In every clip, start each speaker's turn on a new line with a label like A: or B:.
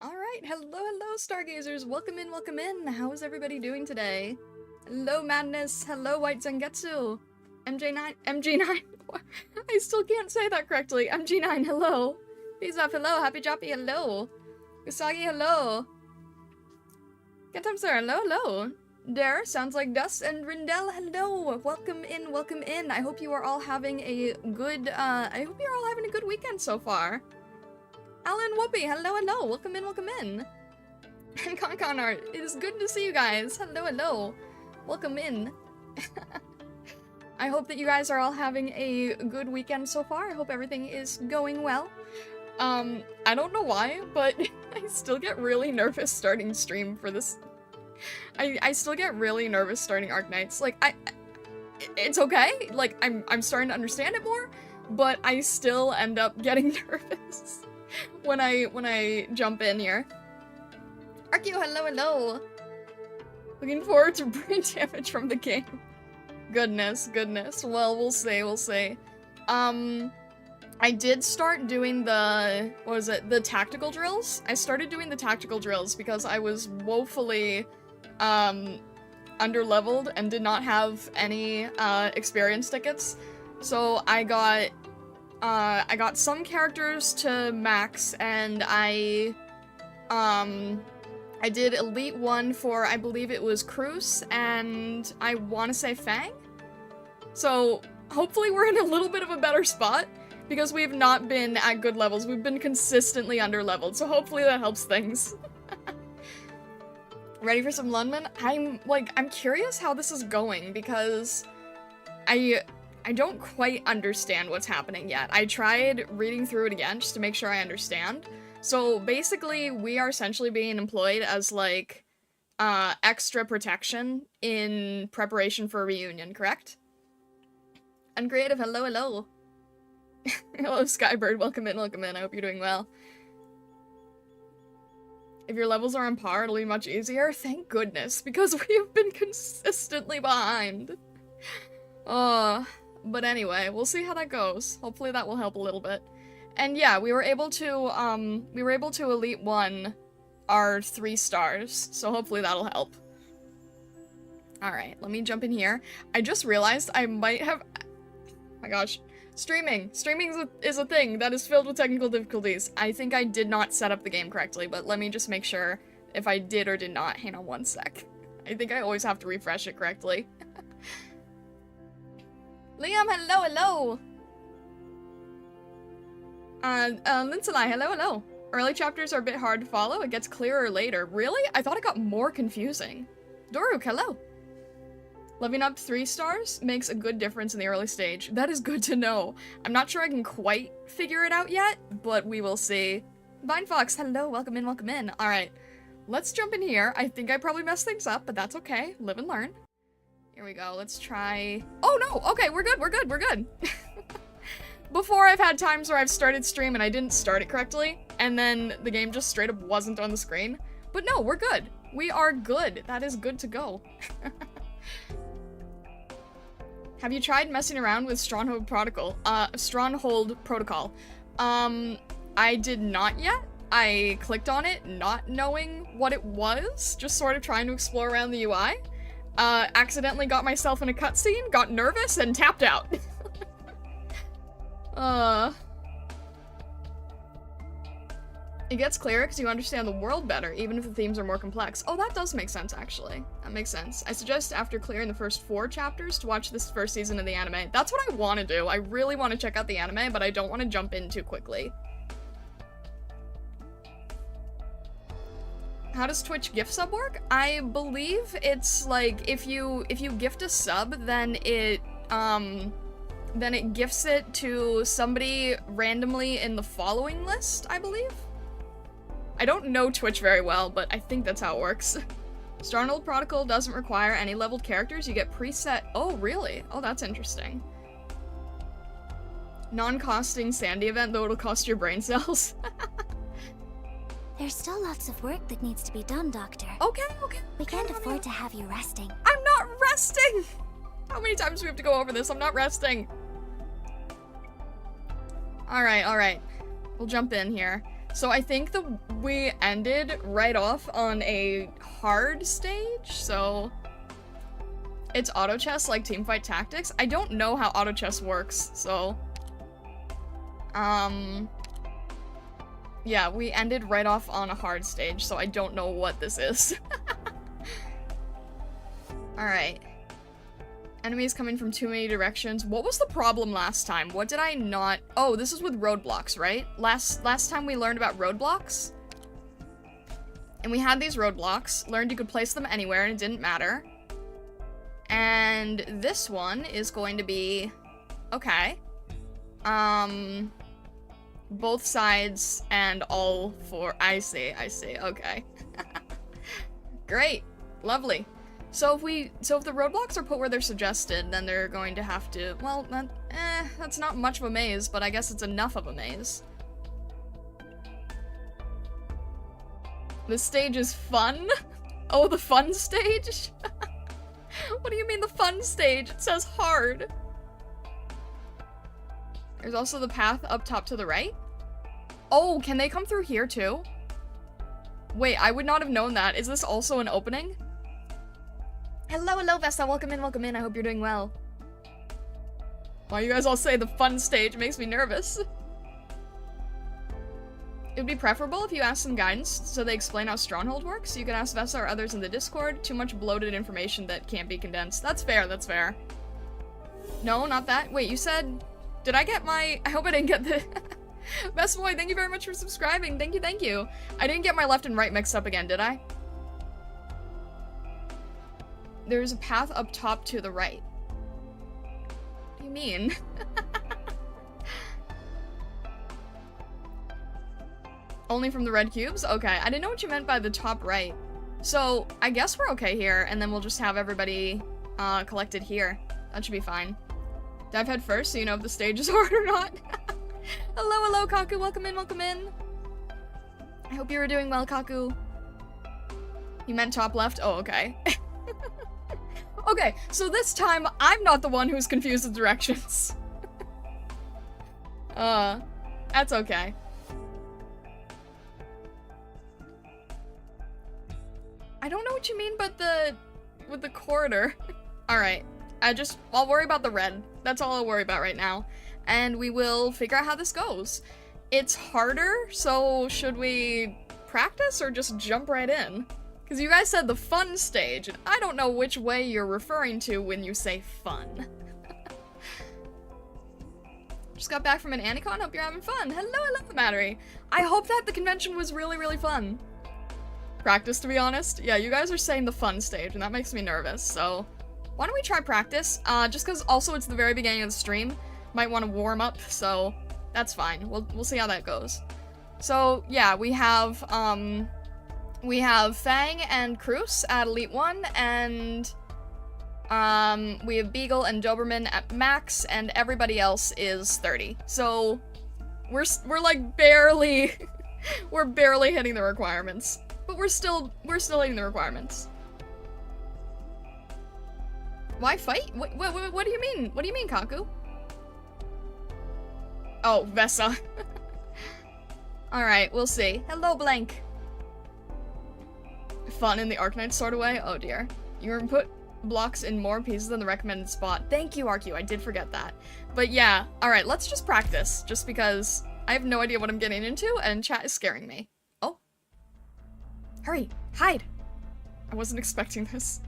A: Alright, hello, stargazers. Welcome in, welcome in. How is everybody doing today? Hello, Madness. Hello, White Zangetsu. MG9. I still can't say that correctly. MG9, hello. Bizap, hello. Happy Joppy, hello. Usagi, hello. Gentam, sir, hello. Dare, sounds like Dust, and Rindel, hello. Welcome in. I hope you are all having a good, weekend so far. Alan Whoopi, hello. Welcome in. And Con Art, it is good to see you guys. Hello. Welcome in. I hope that you guys are all having a good weekend so far. I hope everything is going well. I don't know why, but I still get really nervous starting stream for this. I still get really nervous starting Arknights. Like, it's okay. Like, I'm starting to understand it more, but I still end up getting nervous when I jump in here. Arkio, hello. Looking forward to brain damage from the game. Goodness. Well, we'll see. I did start doing the tactical drills. I started doing the tactical drills because I was woefully, underleveled and did not have any, experience tickets. So I got some characters to max, and I did Elite 1 for, I believe it was Cruz, and I want to say Fang? So, hopefully we're in a little bit of a better spot, because we've not been at good levels. We've been consistently underleveled, so hopefully that helps things. Ready for some Lungmen? I'm curious how this is going, because I don't quite understand what's happening yet. I tried reading through it again just to make sure I understand. So basically, we are essentially being employed as, like, extra protection in preparation for a reunion, correct? Uncreative, hello. Hello, Skybird, welcome in. I hope you're doing well. If your levels are on par, it'll be much easier. Thank goodness, because we have been consistently behind. But anyway, we'll see how that goes. Hopefully that will help a little bit. And yeah, we were able to Elite 1 our 3 stars, so hopefully that'll help. Alright, let me jump in here. I just realized I might have... Oh my gosh. Streaming is a thing that is filled with technical difficulties. I think I did not set up the game correctly, but let me just make sure if I did or did not. Hang on one sec. I think I always have to refresh it correctly. Liam, hello. Linsalai, hello. Early chapters are a bit hard to follow. It gets clearer later. Really? I thought it got more confusing. Doruk, hello. Leveling up 3 stars makes a good difference in the early stage. That is good to know. I'm not sure I can quite figure it out yet, but we will see. Vine Fox, hello. Welcome in. Alright, let's jump in here. I think I probably messed things up, but that's okay. Live and learn. Here we go. Let's try... Oh, no! Okay, we're good. Before, I've had times where I've started stream and I didn't start it correctly, and then the game just straight up wasn't on the screen. But no, we're good. We are good. That is good to go. Have you tried messing around with Stronghold Protocol? I did not yet. I clicked on it not knowing what it was, just sort of trying to explore around the UI. Accidentally got myself in a cutscene, got nervous, and tapped out. It gets clearer because you understand the world better, even if the themes are more complex. Oh, that does make sense, actually. That makes sense. I suggest after clearing the first 4 chapters to watch this first season of the anime. That's what I want to do. I really want to check out the anime, but I don't want to jump in too quickly. How does Twitch gift sub work? I believe it's like if you gift a sub, then it gifts it to somebody randomly in the following list, I believe. I don't know Twitch very well, but I think that's how it works. Stronghold Protocol doesn't require any leveled characters. You get preset. Oh, really? Oh, that's interesting. Non-costing Sandy event, though it'll cost your brain cells.
B: There's still lots of work that needs to be done, Doctor. Okay. We can't afford to have you resting.
A: I'm not resting! How many times do we have to go over this? I'm not resting. Alright. We'll jump in here. So I think we ended right off on a hard stage, so it's auto chess like teamfight tactics. I don't know how auto chess works, so yeah, we ended right off on a hard stage, so I don't know what this is. Alright. Enemies coming from too many directions. What was the problem last time? What did I not... Oh, this is with roadblocks, right? Last time we learned about roadblocks. And we had these roadblocks. Learned you could place them anywhere and it didn't matter. And this one is going to be... Okay. Both sides and all four. I see, okay. Great. Lovely. So if the roadblocks are put where they're suggested, then they're going to have to, well, that's not much of a maze, but I guess it's enough of a maze. This stage is fun? Oh, the fun stage? What do you mean the fun stage? It says hard. There's also the path up top to the right. Oh, can they come through here too? Wait, I would not have known that. Is this also an opening? Hello, Vesta. Welcome in. I hope you're doing well. Why you guys all say the fun stage makes me nervous. It would be preferable if you asked some guidance so they explain how Stronghold works. You can ask Vesta or others in the Discord. Too much bloated information that can't be condensed. That's fair, that's fair. No, not that. Wait, you said... Did I get my... I hope I didn't get the... Best boy, thank you very much for subscribing. Thank you. I didn't get my left and right mixed up again, did I? There's a path up top to the right. What do you mean? Only from the red cubes? Okay, I didn't know what you meant by the top right. So, I guess we're okay here, and then we'll just have everybody collected here. That should be fine. Dive head first so you know if the stage is hard or not. Hello, Kaku. Welcome in. I hope you were doing well, Kaku. You meant top left? Oh, okay. Okay, so this time, I'm not the one who's confused with directions. That's okay. I don't know what you mean with the corridor. Alright, I'll worry about the red. That's all I'll worry about right now. And we will figure out how this goes. It's harder, so should we practice or just jump right in? Because you guys said the fun stage, and I don't know which way you're referring to when you say fun. Just got back from an Anicon, hope you're having fun. Hello, Mattery. I hope that the convention was really fun. Practice, to be honest. Yeah, you guys are saying the fun stage, and that makes me nervous, so... Why don't we try practice? Just because also it's the very beginning of the stream. Might want to warm up, so that's fine. We'll see how that goes. So, yeah, we have Fang and Cruz at Elite 1, and we have Beagle and Doberman at max, and everybody else is 30. So, we're like barely, we're barely hitting the requirements. But we're still hitting the requirements. Why fight? What do you mean? What do you mean, Kaku? Oh, Vesa. Alright, we'll see. Hello, Blank. Fun in the ARKNIGHTS sort of way? Oh dear. You can put blocks in more pieces than the recommended spot. Thank you, RQ. I did forget that. But yeah, alright, let's just practice. Just because I have no idea what I'm getting into, and chat is scaring me. Oh. Hurry! Hide! I wasn't expecting this.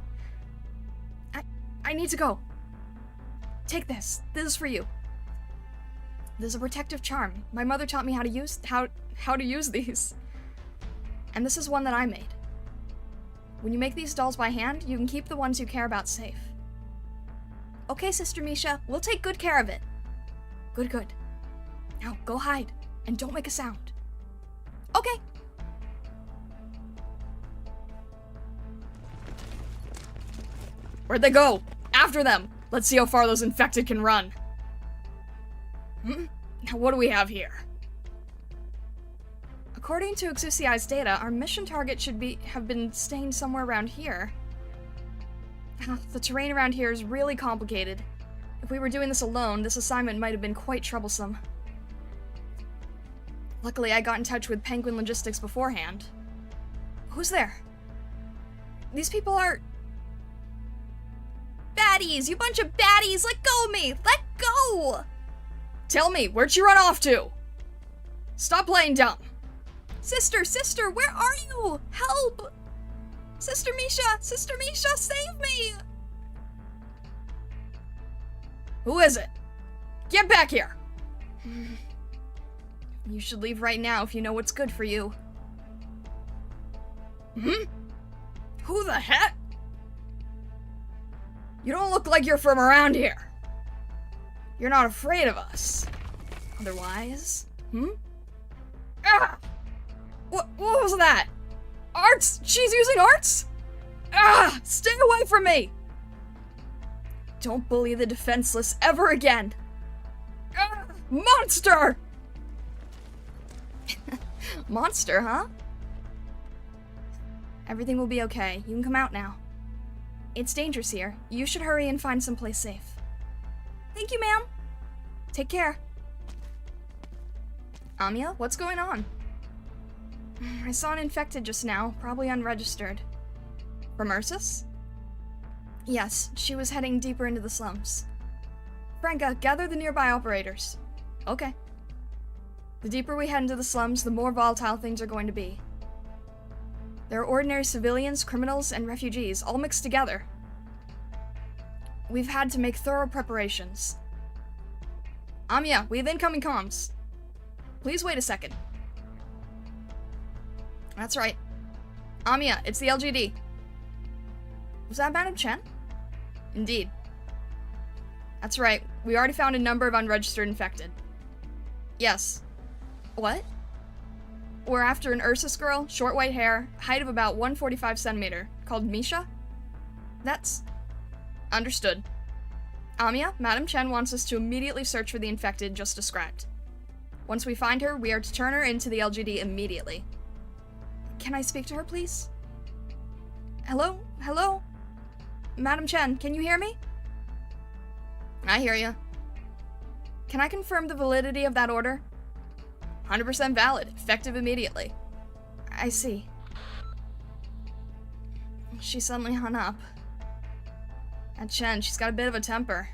A: I need to go. Take this. This is for you. This is a protective charm. My mother taught me how to use these. And this is one that I made. When you make these dolls by hand, you can keep the ones you care about safe. Okay, Sister Misha, we'll take good care of it. Good. Now, go hide, and don't make a sound. Okay. Where'd they go? After them! Let's see how far those infected can run. Now what do we have here? According to Xuxiai's data, our mission target should have been staying somewhere around here. The terrain around here is really complicated. If we were doing this alone, this assignment might have been quite troublesome. Luckily, I got in touch with Penguin Logistics beforehand. Who's there? These people are... baddies! You bunch of baddies! Let go of me! Let go! Tell me, where'd you run off to? Stop playing dumb. Sister, sister, where are you? Help! Sister Misha, save me! Who is it? Get back here! You should leave right now if you know what's good for you. Hmm? Who the heck? You don't look like you're from around here. You're not afraid of us. Otherwise, Ah! What was that? Arts? She's using arts? Ah! Stay away from me! Don't bully the defenseless ever again. Ah! Monster! Monster, huh? Everything will be okay. You can come out now. It's dangerous here. You should hurry and find someplace safe. Thank you, ma'am. Take care. Amiya, what's going on? I saw an infected just now, probably unregistered. From Ursus? Yes, she was heading deeper into the slums. Franca, gather the nearby operators. Okay. The deeper we head into the slums, the more volatile things are going to be. There are ordinary civilians, criminals, and refugees, all mixed together. We've had to make thorough preparations. Amiya, we have incoming comms. Please wait a second. That's right. Amiya, it's the LGD. Was that Madam Chen? Indeed. That's right. We already found a number of unregistered infected. Yes. What? We're after an Ursus girl, short white hair, height of about 145 centimeter, called Misha? That's... Understood. Amiya, Madam Chen wants us to immediately search for the infected just described. Once we find her, we are to turn her into the LGD immediately. Can I speak to her, please? Hello? Hello? Madam Chen, can you hear me? I hear you. Can I confirm the validity of that order? 100% valid, effective immediately. I see. She suddenly hung up. And Chen, she's got a bit of a temper.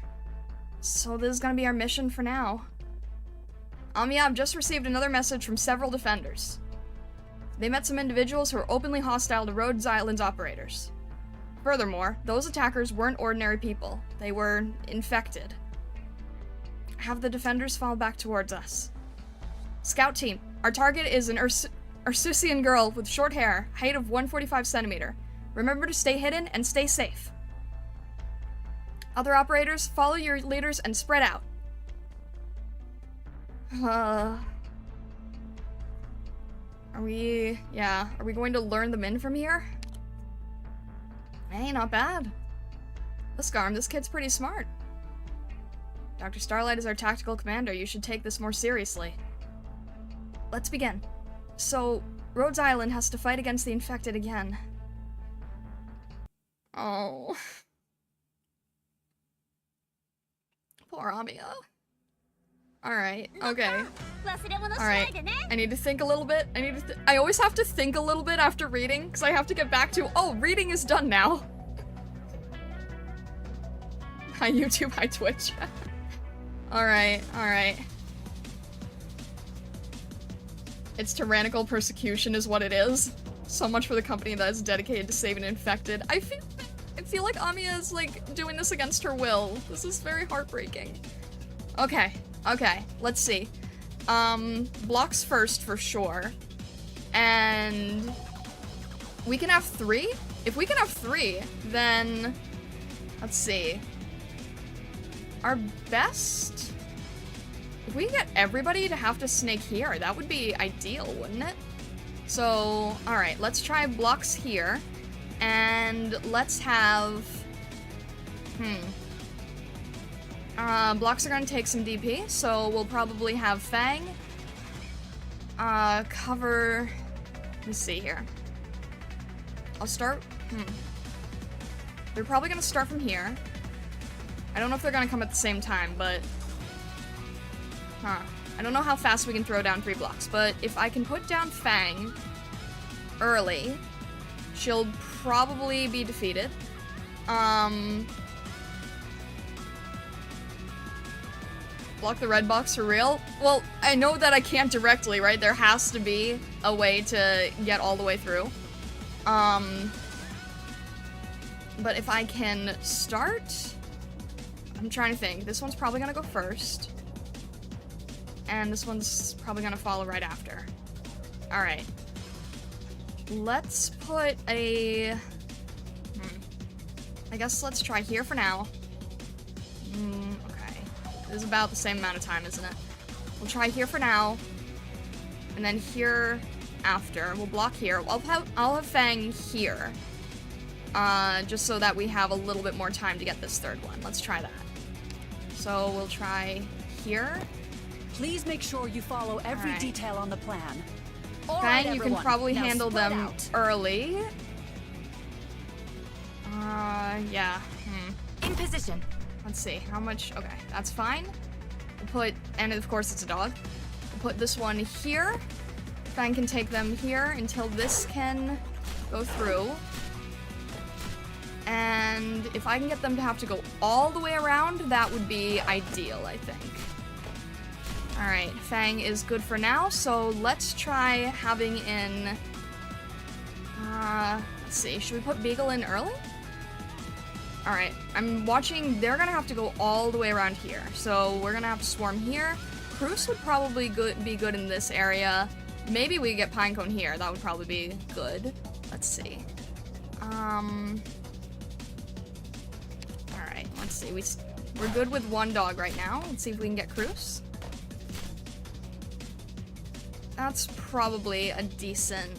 A: So this is gonna be our mission for now. Amiya, I've just received another message from several defenders. They met some individuals who are openly hostile to Rhodes Island's operators. Furthermore, those attackers weren't ordinary people. They were infected. Have the defenders fall back towards us. Scout team, our target is an Ursusian girl with short hair, height of 145 centimeter. Remember to stay hidden and stay safe. Other operators, follow your leaders and spread out. Are we going to learn them in from here? Hey, not bad. Liskarm, this kid's pretty smart. Dr. Starlight is our tactical commander. You should take this more seriously. Let's begin. So, Rhodes Island has to fight against the infected again. Oh. Poor Amiya. Alright, okay. Alright, I need to think a little bit. I always have to think a little bit after reading, because I have to get back to, oh, reading is done now. Hi YouTube, hi Twitch. Alright, alright. It's tyrannical persecution is what it is. So much for the company that is dedicated to saving infected. I feel like Amiya is, like, doing this against her will. This is very heartbreaking. Okay, okay, let's see. Blocks first for sure. And we can have 3? If we can have 3, then let's see. Our best? If we can get everybody to have to snake here, that would be ideal, wouldn't it? So, alright, let's try blocks here. And let's have... blocks are gonna take some DP, so we'll probably have Fang. Cover... Let me see here. I'll start... They're probably gonna start from here. I don't know if they're gonna come at the same time, but... I don't know how fast we can throw down 3 blocks, but if I can put down Fang early, she'll probably be defeated. Block the red box for real? Well, I know that I can't directly, right? There has to be a way to get all the way through. But if I can start... I'm trying to think. This one's probably gonna go first. And this one's probably gonna follow right after. Alright. Let's put a... I guess let's try here for now. Okay. This is about the same amount of time, isn't it? We'll try here for now. And then here after. We'll block here. I'll have Fang here. Just so that we have a little bit more time to get this third one. Let's try that. So we'll try here.
C: Please make sure you follow every detail on the plan.
A: Fang, you can probably handle them early. Yeah.
C: In position.
A: Let's see, how much? Okay, that's fine. We'll put, and of course it's a dog. We'll put this one here. Fang can take them here until this can go through. And if I can get them to have to go all the way around, that would be ideal, I think. Alright, Fang is good for now, so let's try having in... let's see, should we put Beagle in early? Alright, I'm watching, they're gonna have to go all the way around here, so we're gonna have to swarm here. Cruz would probably be good in this area. Maybe we get Pinecone here, that would probably be good. Let's see. Alright, let's see, we're good with one dog right now. Let's see if we can get Cruz. That's probably a decent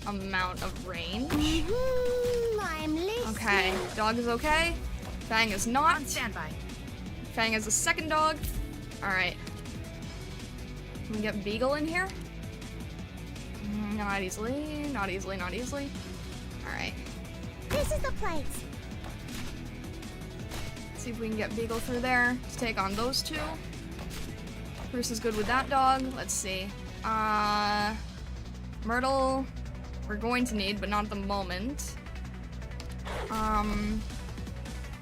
A: amount of range.
B: I'm listening.
A: Okay, dog is okay. Fang is not.
C: On standby.
A: Fang is a second dog. Alright. Can we get Beagle in here? Not easily, not easily, not easily. Alright.
B: This is the place.
A: See if we can get Beagle through there to take on those two. Bruce is good with that dog. Let's see. Myrtle, we're going to need, but not at the moment.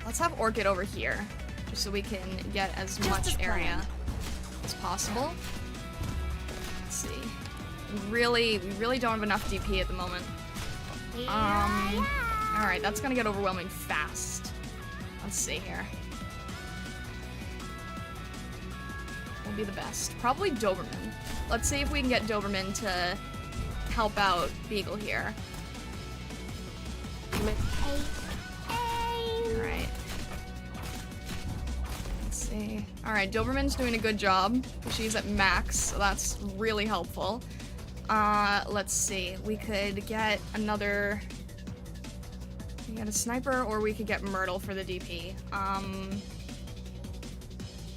A: Let's have Orchid over here, just so we can get as much area as possible. Let's see. We really don't have enough DP at the moment. Alright, that's gonna get overwhelming fast. Let's see here. Will be the best. Probably Doberman. Let's see if we can get Doberman to help out Beagle here. Alright. Let's see. Alright, Doberman's doing a good job. She's at max, so that's really helpful. Let's see. We could get another... We get a sniper, or we could get Myrtle for the DP.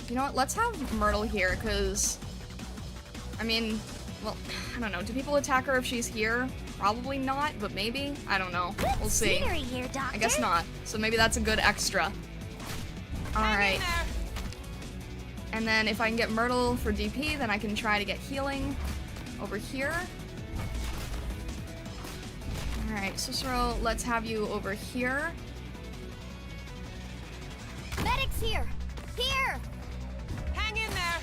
A: You know what? Let's have Myrtle here, because... I mean, well, I don't know. Do people attack her if she's here? Probably not, but maybe? I don't know. We'll see.
B: Here,
A: I guess not. So maybe that's a good extra. Alright. And then if I can get Myrtle for DP, then I can try to get healing over here. Alright, Cicero, let's have you over here.
B: Medics here. Here.
C: Hang in there.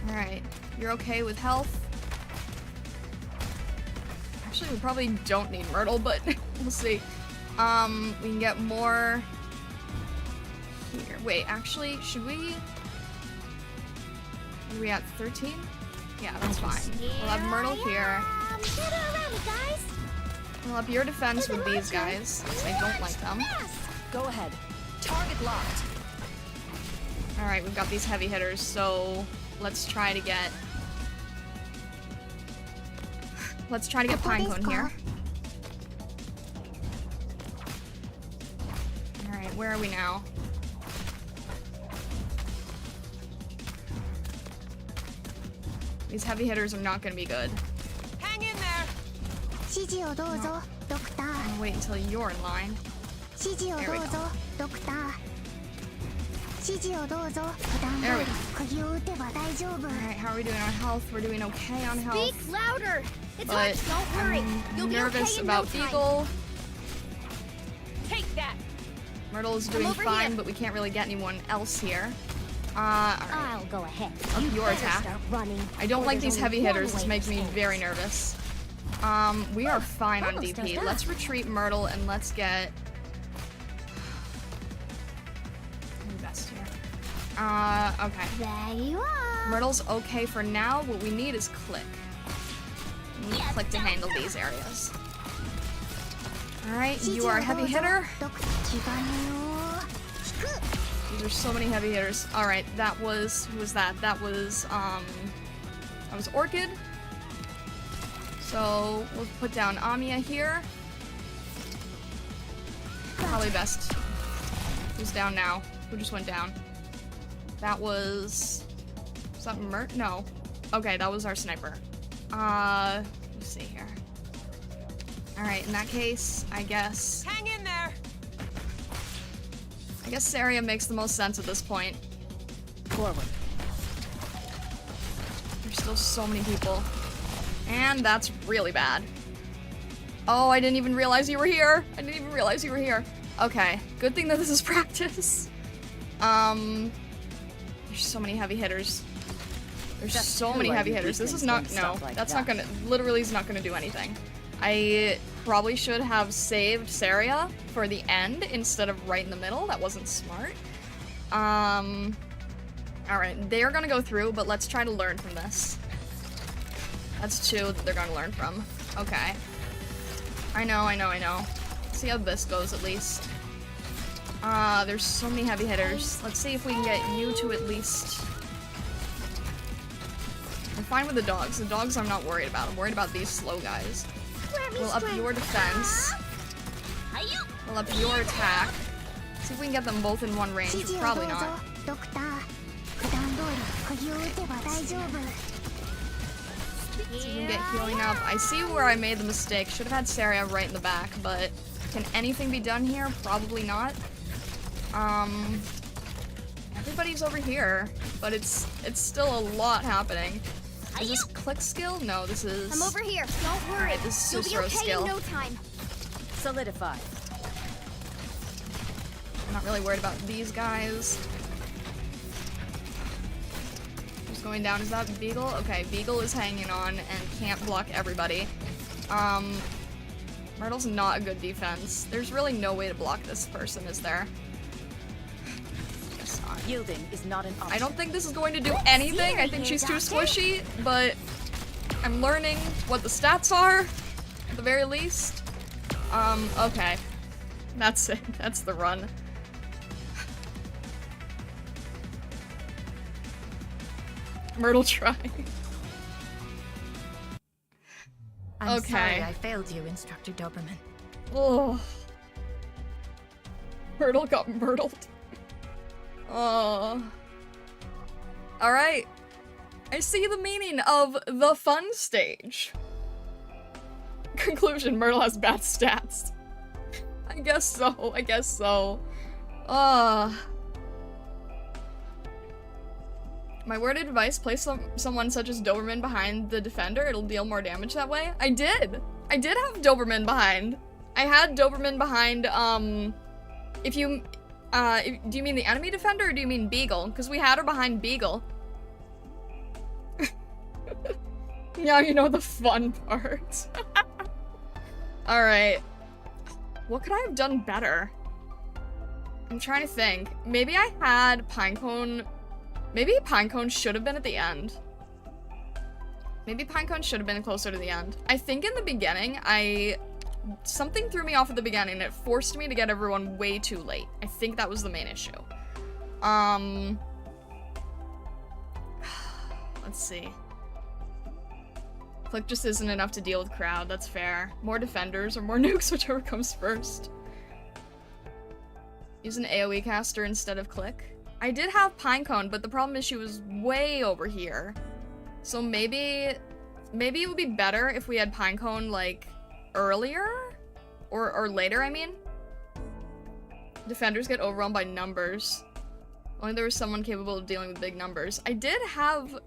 A: Alright, you're okay with health? Actually, we probably don't need Myrtle, but we'll see. We can get more here. Wait, actually, should we... Are we at 13? Yeah, that's fine. We'll have Myrtle here. We'll up your defense with these guys, because I don't like them.
C: Go ahead. Target locked.
A: Alright, we've got these heavy hitters, so let's try to get... Let's try to get Pinecone here. Alright, where are we now? These heavy hitters are not going to be good.
C: Hang in there.
A: I'm gonna wait until you're in line. There we go. There we go. Alright, how are we doing on health? We're doing okay on health.
B: Speak louder. It's
A: But
B: us. Don't worry. You'll
A: I'm
B: be
A: nervous
B: okay in
A: about
B: no time.
A: Beagle.
C: Take that.
A: Myrtle is doing
B: over
A: fine,
B: here.
A: but we can't really get anyone else here. Alright.
B: I'll go ahead.
A: Up
B: You
A: your
B: better
A: attack.
B: start running,
A: I don't
B: or
A: like
B: there's
A: these
B: only
A: heavy
B: one
A: hitters. This
B: way
A: makes
B: to
A: me
B: stand.
A: very nervous. We are fine on
B: Almost
A: DP.
B: done.
A: Let's retreat Myrtle and let's get who's best here. Okay.
B: There you are.
A: Myrtle's okay for now. What we need is Click. We need
B: Yes,
A: Click to
B: no,
A: handle
B: no.
A: these areas. Alright, you are a heavy hitter. These are so many heavy hitters. Alright, that was... Who was that? That was Orchid. So, we'll put down Amiya here. Probably best. Who's down now? Who just went down? That was... Was that Mert? No. Okay, that was our sniper. Let's see here. Alright, in that case, I guess
C: Hang in there.
A: Saria makes the most sense at this point.
C: Forward.
A: There's still so many people. And that's really bad. Oh, I didn't even realize you were here. Okay, good thing that this is practice. There's so many heavy hitters. There's
C: Just
A: so
C: who
A: many
C: are
A: heavy
C: you
A: hitters. This is
C: beacons
A: not,
C: and
A: no,
C: stuff like
A: that's
C: that?
A: not gonna, literally is not gonna do anything. I probably should have saved Saria for the end instead of right in the middle. That wasn't smart. Alright, they are gonna go through, but let's try to learn from this. That's two that they're gonna learn from. Okay. I know. See how this goes at least. There's so many heavy hitters. Let's see if we can get you to at least... I'm fine with the dogs. The dogs I'm not worried about. I'm worried about these slow guys. We'll up your defense. We'll up your attack. See if we can get them both in one range. Probably not. See if we can get healing up. I see where I made the mistake. Should have had Saria right in the back, but can anything be done here? Probably not. Everybody's over here, but it's still a lot happening. Is this Click skill? No, this is...
B: I'm over here. Don't worry.
A: Alright, this is
B: You'll be
A: Susuro's
B: okay
A: skill.
B: in no time.
C: Solidify.
A: I'm not really worried about these guys. Who's going down? Is that Beagle? Okay, Beagle is hanging on and can't block everybody. Myrtle's not a good defense. There's really no way to block this person, is there? Guess not.
C: Yielding is not an option.
A: I don't think this is going to do anything. I think she's too squishy, but I'm learning what the stats are, at the very least. Okay. That's it. That's the run. Myrtle trying.
D: I'm
A: Okay.
D: sorry I failed you, Instructor Doberman.
A: Oh. Myrtle got myrtled. Oh. Alright. I see the meaning of the fun stage. Conclusion, Myrtle has bad stats. I guess so. My word of advice, place someone such as Doberman behind the defender. It'll deal more damage that way. I did have Doberman behind. I had Doberman behind, do you mean the enemy defender or do you mean Beagle? Because we had her behind Beagle. Now you know the fun part. Alright. What could I have done better? I'm trying to think. Maybe I had Pinecone. Maybe Pinecone should have been at the end. Maybe Pinecone should have been closer to the end. I think in the beginning, something threw me off at the beginning. It forced me to get everyone way too late. I think that was the main issue. Let's see. Click just isn't enough to deal with crowd. That's fair. More defenders or more nukes, whichever comes first. Use an AoE caster instead of Click. I did have Pinecone, but the problem is she was way over here. So maybe it would be better if we had Pinecone, like, earlier? Or later, I mean? Defenders get overwhelmed by numbers. Only there was someone capable of dealing with big numbers. I did have...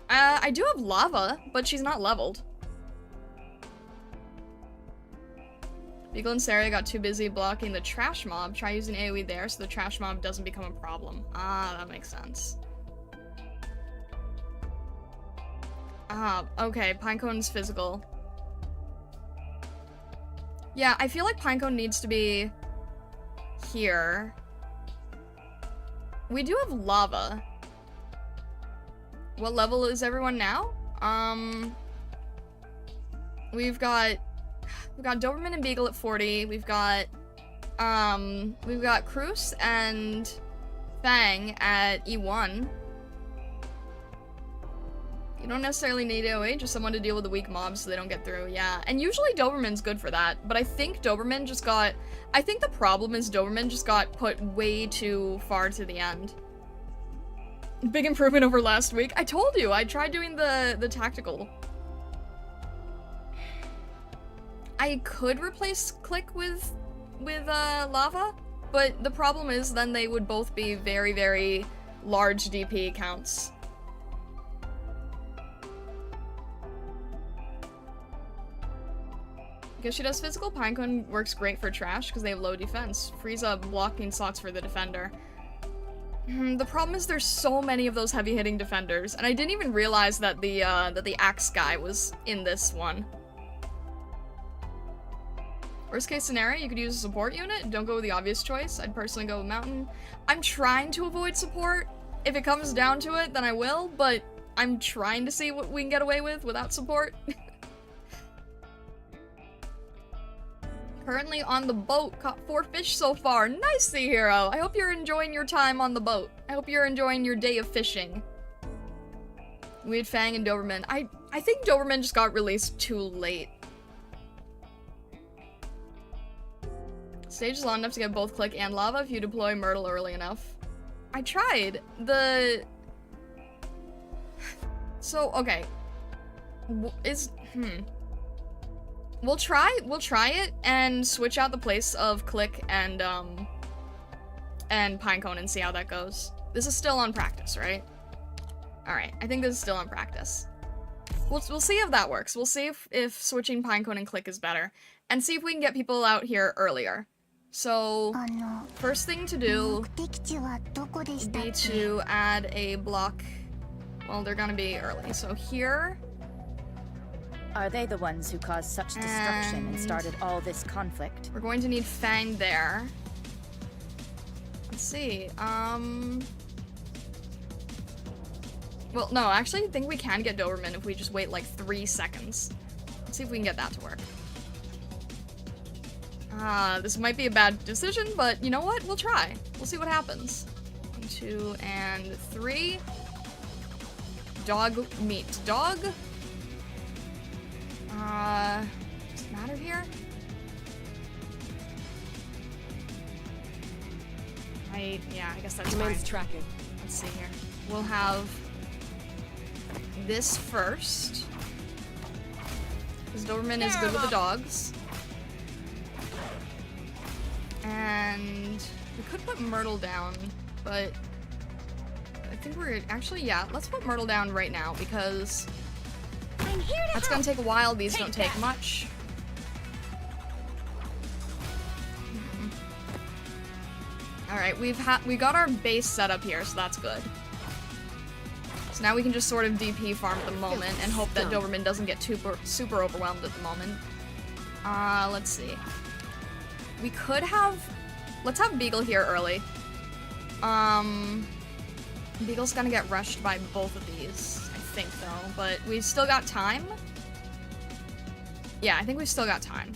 A: I do have lava, but she's not leveled. Beagle and Sarah got too busy blocking the trash mob. Try using AoE there so the trash mob doesn't become a problem. Ah, that makes sense. Ah, okay, Pinecone's physical. Yeah, I feel like Pinecone needs to be here. We do have lava. What level is everyone now? We've got Doberman and Beagle at 40. We've got Cruz and Fang at E1. You don't necessarily need AoE, just someone to deal with the weak mobs so they don't get through, yeah. And usually Doberman's good for that, but I think Doberman just got... I think the problem is Doberman just got put way too far to the end. Big improvement over last week. I told you, I tried doing the tactical. I could replace Click with Lava, but the problem is then they would both be very, very large DP counts. Because she does physical, Pinecone works great for trash because they have low defense. Frees up blocking slots for the defender. The problem is there's so many of those heavy-hitting defenders, and I didn't even realize that the axe guy was in this one. Worst case scenario, you could use a support unit. Don't go with the obvious choice. I'd personally go with Mountain. I'm trying to avoid support. If it comes down to it, then I will, but I'm trying to see what we can get away with without support. Currently on the boat, caught 4 fish so far. Nice, Sea Hero. I hope you're enjoying your time on the boat. I hope you're enjoying your day of fishing. We had Fang and Doberman. I think Doberman just got released too late. Stage is long enough to get both Click and Lava if you deploy Myrtle early enough. I tried. So, okay. We'll try it and switch out the place of Click and Pinecone and see how that goes. This is still on practice, right? Alright, I think this is still on practice. We'll see if that works. We'll see if switching Pinecone and Click is better. And see if we can get people out here earlier. So, first thing to do would be to add a block. Well, they're gonna be early. So here...
E: Are they the ones who caused such destruction and started all this conflict?
A: We're going to need Fang there. Let's see, well, no, actually, I think we can get Doberman if we just wait like 3 seconds. Let's see if we can get that to work. This might be a bad decision, but you know what? We'll try. We'll see what happens. 1, 2, and 3. Dog meet dog. Does it matter here? Yeah, I guess that's fine.
C: Tracking.
A: Let's see here. We'll have this first. Because Doberman is good with the dogs. And we could put Myrtle down, but I think we're actually, yeah, let's put Myrtle down right now because that's gonna take a while. These don't take much. Alright, we got our base set up here, so that's good. So now we can just sort of DP farm at the moment and hope that Doberman doesn't get super overwhelmed at the moment. Let's see. We could have... Let's have Beagle here early. Beagle's gonna get rushed by both of these, I think, though. But we've still got time. Yeah, I think we've still got time.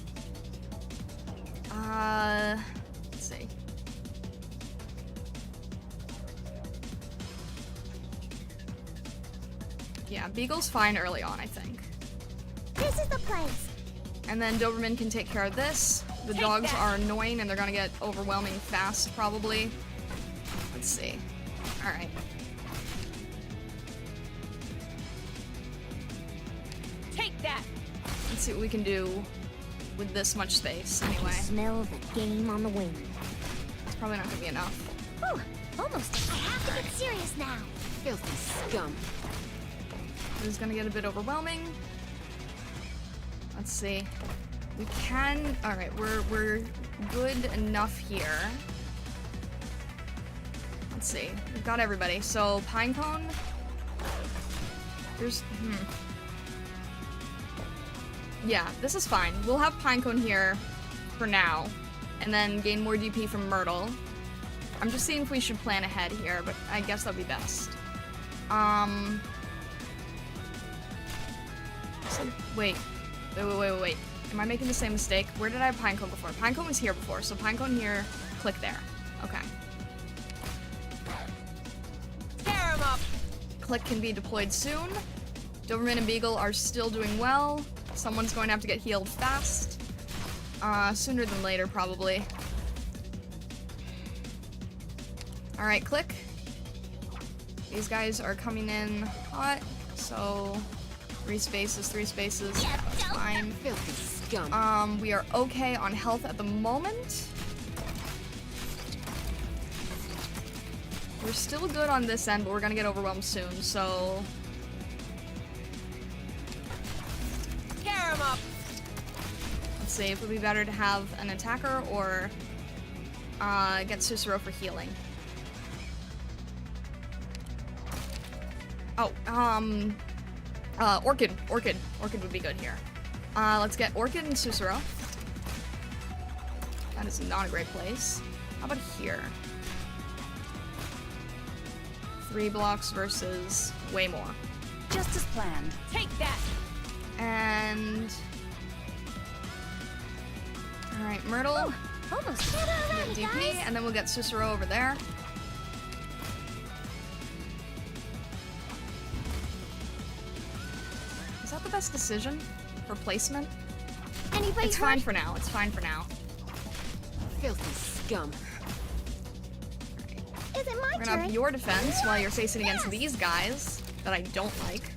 A: Let's see. Yeah, Beagle's fine early on, I think.
B: This is the place.
A: And then Doberman can take care of this. The dogs are annoying and they're gonna get overwhelming fast, probably. Let's see. Alright.
C: Take that.
A: Let's see what we can do with this much space, anyway.
B: Smell the game on the wing.
A: probably not gonna be enough.
B: Whew, almost. I have to get serious now.
C: Filthy scum.
A: This is gonna get a bit overwhelming. Let's see. We can. All right, we're good enough here. Let's see. We've got everybody. So Pinecone. There's. Yeah, this is fine. We'll have Pinecone here for now, and then gain more DP from Myrtle. I'm just seeing if we should plan ahead here, but I guess that'd be best. So, wait. Am I making the same mistake? Where did I have Pinecone before? Pinecone was here before, so Pinecone here, click there. Okay.
C: Tear him up.
A: Click can be deployed soon. Doberman and Beagle are still doing well. Someone's going to have to get healed fast. Sooner than later, probably. Alright, click. These guys are coming in hot, so 3 spaces. That's fine.
C: Filthy scum.
A: We are okay on health at the moment. We're still good on this end, but we're gonna get overwhelmed soon, so...
C: Tear him up.
A: Let's see, if it would be better to have an attacker or get Cicero for healing. Oh, Orchid would be good here. Let's get Orchid and Cicero. That is not a great place. How about here? 3 blocks versus way more.
C: Just as planned. Take that.
A: And... Alright, Myrtle.
B: Ooh, almost.
A: Get DP, and then we'll get Cicero over there. Is that the best decision for placement?
B: Anybody
A: It's fine for now. It's fine for now.
C: Filthy scum.
B: Is it my
A: We're gonna
B: turn?
A: up your defense while you're facing against these guys that I don't like.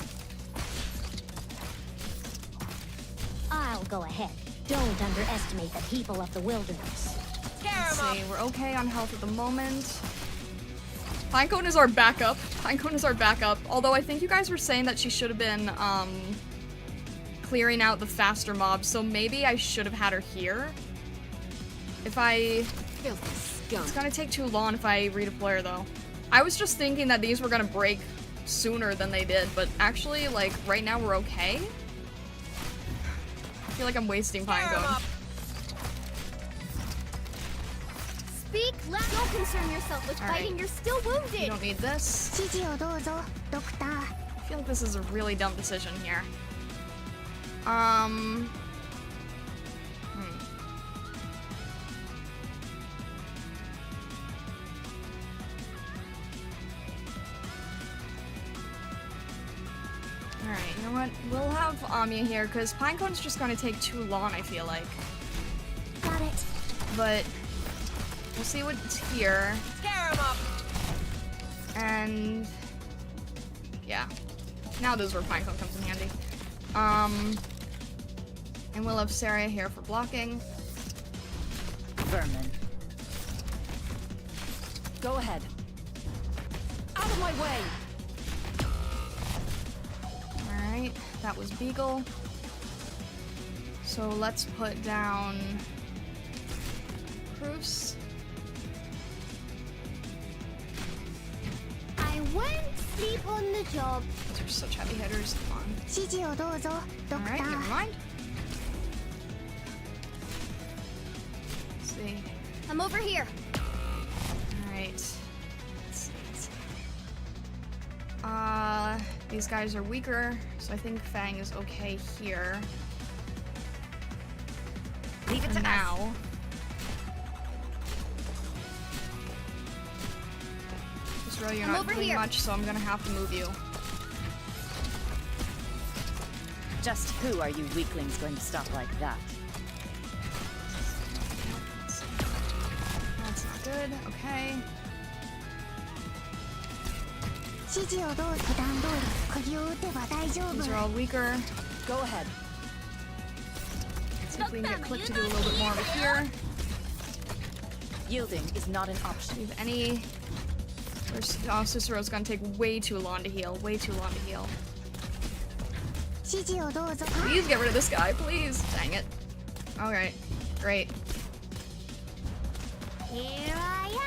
B: I'll go ahead. Don't underestimate the people of the wilderness.
C: Tear
A: Let's
C: him up.
A: see, we're okay on health at the moment. Pinecone is our backup. Although I think you guys were saying that she should have been, clearing out the faster mobs, so maybe I should have had her here.
C: Filthy scum.
A: It's gonna take too long if I redeploy her, though. I was just thinking that these were gonna break sooner than they did, but actually, like, right now we're okay. I feel like I'm wasting
C: Tear him
A: Pinecone.
C: up.
B: Speak loud. Don't concern yourself with
A: All right.
B: fighting. You're still
A: You
B: wounded.
A: don't need this. I feel like this is a really dumb decision here. Alright, you know what? We'll have Amiya here, because Pinecone's just gonna take too long, I feel like.
B: Got it.
A: But we'll see what's here.
C: Tear him up.
A: And yeah. Now this is where Pinecone comes in handy. And we'll have Sarah here for blocking.
E: Vermin.
C: Go ahead. Out of my way.
A: Alright, that was Beagle. So let's put down Bruce.
B: I won't sleep on the job.
A: These are such heavy hitters. Come on. Alright, never mind. Let's see.
B: I'm over here.
A: Alright. Let's see. These guys are weaker, so I think Fang is okay here.
C: Leave it
A: For
C: to
A: now.
C: us.
A: Just you're
B: I'm
A: not
B: over
A: doing
B: here.
A: much, so I'm gonna have to move you.
E: Just who are you weaklings going to stop like that?
A: That's not good. Okay. These are all weaker.
E: Go ahead.
A: See if we can get Click to do a little bit more over here.
E: Yielding is not an option.
A: Do you have any... Oh, Cicero's gonna take way too long to heal. Way too long to heal. Please get rid of this guy, please. Dang it. Alright. Great.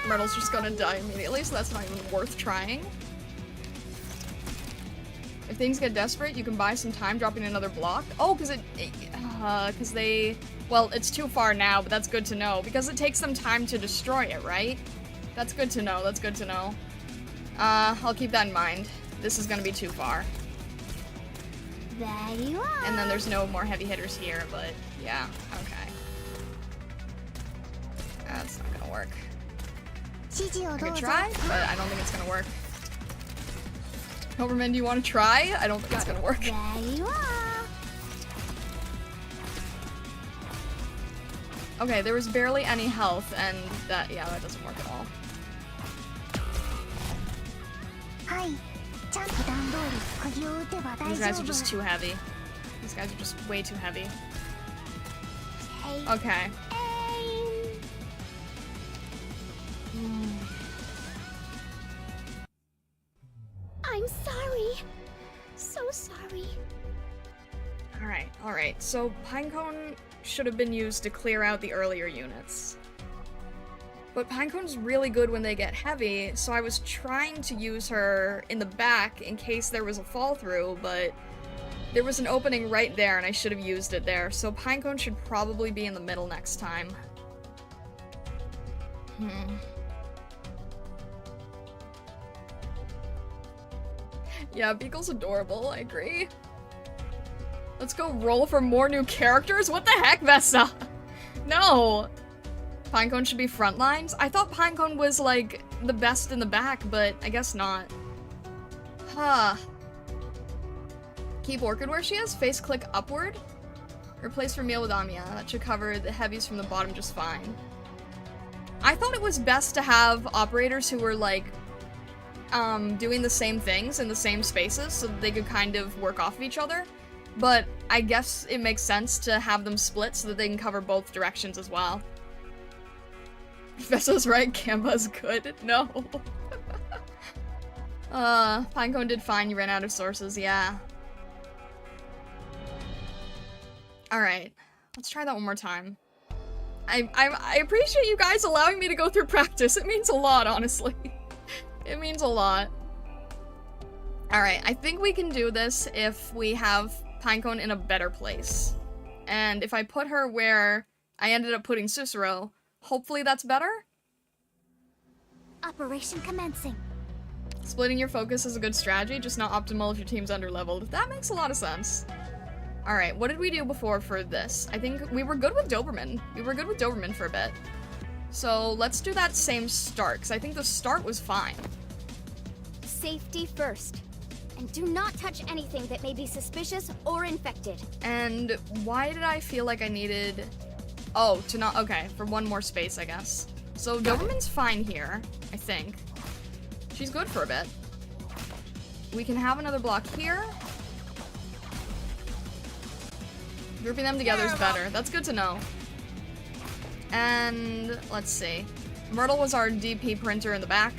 A: Myrtle's just gonna die immediately, so that's not even worth trying. If things get desperate, you can buy some time dropping another block. Oh, because they... Well, it's too far now, but that's good to know. Because it takes them time to destroy it, right? That's good to know, that's good to know. I'll keep that in mind. This is gonna be too far.
B: There you are.
A: And then there's no more heavy hitters here, but yeah, okay. That's not gonna work. I could try, but I don't think it's gonna work. Doberman, do you want to try? I don't think it's gonna work.
B: There you are.
A: Okay, there was barely any health, and that doesn't work at all. These guys are just too heavy. These guys are just way too heavy. Okay.
B: I'm sorry. So sorry.
A: Alright. So Pinecone should have been used to clear out the earlier units. But Pinecone's really good when they get heavy, so I was trying to use her in the back in case there was a fall through, but there was an opening right there and I should have used it there, so Pinecone should probably be in the middle next time. Yeah, Beagle's adorable, I agree. Let's go roll for more new characters? What the heck, Vesta? No! Pinecone should be front lines? I thought Pinecone was, like, the best in the back, but I guess not. Huh. Keep Orchid where she is? Face click upward? Replace Vermeil with Amiya. That should cover the heavies from the bottom just fine. I thought it was best to have operators who were, like, doing the same things in the same spaces so that they could kind of work off of each other. But I guess it makes sense to have them split so that they can cover both directions as well. Vesta's right, Canva's good. No. Pinecone did fine, you ran out of sources, yeah. Alright, let's try that one more time. I appreciate you guys allowing me to go through practice. It means a lot, honestly. It means a lot. Alright, I think we can do this if we have Pinecone in a better place. And if I put her where I ended up putting Cicero, hopefully that's better?
B: Operation commencing.
A: Splitting your focus is a good strategy, just not optimal if your team's underleveled. That makes a lot of sense. Alright, what did we do before for this? I think we were good with Doberman. We were good with Doberman for a bit. So let's do that same start, because I think the start was fine.
B: Safety first. And do not touch anything that may be suspicious or infected.
A: And why did I feel like I needed... Oh, to not... Okay, for one more space, I guess. So Doberman's fine here, I think. She's good for a bit. We can have another block here. Grouping them together is better. That's good to know. And let's see. Myrtle was our DP printer in the back.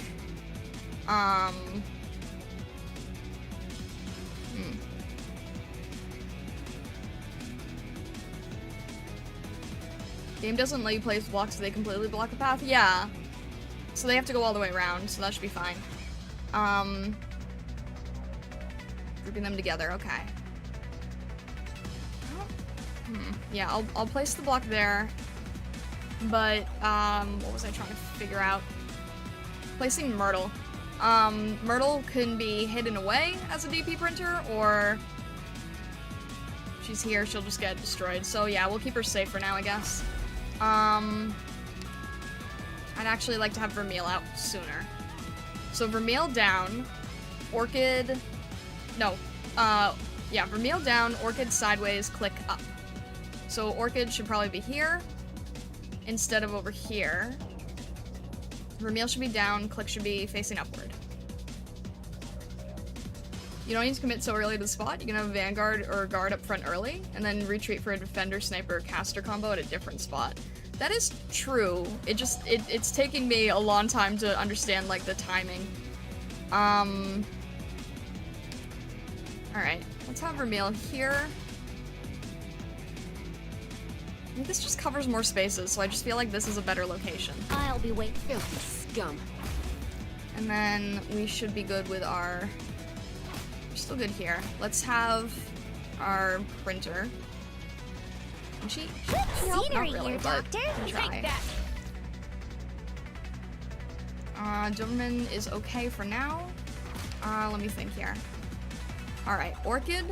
A: Game doesn't let you place blocks so they completely block the path? Yeah. So they have to go all the way around, so that should be fine. Grouping them together, okay. Yeah, I'll place the block there. But, what was I trying to figure out? Placing Myrtle. Myrtle can be hidden away as a DP printer, or if she's here, she'll just get destroyed. So yeah, we'll keep her safe for now, I guess. I'd actually like to have Vermeil out sooner. So Vermeil down, Orchid, no, yeah, Vermeil down, Orchid sideways, click up. So Orchid should probably be here instead of over here. Vermeil should be down, Click should be facing upward. You don't need to commit so early to the spot. You can have a Vanguard or a Guard up front early, and then retreat for a Defender, Sniper, Caster combo at a different spot. That is true. It's taking me a long time to understand, like, the timing. Alright, let's have Vermeil here. I think this just covers more spaces, so I just feel like this is a better location.
B: I'll be waiting.
C: Filthy scum.
A: And then we should be good with our... We're still good here. Let's have our printer. And she helped? Not really, but we can try. Doberman is okay for now. Let me think here. Alright, Orchid.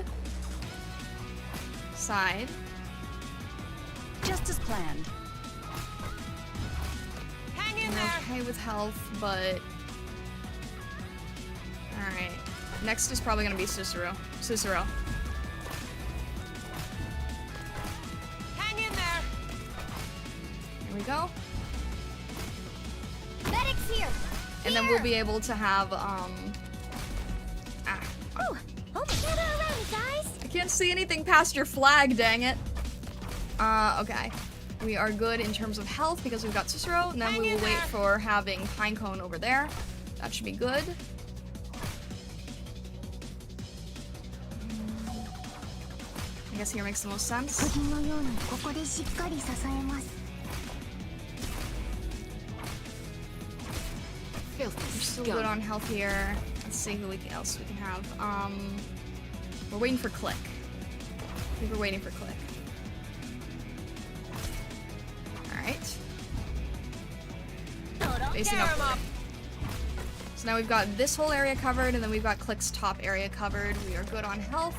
A: Side.
C: Just as planned. Hang in there.
A: Okay with health, but... Alright. Next is probably gonna be Cicero.
C: Hang in there.
A: Here we go.
B: Medics here.
A: And then we'll be able to have,
B: Oh, gather around, guys.
A: I can't see anything past your flag, dang it. Okay. We are good in terms of health because we've got Cicero, and then we will wait for having Pinecone over there. That should be good. I guess here makes the most sense. We're still good on health here. Let's see who else we can have. We're waiting for Click. I think we're waiting for Click. Alright. Facing up. So now we've got this whole area covered, and then we've got Click's top area covered. We are good on health.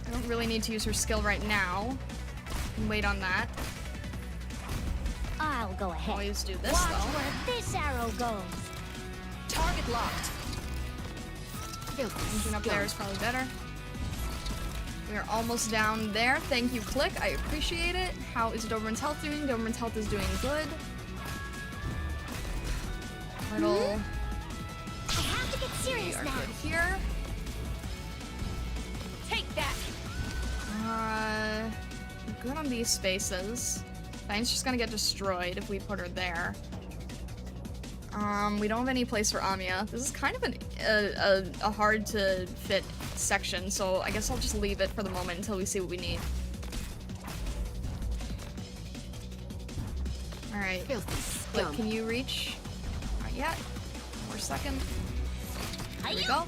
A: I don't really need to use her skill right now. I can wait on that.
B: I'll go ahead.
A: Always do this
B: Watch
A: though.
B: where this arrow goes.
C: Target locked. Filthy
A: Engine up there is probably better. We are almost down there. Thank you, Click. I appreciate it. How is Doberman's health doing? Doberman's health is doing good. Myrtle.
B: I have to get
A: We
B: serious
A: are
B: now.
A: good here.
C: Take that.
A: Good on these spaces. Diane's just gonna get destroyed if we put her there. We don't have any place for Amiya. This is kind of a hard to fit section, so I guess I'll just leave it for the moment until we see what we need. Alright. Click, can you reach? Not yet. One more second. There we go.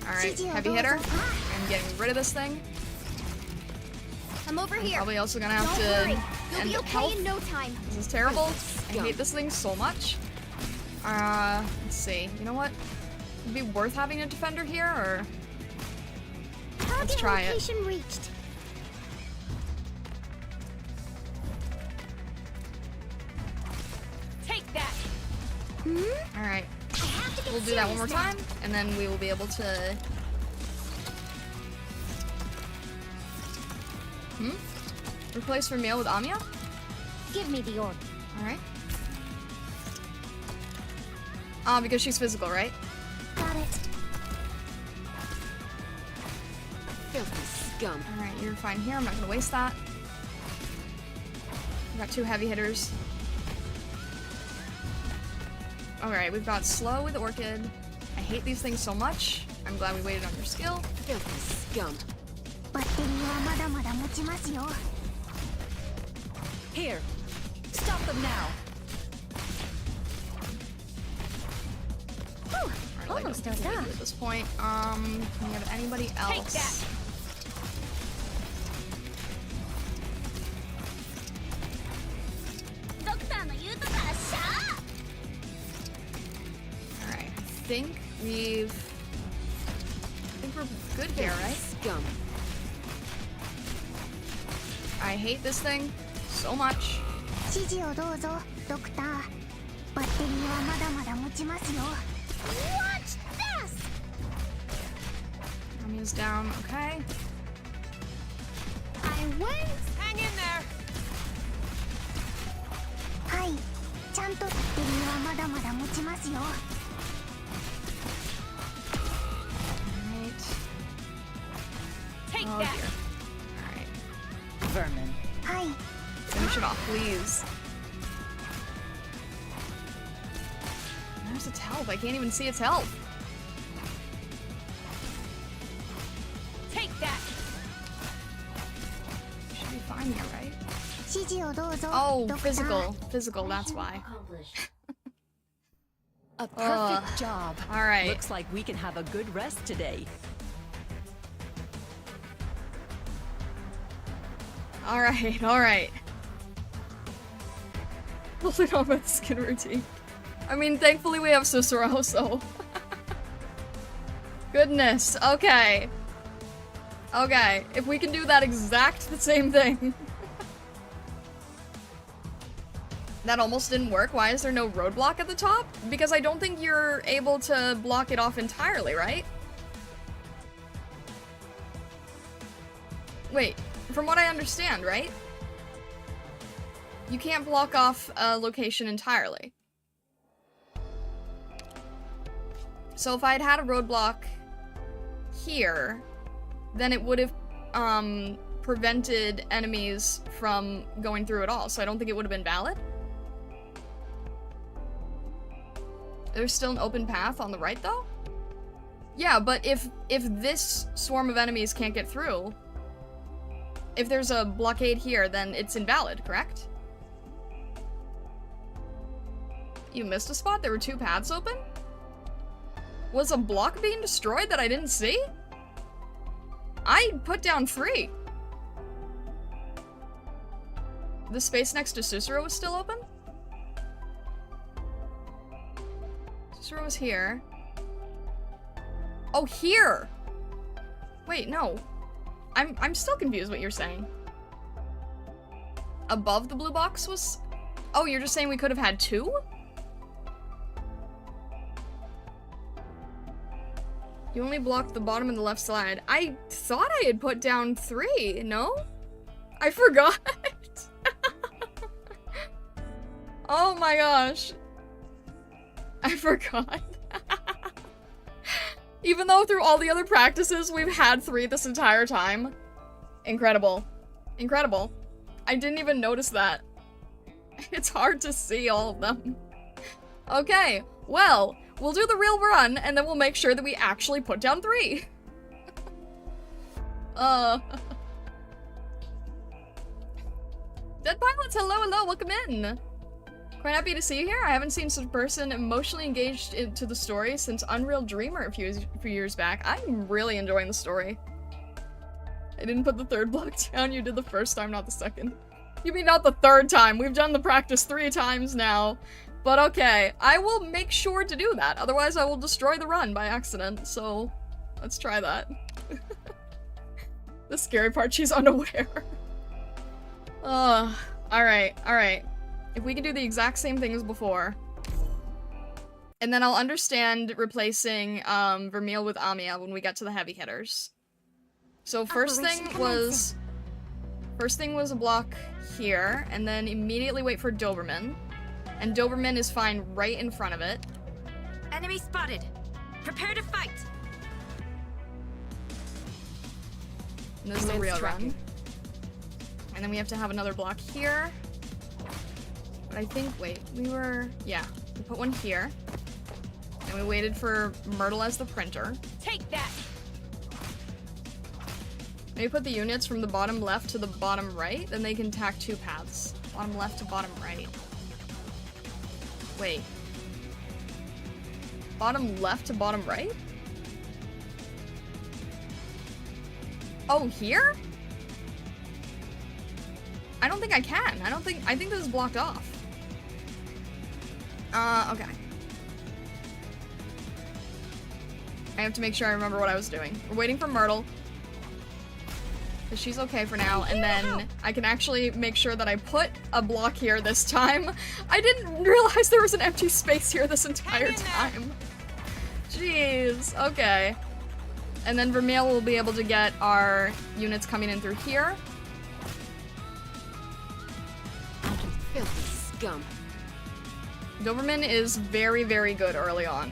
A: Alright, heavy hitter. I'm getting rid of this thing.
B: I'm over here.
A: Probably also gonna have
B: Don't
A: to
B: worry. You'll
A: end
B: be
A: up
B: okay
A: health.
B: in no time.
A: This is terrible. I hate this thing so much. Let's see. You know what? Would it be worth having a defender here, or let's try it.
B: Location reached.
C: Take that.
A: Alright.
B: I have to get
A: We'll do that one more
B: serious now.
A: time, and then we will be able to... Replace Vermeil with Amiya?
B: Give me the order.
A: Alright. Because she's physical, right?
B: Got it.
C: Filthy scum.
A: Alright, you're fine here. I'm not gonna waste that. We've got two heavy hitters. Alright, we've got slow with Orchid. I hate these things so much. I'm glad we waited on your skill.
C: Filthy scum.
B: バッテリーはまだまだ持ちますよ。
C: Here. Stop them now.
A: Alright, like,
B: Almost
A: what do we
B: done.
A: do at this point? Can we have anybody else?
C: that.
A: Alright, I think we're good here, right?
C: Scum.
A: I hate this thing so much.
B: 指示をどうぞ、ドクター。バッテリーはまだまだ持ちますよ。Watch this!
A: Amiya's down, okay.
B: I win!
C: Hang in there.
B: はい。ちゃんとバッテリーはまだまだ持ちますよ。
A: Alright.
C: Take
A: Oh
C: that.
A: dear. Alright.
E: vermin.
B: Hi.
A: Finish it off, please. Where's its health? I can't even see its health.
C: Take that!
A: Should be fine here, right?
B: 指示をどうぞ。
A: Oh,
B: ドクター。
A: physical. Physical, that's why.
C: A perfect job.
A: Alright.
C: Looks like we can have a good rest today.
A: Alright, alright. Hopefully not about the skin routine. I mean, thankfully we have Cicero, so... Goodness, okay. Okay, if we can do that exact the same thing. That almost didn't work. Why is there no roadblock at the top? Because I don't think you're able to block it off entirely, right? Wait, from what I understand, right? You can't block off a location entirely. So if I had had a roadblock here, then it would have prevented enemies from going through at all, so I don't think it would have been valid. There's still an open path on the right, though? Yeah, but if this swarm of enemies can't get through, if there's a blockade here, then it's invalid, correct? You missed a spot? There were 2 paths open? Was a block being destroyed that I didn't see? I put down 3. The space next to Cicero was still open? Cicero was here. Oh, here! Wait, no. I'm still confused what you're saying. Above the blue box was... Oh, you're just saying we could have had 2? You only blocked the bottom and the left side. I thought I had put down 3, no? I forgot. Oh my gosh. I forgot. Even though through all the other practices we've had 3 this entire time. Incredible. Incredible. I didn't even notice that. It's hard to see all of them. Okay, well, we'll do the real run, and then we'll make sure that we actually put down 3. Dead Pilots, hello, hello, welcome in. Quite happy to see you here. I haven't seen such a person emotionally engaged into the story since Unreal Dreamer a few years back. I'm really enjoying the story. I didn't put the 3rd block down. You did the 1st time, not the 2nd. You mean not the 3rd time? We've done the practice 3 times now. But okay, I will make sure to do that. Otherwise, I will destroy the run by accident. So, let's try that. The scary part, she's unaware. Alright, alright. If we can do the exact same thing as before. And then I'll understand replacing Vermeil with Amiya when we get to the heavy hitters. So first thing was a block here, and then immediately wait for Doberman. And Doberman is fine right in front of it.
D: Enemy spotted. Prepare to fight.
A: And this is the real run. And then we have to have another block here. But I think, wait, yeah. We put one here. And we waited for Myrtle as the printer.
C: Take that!
A: Maybe put the units from the bottom left to the bottom right, then they can tack 2 paths. Bottom left to bottom right. Wait. Bottom left to bottom right? Oh, here? I don't think I can. I think this is blocked off. Okay. I have to make sure I remember what I was doing. We're waiting for Myrtle. Because she's okay for now, and then I can actually make sure that I put a block here this time. I didn't realize there was an empty space here this entire time. Jeez, okay. And then Vermeil will be able to get our units coming in through here.
C: Filthy scum.
A: Doberman is very, very good early on.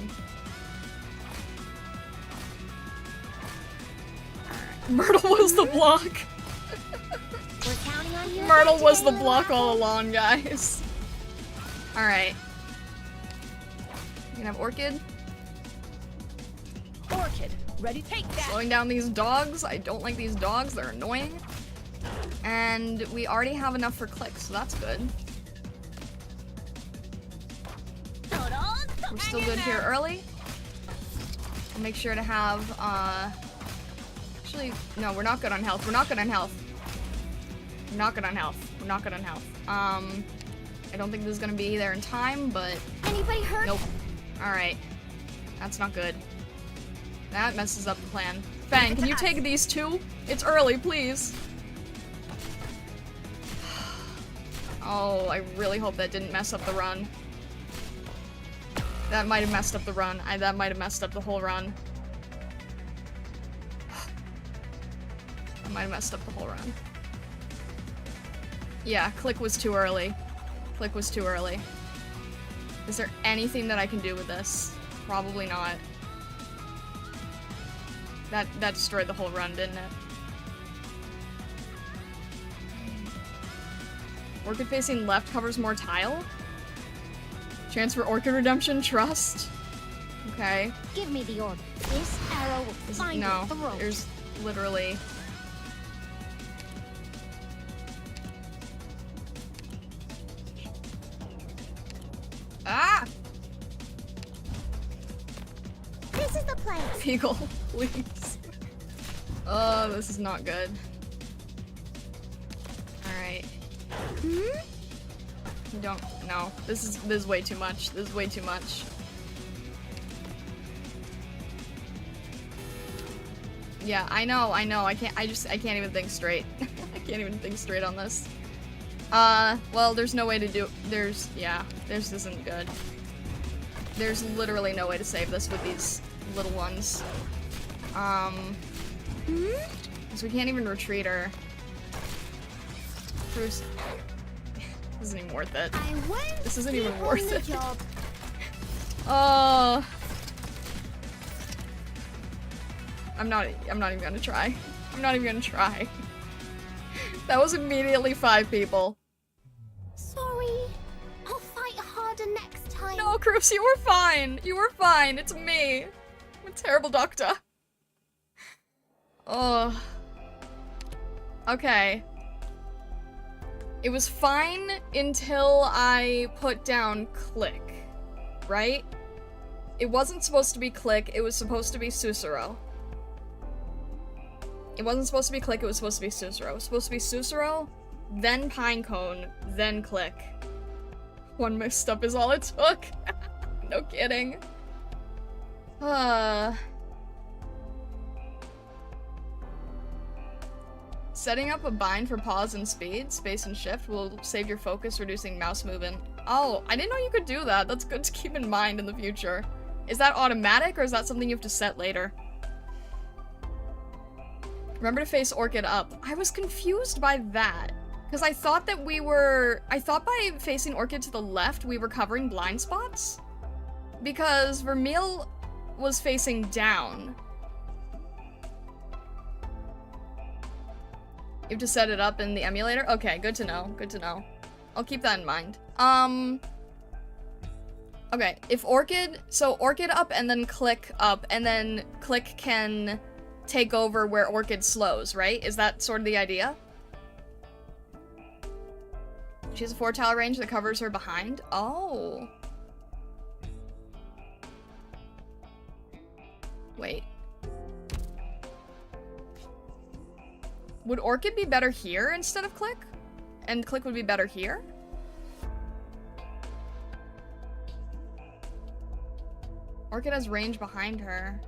A: Alright. Myrtle was the block.
B: We're
A: Myrtle was the block all along, guys. Alright. You can have Orchid.
C: Orchid, ready? Take that.
A: Slowing down these dogs. I don't like these dogs. They're annoying. And we already have enough for Click, so that's good. We're still good here early. I'll make sure to have, actually, no, we're not good on health. We're not good on health. We're not good on health. We're not good on health. I don't think this is gonna be there in time, but...
B: Anybody hurt?
A: Nope. Alright. That's not good. That messes up the plan. Fang, can you take these two? It's early, please. Oh, I really hope that didn't mess up the run. That might have messed up the run. That might have messed up the whole run. I might have messed up the whole run. Yeah, Click was too early. Click was too early. Is there anything that I can do with this? Probably not. That destroyed the whole run, didn't it? Orchid facing left covers more tile? Chance for Orchid redemption, trust. Okay.
B: Give me the orb. This arrow will find
A: no,
B: the throat.
A: there's literally... Ah!
B: This is the place.
A: Beagle, please. Oh, this is not good. Alright. Don't, no. This is way too much. This is way too much. Yeah, I know. I can't even think straight. I can't even think straight on this. Well, there's no way to do, yeah, this isn't good. There's literally no way to save this with these little ones. So we can't even retreat her. Bruce. This isn't even worth it. This isn't even worth it. Oh. I'm not even gonna try. I'm not even gonna try. That was immediately 5 people.
B: Sorry. I'll fight harder next time.
A: No, Cruz, you were fine. You were fine. It's me. I'm a terrible doctor. Oh. Okay. It was fine until I put down Click, right? It wasn't supposed to be Click, it was supposed to be Susuro. It wasn't supposed to be Click, it was supposed to be Susuro. It was supposed to be Susuro, then Pinecone, then Click. One misstep is all it took. No kidding. Setting up a bind for pause and speed, space and shift will save your focus, reducing mouse movement. Oh, I didn't know you could do that. That's good to keep in mind in the future. Is that automatic, or is that something you have to set later? Remember to face Orchid up. I was confused by that. Because I thought that by facing Orchid to the left, we were covering blind spots. Because Vermeil was facing down. You have to set it up in the emulator? Okay, good to know. Good to know. I'll keep that in mind. Okay, if Orchid... So Orchid up and then Click up, and then Click can take over where Orchid slows, right? Is that sort of the idea? She has a 4-tile range that covers her behind? Oh. Wait. Would Orchid be better here instead of Click? And Click would be better here? Orchid has range behind her.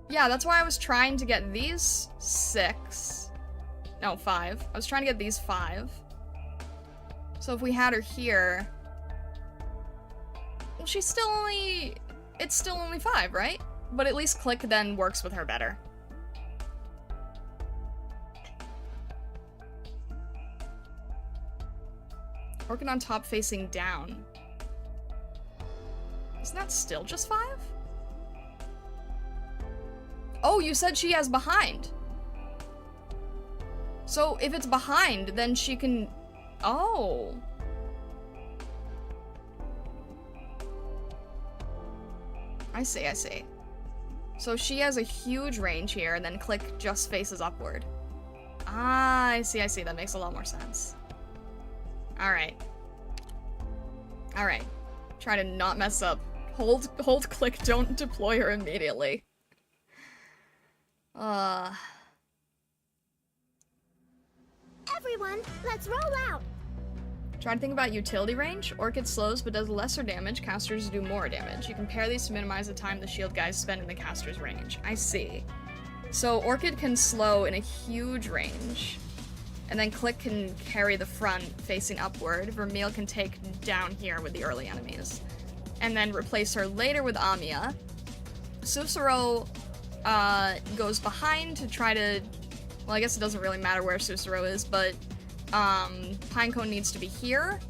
A: Yeah, that's why I was trying to get these 6. No, 5. I was trying to get these 5. So if we had her here... Well, she's still only... It's still only 5, right? But at least Click then works with her better. Orchid on top facing down. Isn't that still just 5? Oh, you said she has behind. So if it's behind, then she can Oh. I see, I see. So she has a huge range here, and then Click just faces upward. Ah, I see, I see. That makes a lot more sense. Alright. Alright. Try to not mess up. Hold Click, don't deploy her immediately.
B: Everyone, let's roll out.
A: Try to think about utility range. Orchid slows but does lesser damage. Casters do more damage. You can pair these to minimize the time the shield guys spend in the caster's range. I see. So Orchid can slow in a huge range. And then Click can carry the front facing upward. Vermeil can take down here with the early enemies. And then replace her later with Amiya. Susuro goes behind to try to... Well, I guess it doesn't really matter where Susuro is, but Pinecone needs to be here.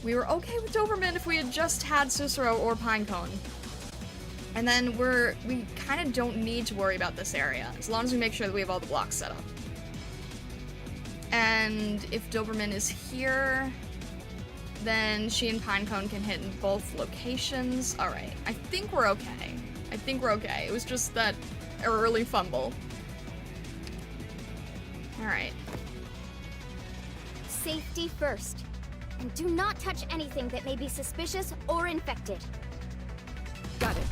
A: We were okay with Doberman if we had just had Susuro or Pinecone. And then we kind of don't need to worry about this area, as long as we make sure that we have all the blocks set up. And if Doberman is here, then she and Pinecone can hit in both locations. Alright, I think we're okay. I think we're okay. It was just that early fumble. Alright.
B: Safety first. And do not touch anything that may be suspicious or infected.
C: Got it.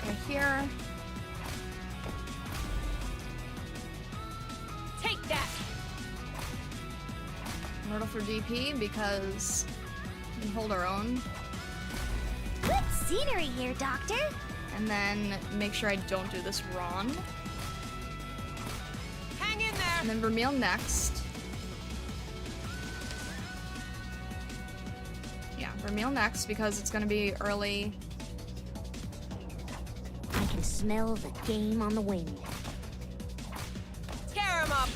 A: Okay, here.
D: Take that!
A: Myrtle for DP because we can hold our own.
B: Good scenery here, Doctor.
A: And then make sure I don't do this wrong.
D: Hang in there!
A: And then Vermeil next. Yeah, Vermeil next because it's gonna be early.
B: I can smell the game on the wind.
D: Tear him up!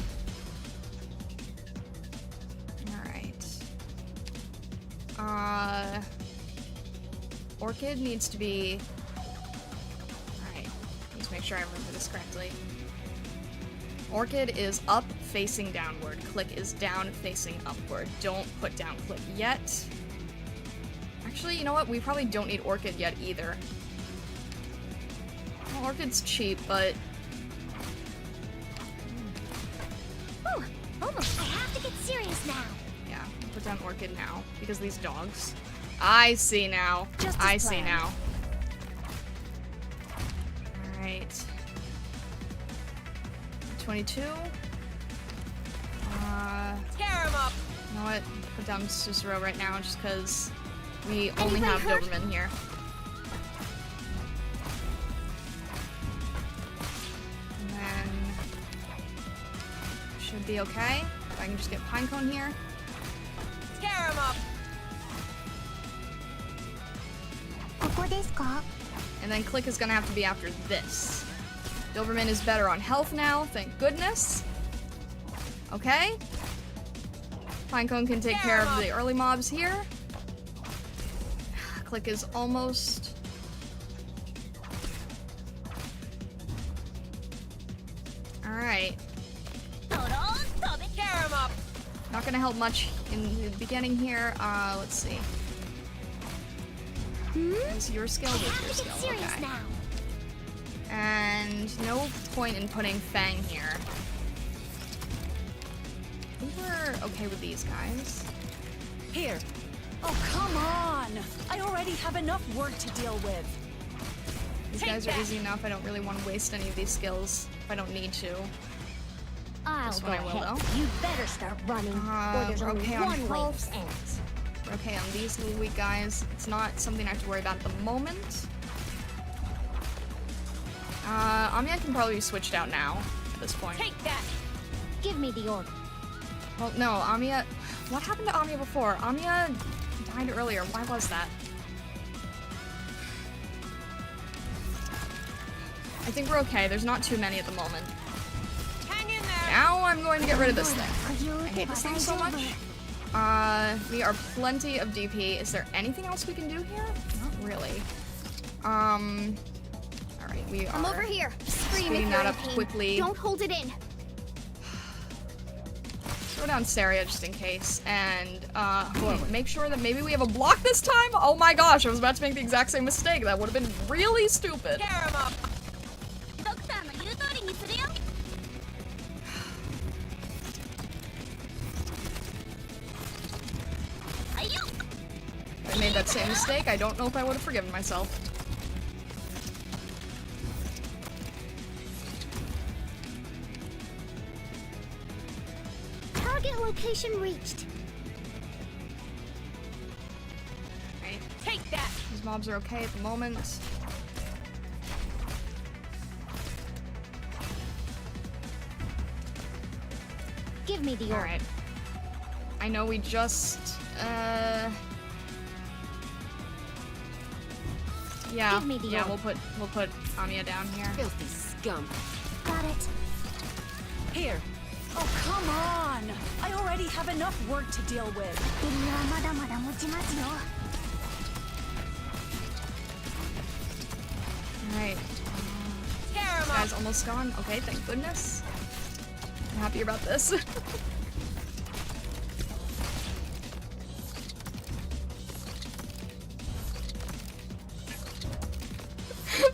A: Alright. Orchid needs to be... Alright, let's make sure I remember this correctly. Orchid is up, facing downward. Click is down, facing upward. Don't put down Click yet. Actually, you know what? We probably don't need Orchid yet either. Well, Orchid's cheap, but...
B: Ooh, almost. I have to get serious now.
A: Yeah, put down Orchid now, because these dogs. I see now. I see now. Alright. 22.
D: Tear him up!
A: You know what? Put down Susuro right now, just because we only have Doberman here. And then... should be okay. If I can just get Pinecone here.
D: Tear him up!
A: And then Click is gonna have to be after this. Doberman is better on health now, thank goodness. Okay. Pinecone can take care of the early mobs here. Click is almost... Alright.
D: Tear him up!
A: Not gonna help much in the beginning here. Let's see. Is your skill? Is your skill? Okay.
B: Now.
A: And no point in putting Fang here. I think we're okay with these guys.
C: Here. Oh, come on! I already have enough work to deal with.
A: These guys are easy enough. I don't really want to waste any of these skills if I don't need to.
B: I'll
A: This
B: go
A: one I will,
B: ahead.
A: though.
B: You better start running, or there's
A: we're
B: only
A: okay on
B: one way
A: health.
B: this ends.
A: We're okay on these little weak guys. It's not something I have to worry about at the moment. Amiya can probably be switched out now at this point.
D: Take that!
B: Give me the order.
A: Well, no, Amiya... What happened to Amiya before? Amiya died earlier. Why was that? I think we're okay. There's not too many at the moment.
D: Hang in there!
A: Now I'm going to get rid of this thing. I hate this thing so much. We are plenty of DP. Is there anything else we can do here? Not really. Alright. Alright, we are
B: I'm over here. Scream if
A: speeding
B: you're
A: that
B: in
A: up
B: pain.
A: quickly.
B: Don't hold it in.
A: Throw down Saria just in case, and hold on, make sure that maybe we have a block this time. Oh my gosh, I was about to make the exact same mistake. That would have been really stupid.
D: Scare him up.
A: If I made that same mistake, I don't know if I would have forgiven myself.
B: Target location reached.
A: Right.
D: Take that.
A: These mobs are okay at the moment.
B: Give me the orb.
A: Alright. I know we just, yeah,
B: Give me the
A: yeah,
B: orb.
A: we'll put Amiya down here.
D: Filthy scum.
B: Got it.
C: Here. Oh, come on! I already have enough work to deal with.
A: Alright.
D: Scare him up.
A: Guy's almost gone. Okay, thank goodness. I'm happy about this.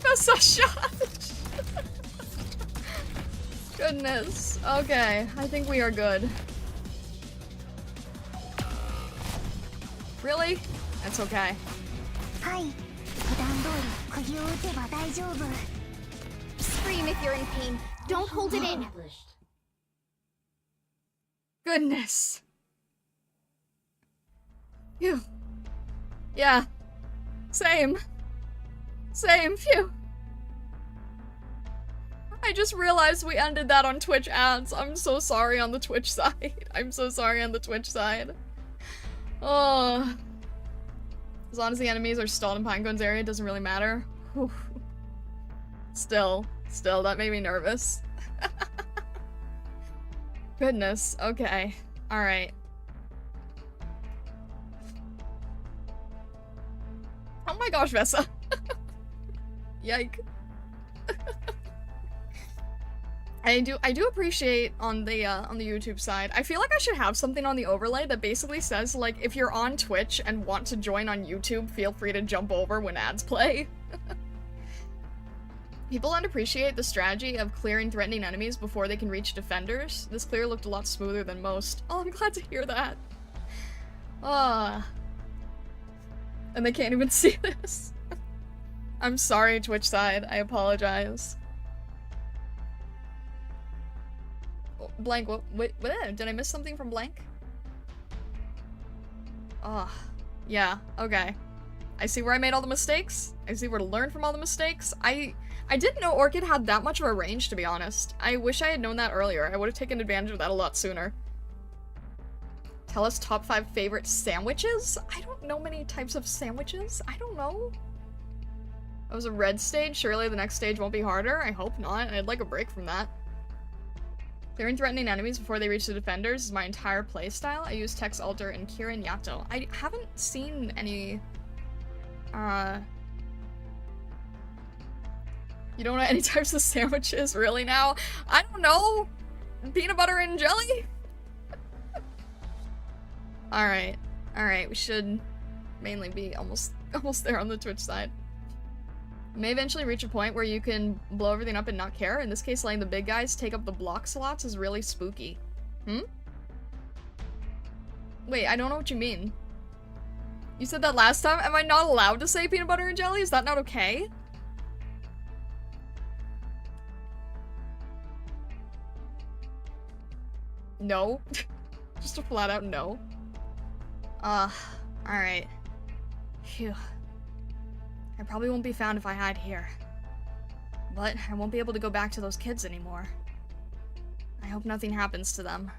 A: That's a shot! Goodness. Okay, I think we are good. Really? That's okay.
B: Scream if you're in pain. Don't hold it in.
A: Goodness. Phew. Yeah. Same. Same. Phew. I just realized we ended that on Twitch ads. I'm so sorry on the Twitch side. I'm so sorry on the Twitch side. Oh. As long as the enemies are stalled in Pinecone's area, it doesn't really matter. Whew. Still, that made me nervous. Goodness, okay. Alright. Oh my gosh, Vessa. Yike. I do appreciate on the YouTube side. I feel like I should have something on the overlay that basically says, like, if you're on Twitch and want to join on YouTube, feel free to jump over when ads play. People don't appreciate the strategy of clearing threatening enemies before they can reach defenders. This clear looked a lot smoother than most. Oh, I'm glad to hear that. Ah. And they can't even see this. I'm sorry, Twitch side. I apologize. Blank, what, did I miss something from Blank? Oh, yeah, okay. I see where I made all the mistakes. I see where to learn from all the mistakes. I didn't know Orchid had that much of a range, to be honest. I wish I had known that earlier. I would have taken advantage of that a lot sooner. Tell us top 5 favorite sandwiches? I don't know many types of sandwiches. I don't know. That was a red stage. Surely the next stage won't be harder. I hope not. I'd like a break from that. Clearing threatening enemies before they reach the defenders is my entire playstyle. I use Tex Alter and Kirin Yato. I haven't seen any, You don't know any types of sandwiches, really now? I don't know! Peanut butter and jelly? Alright. Alright, we should mainly be almost there on the Twitch side. May eventually reach a point where you can blow everything up and not care. In this case, letting the big guys take up the block slots is really spooky. Hmm? Wait, I don't know what you mean. You said that last time? Am I not allowed to say peanut butter and jelly? Is that not okay? No. Just a flat out no. Alright. Phew. I probably won't be found if I hide here. But I won't be able to go back to those kids anymore. I hope nothing happens to them.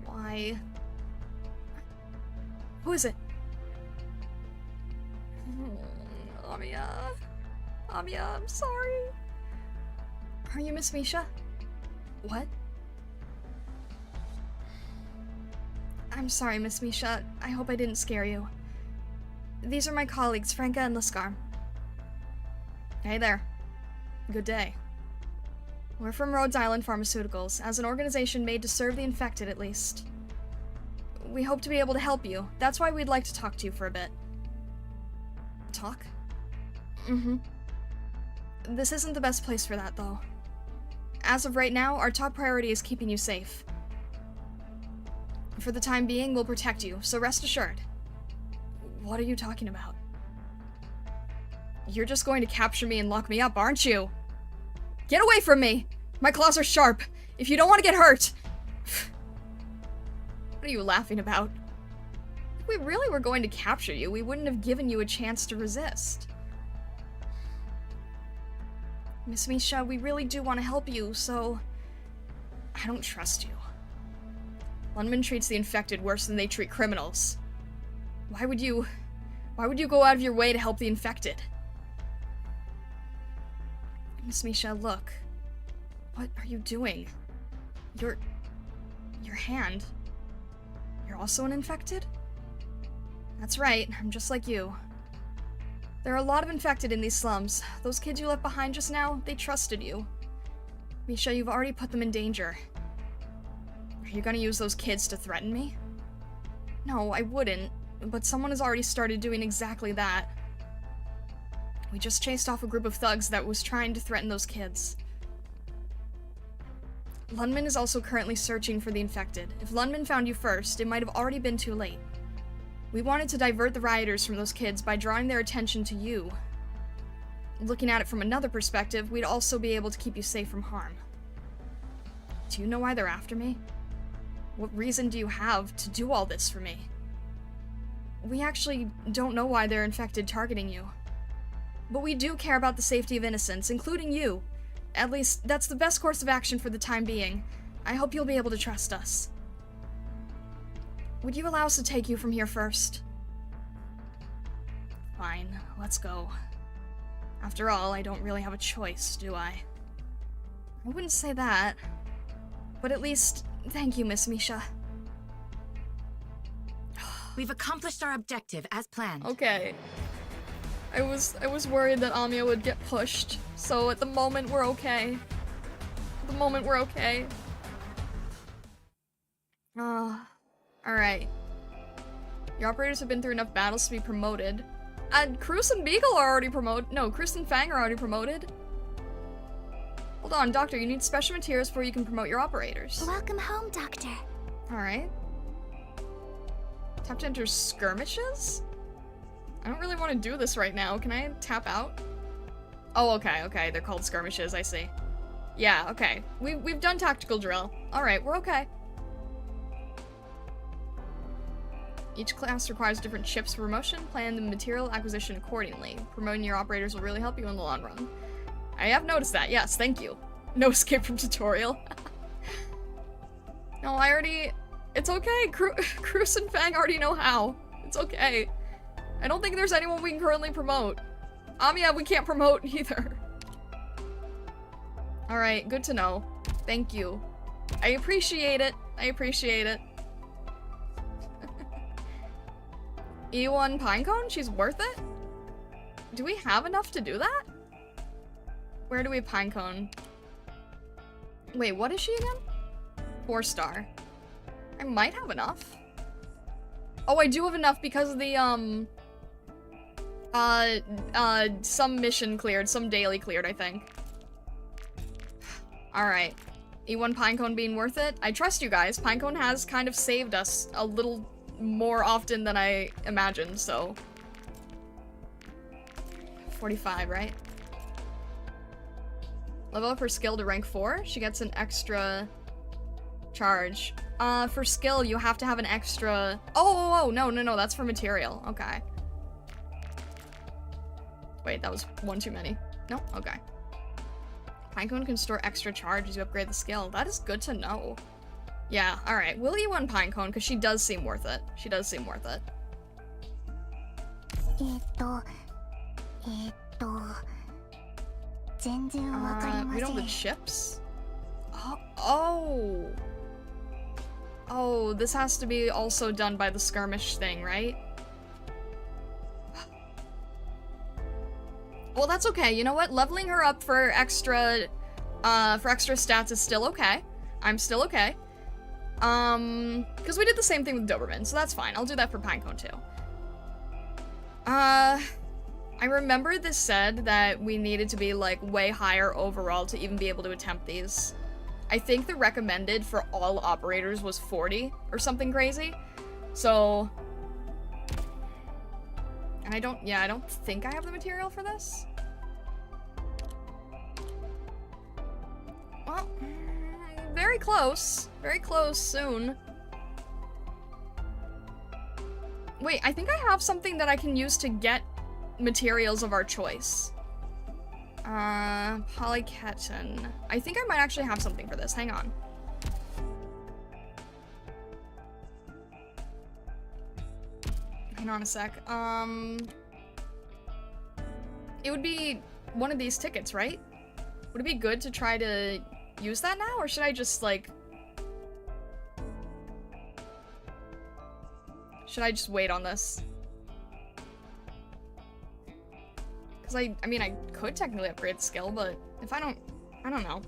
A: Why? Who is it? Amiya. Amiya, I'm sorry. Are you Miss Misha? What? I'm sorry, Miss Misha. I hope I didn't scare you. These are my colleagues, Franca and Liskar. Hey there. Good day. We're from Rhodes Island Pharmaceuticals, as an organization made to serve the infected at least. We hope to be able to help you. That's why we'd like to talk to you for a bit. Talk? Mm-hmm. This isn't the best place for that, though. As of right now, our top priority is keeping you safe. For the time being, we'll protect you, so rest assured. What are you talking about? You're just going to capture me and lock me up, aren't you? Get away from me! My claws are sharp! If you don't want to get hurt! What are you laughing about? If we really were going to capture you, we wouldn't have given you a chance to resist. Miss Misha, we really do want to help you, so... I don't trust you. Lungmen treats the infected worse than they treat criminals. Why would you go out of your way to help the infected? Miss Misha, look. What are you doing? Your hand. You're also an infected? That's right, I'm just like you. There are a lot of infected in these slums. Those kids you left behind just now, they trusted you. Misha, you've already put them in danger. Are you gonna use those kids to threaten me? No, I wouldn't, but someone has already started doing exactly that. We just chased off a group of thugs that was trying to threaten those kids. Lungmen is also currently searching for the infected. If Lungmen found you first, it might have already been too late. We wanted to divert the rioters from those kids by drawing their attention to you. Looking at it from another perspective, we'd also be able to keep you safe from harm. Do you know why they're after me? What reason do you have to do all this for me? We actually don't know why they're infected targeting you. But we do care about the safety of innocents, including you. At least, that's the best course of action for the time being. I hope you'll be able to trust us. Would you allow us to take you from here first? Fine, let's go. After all, I don't really have a choice, do I? I wouldn't say that. But at least, thank you, Miss Misha.
D: We've accomplished our objective as planned.
A: Okay. I was worried that Amiya would get pushed, so at the moment we're okay. At the moment we're okay. Alright. Your operators have been through enough battles to be promoted. And Cruz and Beagle are already promoted. No, Chris and Fang are already promoted. Hold on, Doctor, you need special materials before you can promote your operators.
B: Welcome home, Doctor.
A: Alright. Tap to enter skirmishes? I don't really want to do this right now. Can I tap out? Oh, okay, they're called skirmishes, I see. Yeah, okay. We've done tactical drill. Alright, we're okay. Each class requires different chips for promotion. Plan the material acquisition accordingly. Promoting your operators will really help you in the long run. I have noticed that, yes, thank you. No escape from tutorial. No, I already... It's okay, Cruz and Fang already know how. It's okay. I don't think there's anyone we can currently promote. Amiya, we can't promote either. Alright, good to know. Thank you. I appreciate it. I appreciate it. E1 Pinecone? She's worth it? Do we have enough to do that? Where do we have Pinecone? Wait, what is she again? 4-star. I might have enough. Oh, I do have enough because of the, some mission cleared, some daily cleared, I think. Alright. E1 Pinecone being worth it? I trust you guys. Pinecone has kind of saved us a little more often than I imagined, so... 45, right? Level up her skill to rank 4. She gets an extra charge. For skill, you have to have an extra... Oh, no, that's for material. Okay. Wait, that was one too many. No? Okay. Pinecone can store extra charge as you upgrade the skill. That is good to know. Yeah, alright. We'll E1 Pinecone, because she does seem worth it. She does seem worth it. We don't have the chips? Oh, this has to be also done by the skirmish thing, right? Well, that's okay. You know what? Leveling her up for extra stats is still okay. I'm still okay. Because we did the same thing with Doberman, so that's fine. I'll do that for Pinecone too. I remember this said that we needed to be, like, way higher overall to even be able to attempt these. I think the recommended for all operators was 40 or something crazy. So... And I don't think I have the material for this. Well, very close. Very close soon. Wait, I think I have something that I can use to get materials of our choice. Polyketon. I think I might actually have something for this. Hang on. Hang on a sec. It would be one of these tickets, right? Would it be good to try to use that now, or should I just, like... Should I just wait on this? Because I mean, I could technically upgrade the skill, but if I don't know.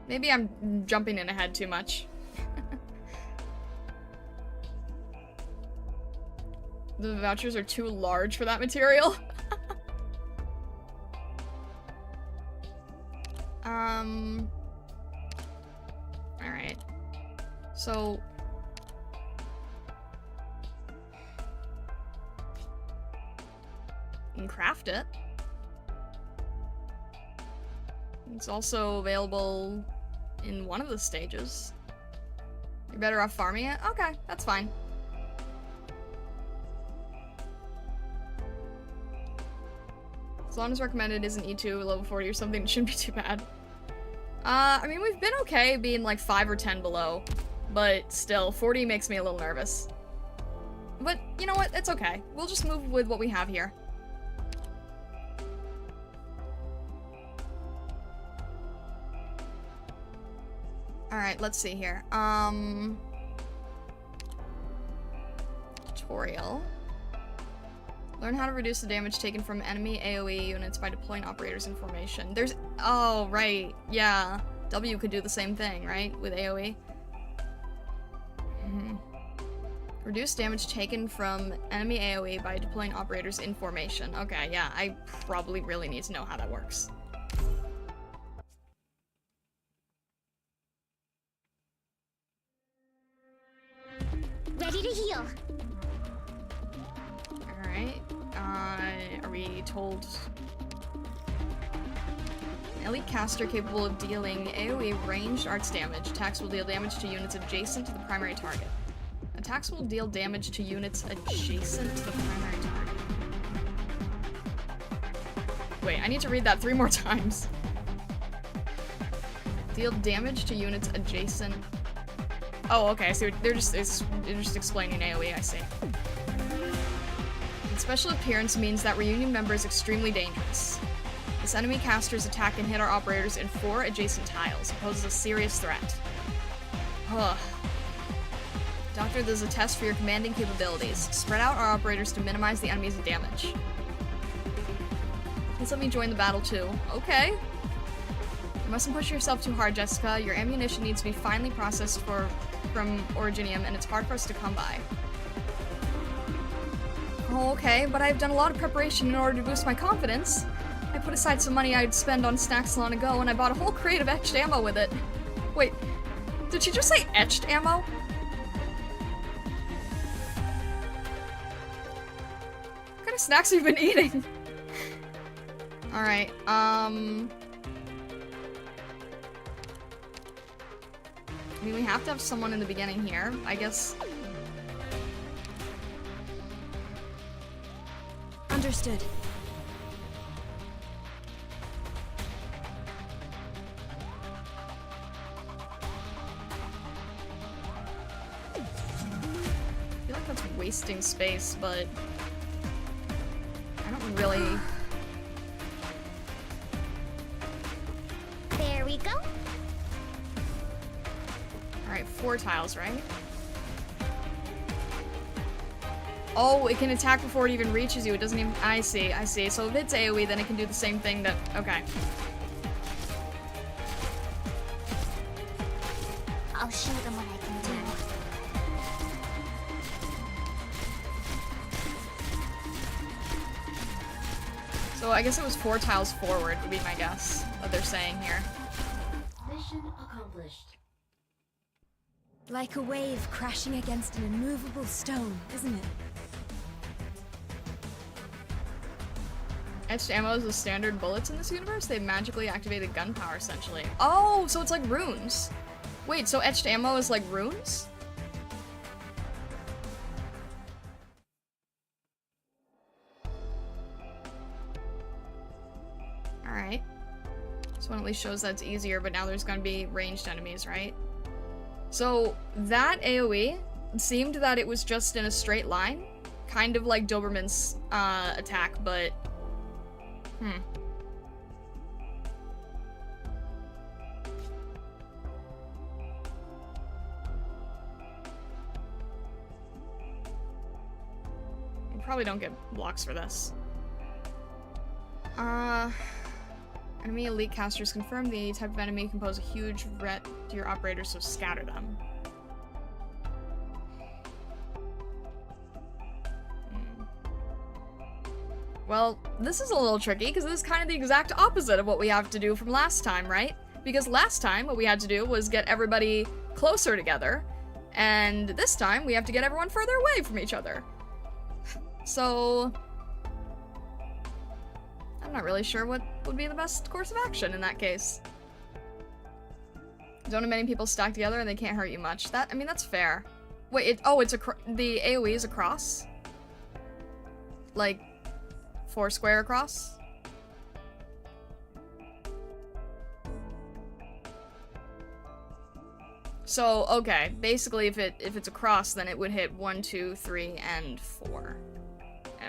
A: Maybe I'm jumping in ahead too much. The vouchers are too large for that material. Alright. So... You can craft it. It's also available in one of the stages. You're better off farming it? Okay, that's fine. As long as recommended isn't E2 level 40 or something, it shouldn't be too bad. I mean, we've been okay being like 5 or 10 below, but still, 40 makes me a little nervous. But, you know what? It's okay. We'll just move with what we have here. Alright, let's see here. Tutorial. Learn how to reduce the damage taken from enemy AoE units by deploying operators in formation. There's... Oh, right. Yeah. W could do the same thing, right? With AoE. Reduce damage taken from enemy AoE by deploying operators in formation. Okay, yeah. I probably really need to know how that works.
B: Ready to heal.
A: Alright. Are we told... An elite caster capable of dealing AoE ranged arts damage. Attacks will deal damage to units adjacent to the primary target. Attacks will deal damage to units adjacent to the primary target. Wait, I need to read that 3 more times. Deal damage to units adjacent... Oh, okay, I see. They're just explaining AoE, I see. Its special appearance means that reunion member is extremely dangerous. This enemy caster's attack can hit our operators in 4 adjacent tiles. It poses a serious threat. Ugh. Doctor, this is a test for your commanding capabilities. Spread out our operators to minimize the enemy's damage. Please let me join the battle too. Okay. You mustn't push yourself too hard, Jessica. Your ammunition needs to be finely processed from Originium, and it's hard for us to come by. Oh, okay, but I've done a lot of preparation in order to boost my confidence. I put aside some money I'd spend on snacks long ago, and I bought a whole crate of etched ammo with it. Wait, did she just say etched ammo? What kind of snacks have you been eating? Alright, I mean, we have to have someone in the beginning here, I guess.
C: Understood.
A: I feel like that's wasting space, but I don't really...
B: There we go.
A: Alright, 4 tiles, right? Oh, it can attack before it even reaches you. It doesn't even... I see. So if it's AoE, then it can do the same thing that... Okay.
B: I'll show them what I can do.
A: So I guess it was 4 tiles forward would be my guess, what they're saying here.
F: Mission accomplished.
C: Like a wave crashing against an immovable stone, isn't it?
A: Etched ammo is the standard bullets in this universe. They magically activated gunpowder, essentially. Oh, so it's like runes. Wait, so etched ammo is like runes? Alright. This one at least shows that it's easier, but now there's gonna be ranged enemies, right? So, that AoE seemed that it was just in a straight line. Kind of like Doberman's attack, but... You probably don't get blocks for this. Enemy elite casters confirm the type of enemy can pose a huge threat to your operators, so scatter them. Well, this is a little tricky, because this is kind of the exact opposite of what we have to do from last time, right? Because last time, what we had to do was get everybody closer together, and this time, we have to get everyone further away from each other. So... I'm not really sure what would be the best course of action in that case. Don't have many people stacked together and they can't hurt you much. I mean, that's fair. Wait, the AoE is across? Like, 4 square across? So, okay, basically if it's across, then it would hit 1, 2, 3, and 4.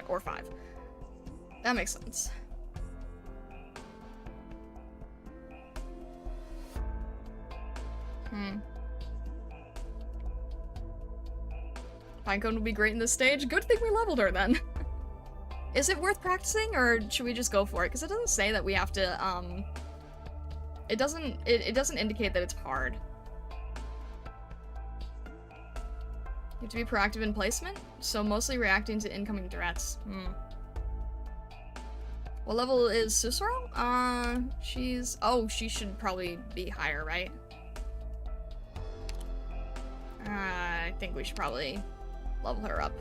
A: Or 5. That makes sense. Pinecone would be great in this stage. Good thing we leveled her then. Is it worth practicing, or should we just go for it? Because it doesn't say that we have to, it doesn't indicate that it's hard. You have to be proactive in placement, so mostly reacting to incoming threats. What level is Susuro? She should probably be higher, right? I think we should probably level her up.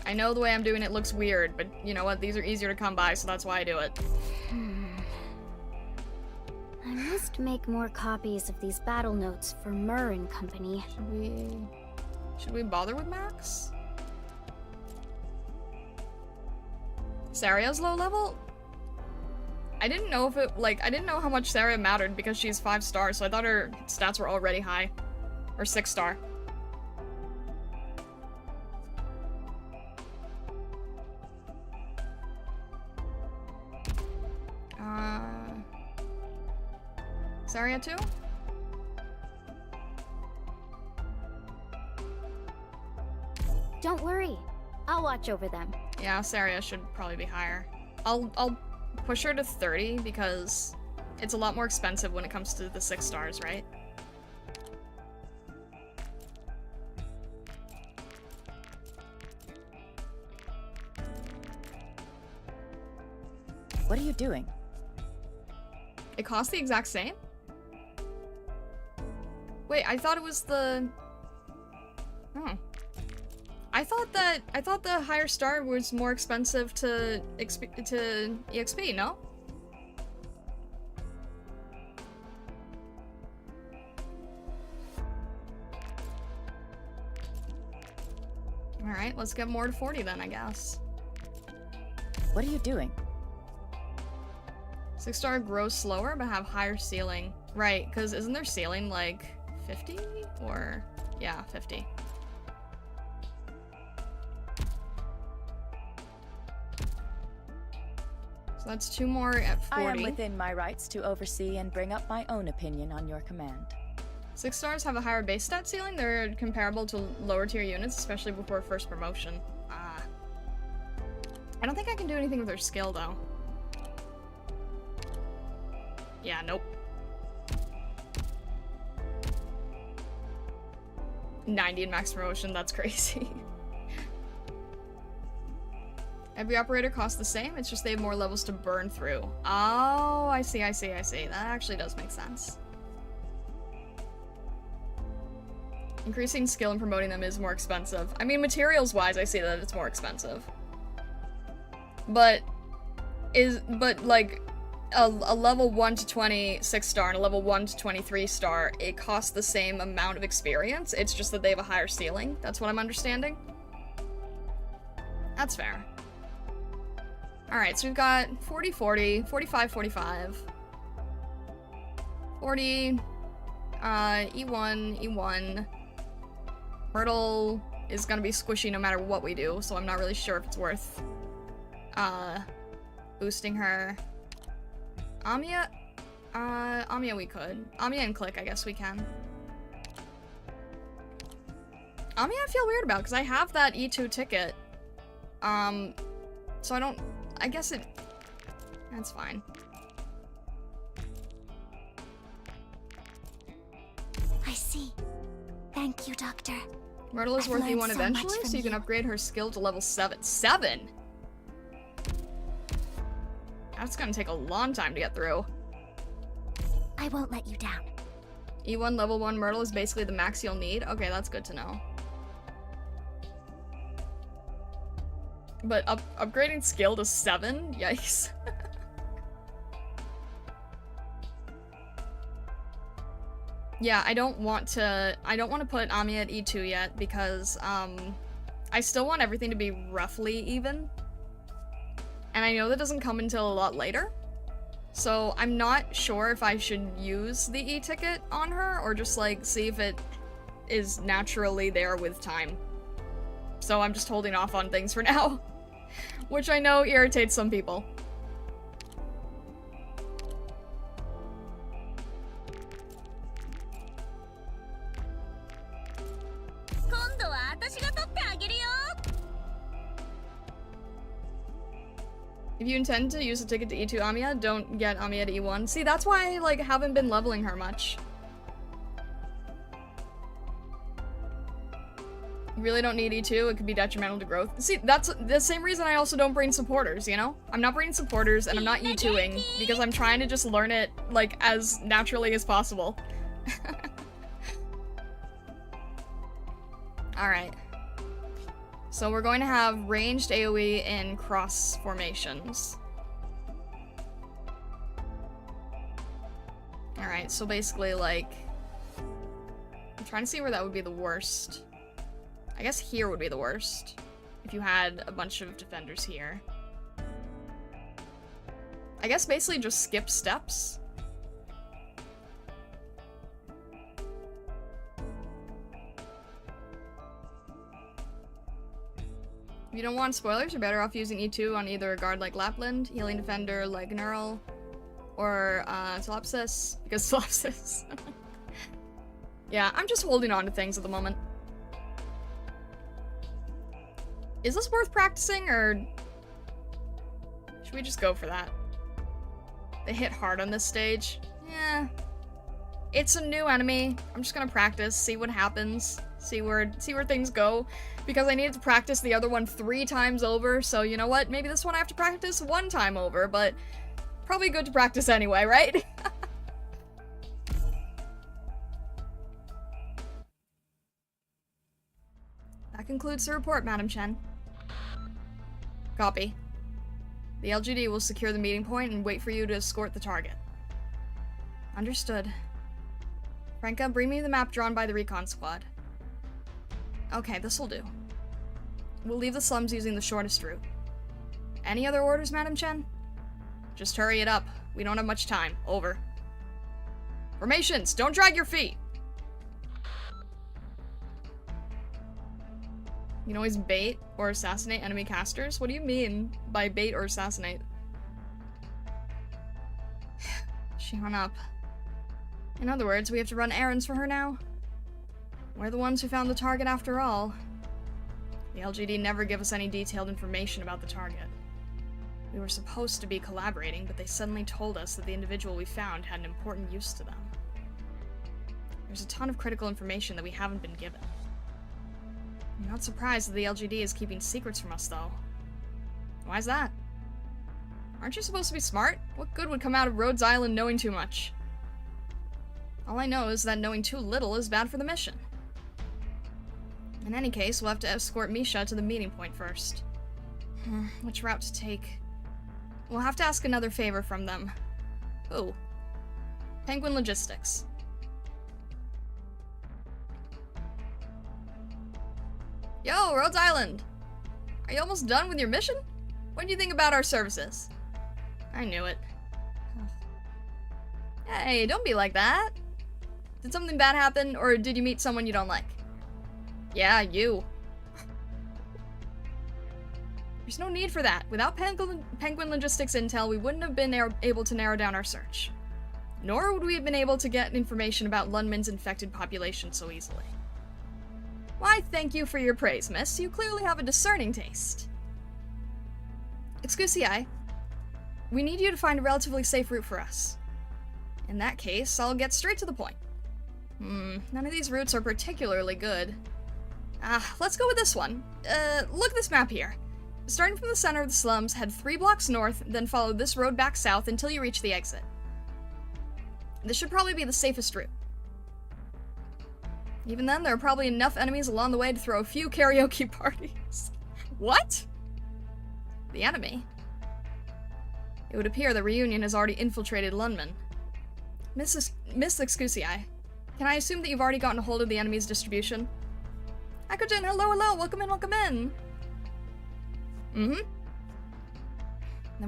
A: I know the way I'm doing it looks weird, but you know what? These are easier to come by, so that's why I do it.
B: I must make more copies of these battle notes for Murr and Company.
A: Should we bother with Max? Saria's low level? I didn't know if I didn't know how much Saria mattered because she's 5 stars, so I thought her stats were already high. Or 6 star. Saria too?
B: Don't worry. I'll watch over them.
A: Yeah, Saria should probably be higher. I'll push her to 30 because it's a lot more expensive when it comes to the 6 stars, right?
E: What are you doing?
A: It costs the exact same? Wait, I thought it was the... I thought the higher star was more expensive to EXP, no? Alright, let's get more to 40 then, I guess.
E: What are you doing?
A: 6 star grows slower, but have higher ceiling. Right, because isn't their ceiling like 50? Or, yeah, 50. So that's 2 more at 40.
E: I am within my rights to oversee and bring up my own opinion on your command.
A: 6 stars have a higher base stat ceiling. They're comparable to lower tier units, especially before first promotion. I don't think I can do anything with her skill, though. Yeah, nope. 90 in max promotion, that's crazy. Every operator costs the same, it's just they have more levels to burn through. Oh, I see. That actually does make sense. Increasing skill and promoting them is more expensive. I mean, materials-wise, I see that it's more expensive. But like, a level 1 to 20 6-star and a level 1 to 23 star, it costs the same amount of experience, it's just that they have a higher ceiling. That's what I'm understanding. That's fair. Alright, so we've got 40, 40, 45, 45. 40, E1, E1. Myrtle is gonna be squishy no matter what we do, so I'm not really sure if it's worth, boosting her. Amiya? Amiya we could. Amiya and Click, I guess we can. Amiya I feel weird about, because I have that E2 ticket. So I don't... I guess it... That's fine.
B: I see. Thank you, Doctor.
A: Myrtle is
B: I've
A: worth
B: learned
A: E1
B: so
A: eventually,
B: much from
A: so you can
B: you.
A: upgrade her skill to level 7. 7?! That's gonna take a long time to get through.
B: I won't let you down.
A: E1 level 1 Myrtle is basically the max you'll need? Okay, that's good to know. But upgrading skill to 7? Yikes. Yeah, I don't want to put Amiya at E2 yet because, I still want everything to be roughly even. And I know that doesn't come until a lot later. So I'm not sure if I should use the E-ticket on her or just, like, see if it is naturally there with time. So I'm just holding off on things for now. Which I know irritates some people. If you intend to use the ticket to E2 Amiya, don't get Amiya to E1. See, that's why I, like, haven't been leveling her much. You really don't need E2, it could be detrimental to growth. See, that's the same reason I also don't bring supporters, you know? I'm not bringing supporters, and I'm not E2ing, because I'm trying to just learn it, like, as naturally as possible. Alright. So we're going to have ranged AoE in cross formations. Alright, so basically, like... I'm trying to see where that would be the worst. I guess here would be the worst, if you had a bunch of defenders here. I guess basically just skip steps. If you don't want spoilers, you're better off using E2 on either a guard like Lapland, healing defender like Neural, or Solipsis, because Solipsis. Yeah, I'm just holding on to things at the moment. Is this worth practicing, or should we just go for that? They hit hard on this stage. Yeah. It's a new enemy. I'm just gonna practice, see what happens, see where things go. Because I needed to practice the other one 3 times over, so you know what? Maybe this one I have to practice 1 time over, but probably good to practice anyway, right? That concludes the report, Madam Chen. Copy. The LGD will secure the meeting point and wait for you to escort the target. Understood. Franca, bring me the map drawn by the Recon squad. Okay, this'll do. We'll leave the slums using the shortest route. Any other orders, Madam Chen? Just hurry it up. We don't have much time. Over. Formations! Don't drag your feet! You can always bait or assassinate enemy casters? What do you mean by bait or assassinate? She hung up. In other words, we have to run errands for her now? We're the ones who found the target after all. The LGD never give us any detailed information about the target. We were supposed to be collaborating, but they suddenly told us that the individual we found had an important use to them. There's a ton of critical information that we haven't been given. I'm not surprised that the LGD is keeping secrets from us, though. Why's that? Aren't you supposed to be smart? What good would come out of Rhodes Island knowing too much? All I know is that knowing too little is bad for the mission. In any case, we'll have to escort Misha to the meeting point first. Which route to take? We'll have to ask another favor from them. Who? Penguin Logistics. Yo, Rhodes Island! Are you almost done with your mission? What do you think about our services? I knew it. Hey, don't be like that. Did something bad happen, or did you meet someone you don't like? Yeah, you. There's no need for that. Without Penguin Logistics intel, we wouldn't have been able to narrow down our search. Nor would we have been able to get information about Lungmen's infected population so easily. Why, thank you for your praise, miss. You clearly have a discerning taste. Excuse me, we need you to find a relatively safe route for us. In that case, I'll get straight to the point. None of these routes are particularly good. Let's go with this one. Look at this map here. Starting from the center of the slums, head 3 blocks north, then follow this road back south until you reach the exit. This should probably be the safest route. Even then, there are probably enough enemies along the way to throw a few karaoke parties. What? The enemy? It would appear the reunion has already infiltrated Lungmen. Miss Excusii, can I assume that you've already gotten a hold of the enemy's distribution? Akojin, hello, welcome in, welcome in! Then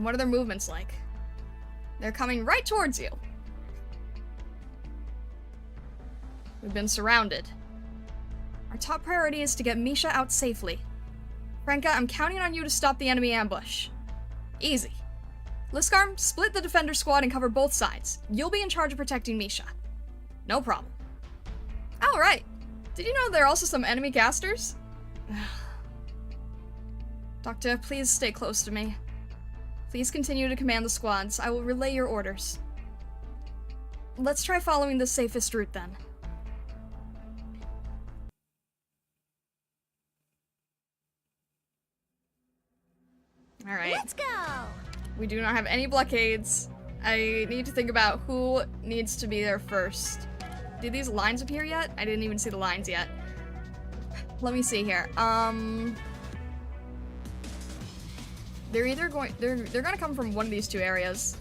A: what are their movements like? They're coming right towards you. We've been surrounded. Our top priority is to get Misha out safely. Franka, I'm counting on you to stop the enemy ambush. Easy. Liskarm, split the defender squad and cover both sides. You'll be in charge of protecting Misha. No problem. Oh, right. Did you know there are also some enemy casters? Doctor, please stay close to me. Please continue to command the squads. I will relay your orders. Let's try following the safest route then. Alright.
B: Let's go!
A: We do not have any blockades. I need to think about who needs to be there first. Did these lines appear yet? I didn't even see the lines yet. Let me see here. They're gonna come from one of these two areas,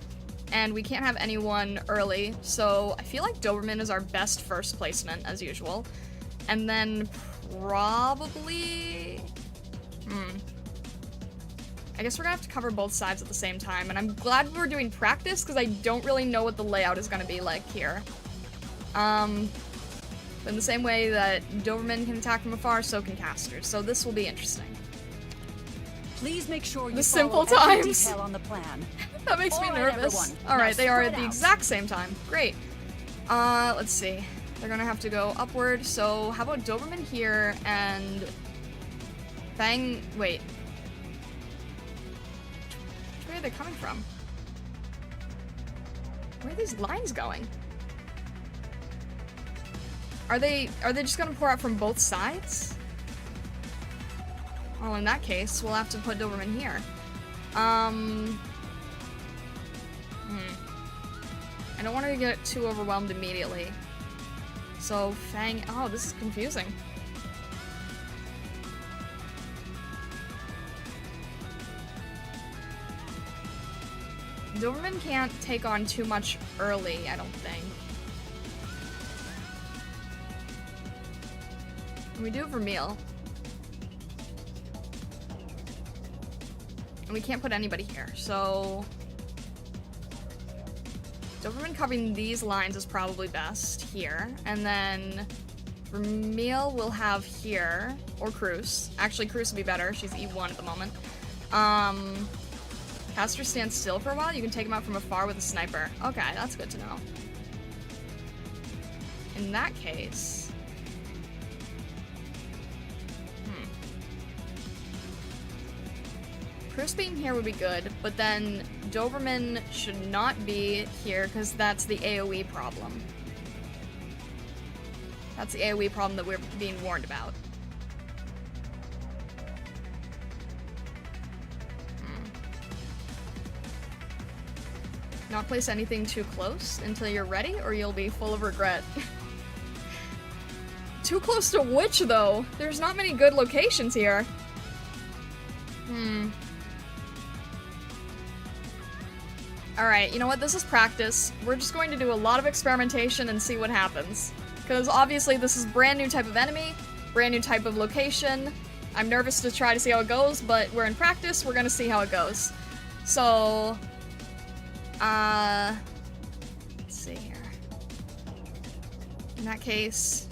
A: and we can't have anyone early, so I feel like Doberman is our best first placement, as usual. And then probably... I guess we're gonna have to cover both sides at the same time, and I'm glad we're doing practice, because I don't really know what the layout is gonna be like here. But in the same way that Doberman can attack from afar, so can casters, so this will be interesting.
C: Please make sure you
A: The
C: follow
A: simple
C: every
A: times.
C: detail on the plan.
A: That makes me
C: All right,
A: nervous.
C: everyone.
A: Alright,
C: Now
A: they are
C: spread
A: at the
C: out.
A: exact same time. Great. Let's see. They're gonna have to go upward, so how about Doberman here and... Bang... Wait. Which way are they coming from? Where are these lines going? Are they just gonna pour out from both sides? Well, in that case, we'll have to put Doberman here. I don't want to get too overwhelmed immediately. So, Fang... Oh, this is confusing. Doberman can't take on too much early, I don't think. We do Vermeil. And we can't put anybody here, so... Doberman covering these lines is probably best here. And then Vermeil we'll have here. Or Cruz. Actually, Cruz would be better. She's E1 at the moment. Caster stands still for a while. You can take him out from afar with a sniper. Okay, that's good to know. in that case... Cruise being here would be good, but then Doberman should not be here because that's the AoE problem. That's the AoE problem that we're being warned about. Not place anything too close until you're ready, or you'll be full of regret. Too close to which, though? There's not many good locations here. Alright, you know what? This is practice. We're just going to do a lot of experimentation and see what happens. Because obviously this is brand new type of enemy, brand new type of location. I'm nervous to try to see how it goes, but we're in practice, we're gonna see how it goes. So... let's see here. In that case...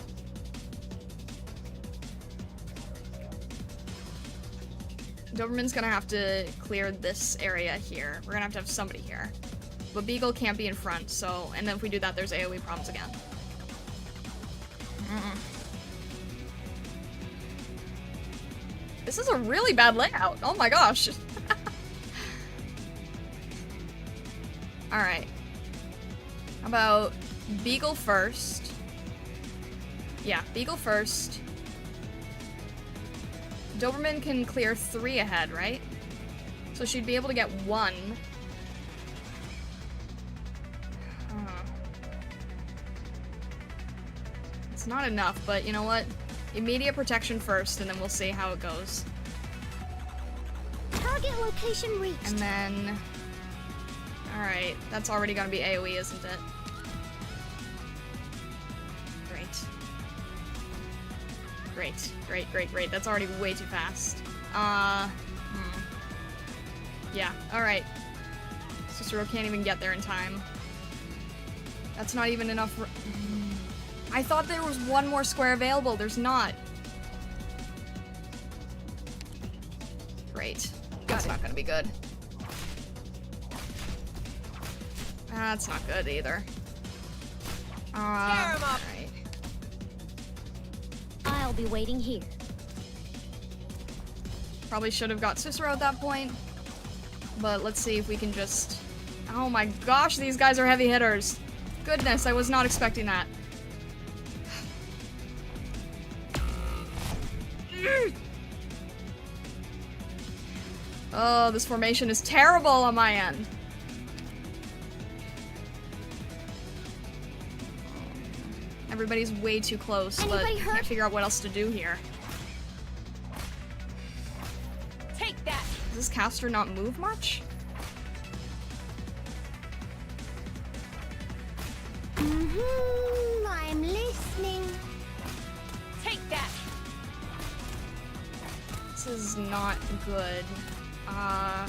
A: Doberman's gonna have to clear this area here. We're gonna have somebody here. But Beagle can't be in front, so... And then if we do that, there's AoE problems again. This is a really bad layout. Oh my gosh. Alright. How about Beagle first? Yeah, Beagle first. Doberman can clear 3 ahead, right? So she'd be able to get 1. It's not enough, but you know what? Immediate protection first, and then we'll see how it goes.
B: Target location reached.
A: And then... Alright, that's already gonna be AoE, isn't it? Great. Great. That's already way too fast. Yeah, alright. Cicero can't even get there in time. That's not even enough. I thought there was 1 more square available. There's not. Great. That's not gonna be good. That's not good either.
C: Tear 'em up.
A: Right.
B: I'll be waiting here.
A: Probably should have got Cicero at that point. But let's see if we can just... Oh my gosh, these guys are heavy hitters. Goodness, I was not expecting that. Oh, this formation is terrible on my end. Everybody's way too close, but can't figure out what else to do here.
C: Take that.
A: Does this caster not move much?
B: I'm listening.
C: Take that.
A: This is not good. My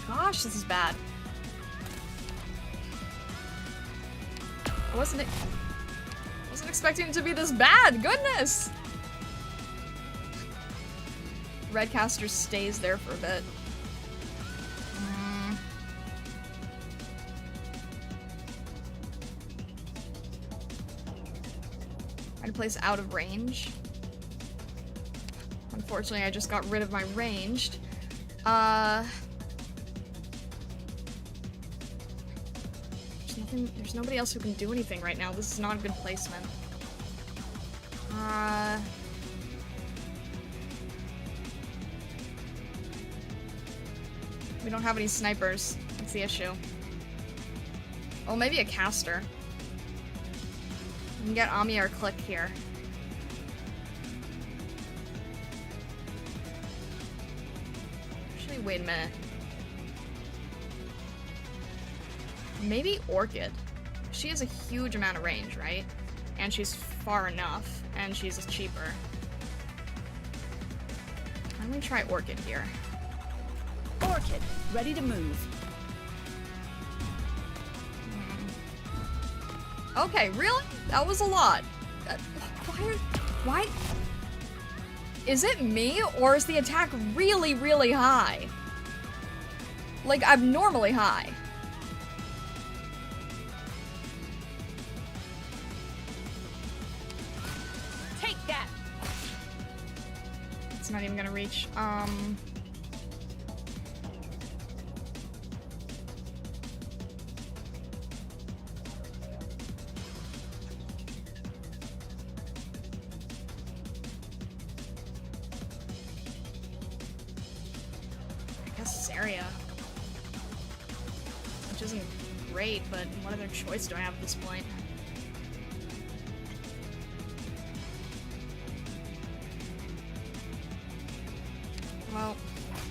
A: gosh, this is bad. I wasn't expecting it to be this bad. Goodness. Red caster stays there for a bit. I'd place out of range. Unfortunately, I just got rid of my ranged. There's nobody else who can do anything right now. This is not a good placement. We don't have any snipers. That's the issue. Oh, maybe a caster. We can get Ami or Click here. Actually, wait a minute. Maybe Orchid. She has a huge amount of range, right? And she's far enough, and she's cheaper. Why don't we try Orchid here?
C: Orchid, ready to move.
A: Okay, really? That was a lot. Why? Is it me, or is the attack really, really high? Like, abnormally high. not even gonna reach. I guess this area. Which isn't great, but what other choice do I have at this point? Well,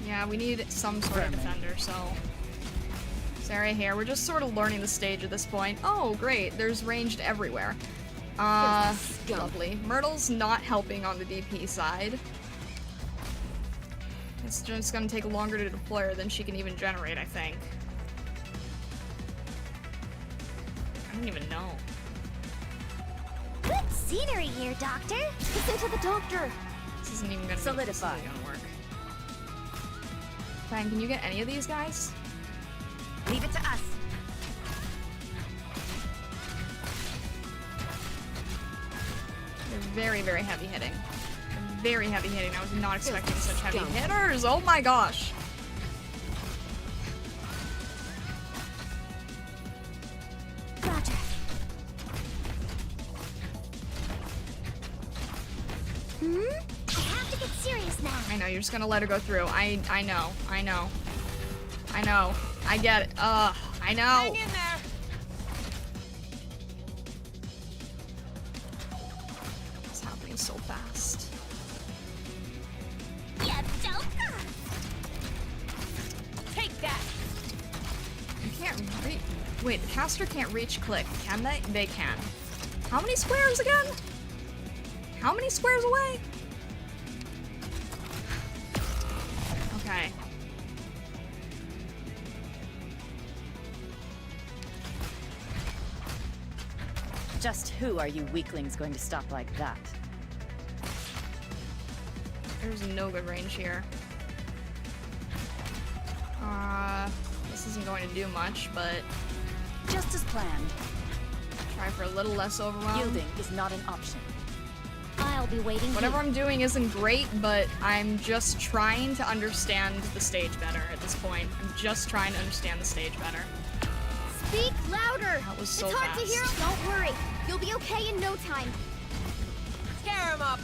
A: yeah, we need some sort of defender, so... This area here, we're just sort of learning the stage at this point. Oh, great, there's ranged everywhere. Lovely. Myrtle's not helping on the DP side. It's just gonna take longer to deploy her than she can even generate, I think. I don't even know.
B: Good scenery here, Doctor. Listen to the doctor.
A: This isn't even gonna
E: Solidify.
A: This isn't gonna work. Fine, can you get any of these guys?
D: Leave it to us.
A: They're very, very heavy hitting. They're very heavy hitting. I was not expecting such heavy hitters. Oh my gosh.
B: Roger. I have to get serious now.
A: I know, you're just gonna let her go through. I know. I get it. I know.
C: Hang in there.
A: It's happening so fast.
B: Yeah, Joker.
C: Take that.
A: You can't reach. Wait, the caster can't reach click. Can they? They can. How many squares again? How many squares away? Okay.
E: Just who are you weaklings going to stop like that?
A: There's no good range here. This isn't going to do much, but
E: Just as planned.
A: try for a little less overwhelm.
E: Yielding is not an option.
B: I'll be waiting.
A: Whatever I'm doing isn't great, but I'm just trying to understand the stage better at this point. I'm just trying to understand the stage better.
B: Speak louder.
A: That was so
B: it's hard
A: fast.
B: to hear. Don't worry. You'll be okay in no time.
C: Tear him up.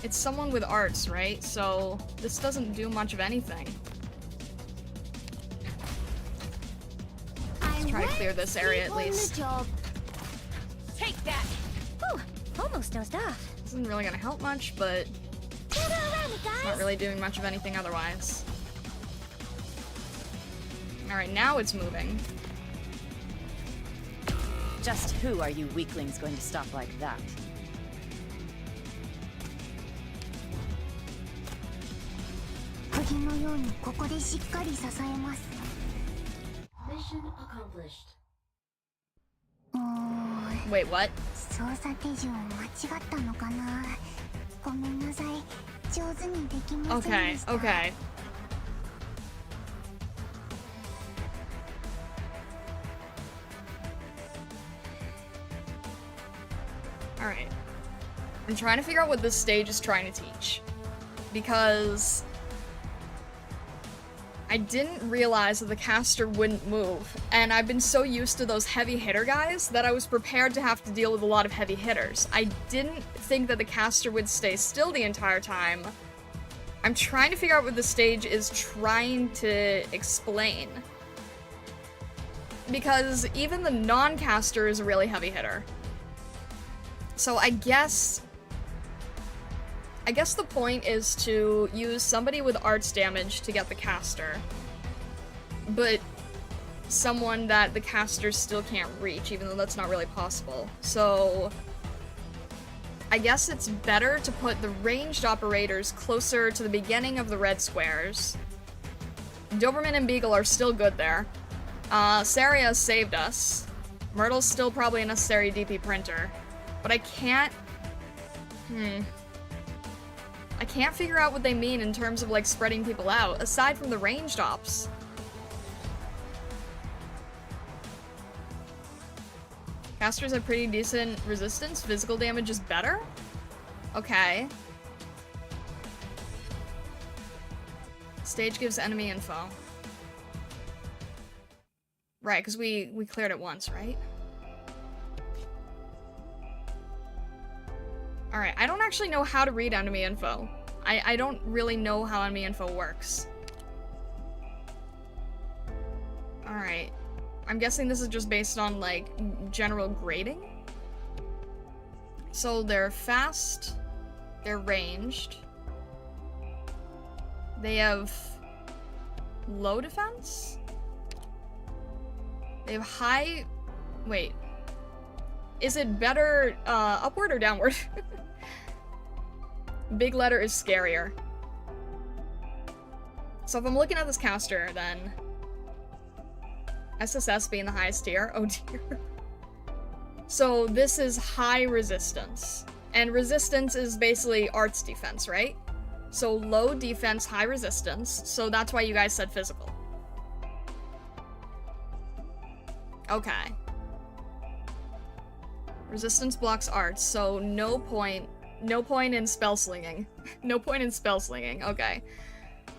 A: It's someone with arts, right? So this doesn't do much of anything.
B: Let's
A: try to clear this area at least.
C: Take that.
B: Whew, almost dozed off.
A: This isn't really gonna help much, but
B: Gather around me,
A: it's
B: guys.
A: not really doing much of anything otherwise. Alright, now it's moving.
E: Just who are you weaklings going to stop like that?
F: Mission accomplished.
A: Wait, what? Okay, okay. Alright. I'm trying to figure out what this stage is trying to teach. Because I didn't realize that the caster wouldn't move, and I've been so used to those heavy hitter guys that I was prepared to have to deal with a lot of heavy hitters. I didn't think that the caster would stay still the entire time. I'm trying to figure out what the stage is trying to explain. Because even the non-caster is a really heavy hitter. So I guess the point is to use somebody with arts damage to get the caster, but someone that the caster still can't reach, even though that's not really possible. So I guess it's better to put the ranged operators closer to the beginning of the red squares. Doberman and Beagle are still good there. Saria saved us. Myrtle's still probably a necessary DP printer, but I can't figure out what they mean in terms of, like, spreading people out, aside from the ranged ops. Casters have pretty decent resistance. Physical damage is better? Okay. Stage gives enemy info. Right, because we cleared it once, right? Alright, I don't actually know how to read enemy info. I don't really know how enemy info works. Alright. I'm guessing this is just based on, like, general grading? So they're fast, they're ranged, they have low defense, they have high, wait, is it better upward or downward? Big letter is scarier. So if I'm looking at this caster, then SSS being the highest tier, oh dear. So this is high resistance. And resistance is basically arts defense, right? So low defense, high resistance. So that's why you guys said physical. Okay. Resistance blocks arts, so no point in spell slinging. No point in spell slinging, okay.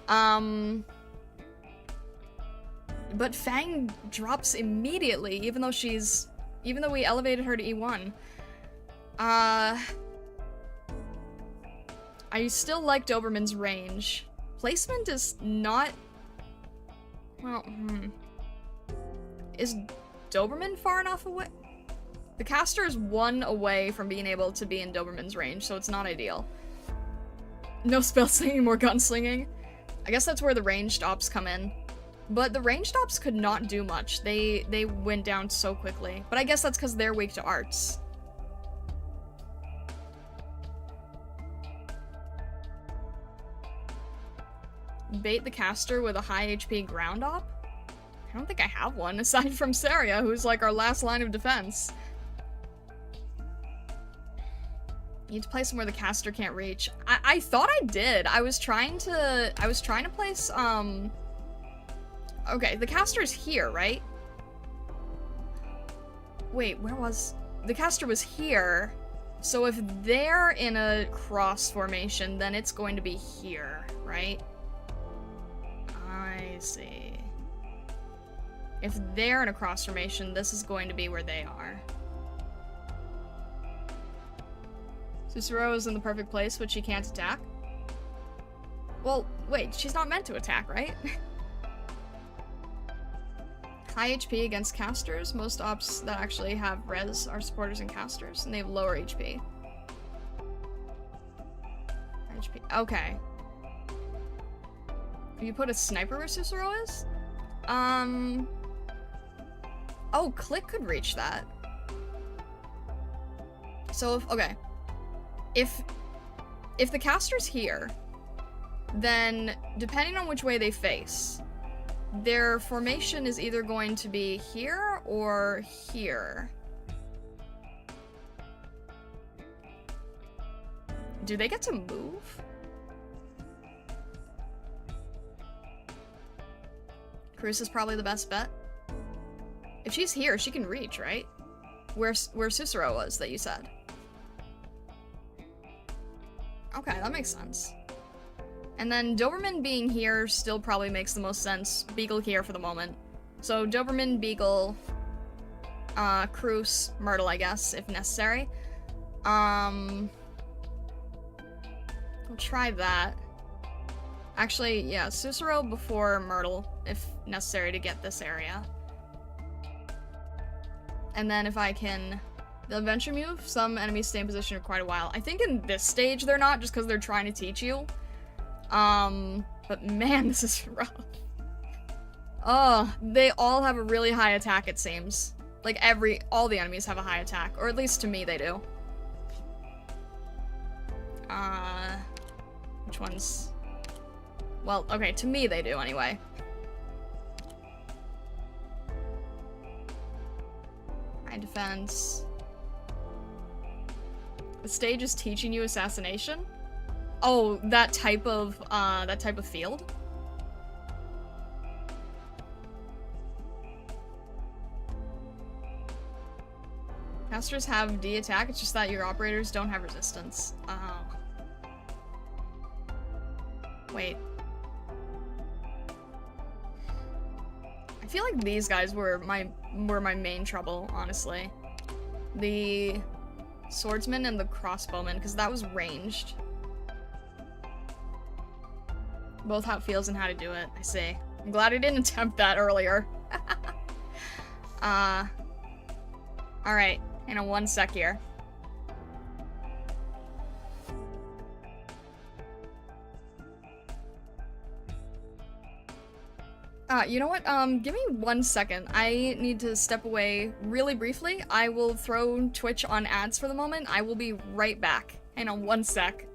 A: But Fang drops immediately, even though we elevated her to E1. I still like Doberman's range. Placement is not... Well, Is Doberman far enough away? The caster is 1 away from being able to be in Doberman's range, so it's not ideal. No spell slinging, more gunslinging. I guess that's where the ranged ops come in. But the ranged ops could not do much. They went down so quickly. But I guess that's because they're weak to arts. Bait the caster with a high HP ground op? I don't think I have one, aside from Saria, who's like our last line of defense. You need to place somewhere the caster can't reach. I thought I did. I was trying to place, okay, the caster's here, right? Wait, where was... The caster was here. So if they're in a cross formation, then it's going to be here, right? I see. If they're in a cross formation, this is going to be where they are. Susuro is in the perfect place, but she can't attack? Well, wait, she's not meant to attack, right? High HP against casters. Most ops that actually have res are supporters and casters, and they have lower HP. High HP. Okay. You put a sniper where Susuro is? Oh, Click could reach that. So if, okay. If the caster's here, then depending on which way they face, their formation is either going to be here or here. Do they get to move? Cruz is probably the best bet. If she's here, she can reach, right? Where Susuro was, that you said. Okay, that makes sense. And then Doberman being here still probably makes the most sense. Beagle here for the moment. So Doberman, Beagle, Cruz, Myrtle, I guess, if necessary. We'll try that. Actually, yeah, Susuro before Myrtle, if necessary to get this area. And then if I can... The adventure move, some enemies stay in position for quite a while. I think in this stage they're not, just because they're trying to teach you. But man, this is rough. Oh, they all have a really high attack, it seems. Like all the enemies have a high attack, or at least to me they do. Which ones? Well, okay, to me they do anyway. High defense. The stage is teaching you assassination? Oh, that type of field? Casters have D attack, it's just that your operators don't have resistance. Oh. Wait. I feel like these guys were my main trouble, honestly. The swordsman and the crossbowman, because that was ranged. Both how it feels and how to do it, I see. I'm glad I didn't attempt that earlier. Alright, hang on 1 sec here. You know what? Give me 1 second. I need to step away really briefly. I will throw Twitch on ads for the moment. I will be right back. Hang on 1 sec.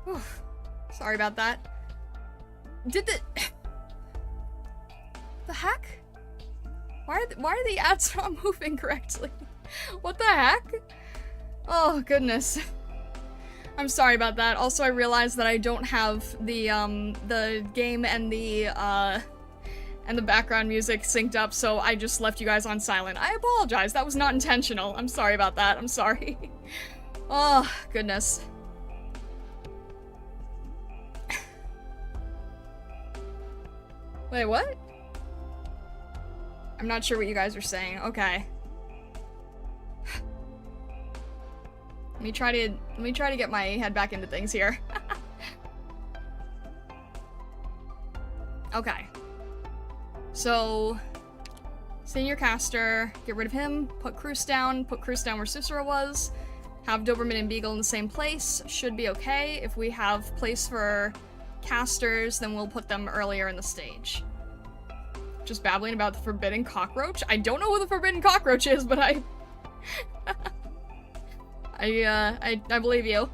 A: Whew. Sorry about that. Did the heck? Why are the ads not moving correctly? What the heck? Oh goodness. I'm sorry about that. Also, I realized that I don't have the game and the background music synced up, so I just left you guys on silent. I apologize. That was not intentional. I'm sorry about that. I'm sorry. Oh goodness. Wait, what? I'm not sure what you guys are saying. Okay. Let me try to get my head back into things here. Okay. So, senior caster, get rid of him, put Cruz down where Susura was, have Doberman and Beagle in the same place, should be okay. If we have place for casters, then we'll put them earlier in the stage. Just babbling about the forbidden cockroach? I don't know who the forbidden cockroach is, but I believe you.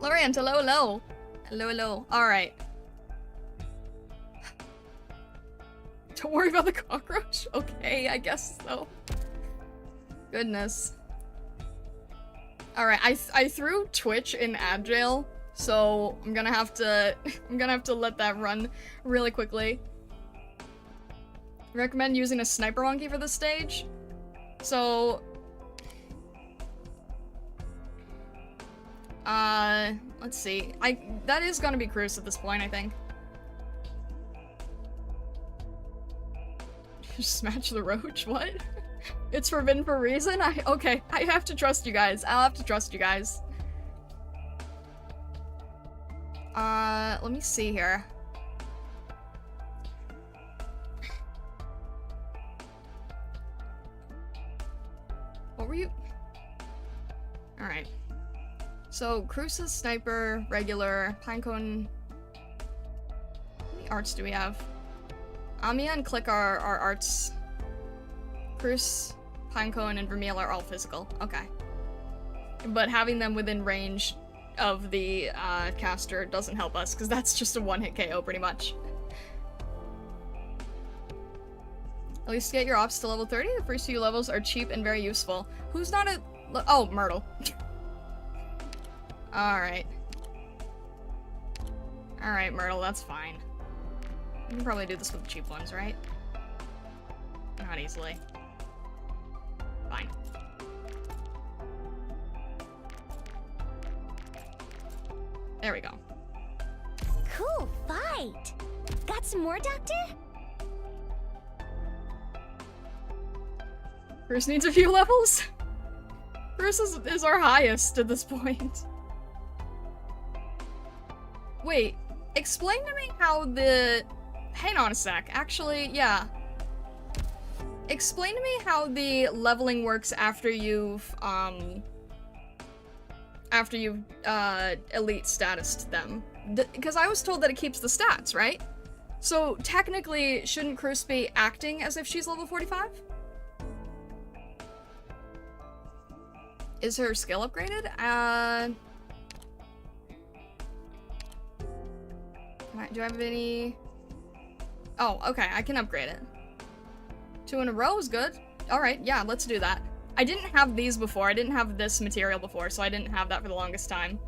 A: Lorient, hello, hello. Hello, hello. Alright. Don't worry about the cockroach? Okay, I guess so. Goodness. Alright, I threw Twitch in ad jail, so I'm gonna have to let that run really quickly. Recommend using a sniper monkey for this stage. So let's see. That is gonna be Cruz at this point, I think. Smash the roach? What? It's forbidden for a reason? Okay, I have to trust you guys. I'll have to trust you guys. Let me see here. What were you? Alright. So, Cruz's sniper, regular, pinecone. How many arts do we have? Amia and Click are arts. Cruz, pinecone, and Vermeil are all physical. Okay. But having them within range of the caster doesn't help us, because that's just a one-hit KO, pretty much. At least get your ops to level 30. The first few levels are cheap and very useful. Who's not a... Oh, Myrtle. Alright. Alright, Myrtle, that's fine. You can probably do this with the cheap ones, right? Not easily. Fine. There we go.
B: Cool fight! Got some more, Doctor?
A: Bruce needs a few levels? Bruce is our highest at this point. Wait, explain to me how the... Hang on a sec, actually, yeah. Explain to me how the leveling works after you've elite statused them. Because I was told that it keeps the stats, right? So, technically, shouldn't Cruz be acting as if she's level 45? Is her skill upgraded? Do I have any... Oh, okay, I can upgrade it. 2 in a row is good. Alright, yeah, let's do that. I didn't have these before. I didn't have this material before, so I didn't have that for the longest time.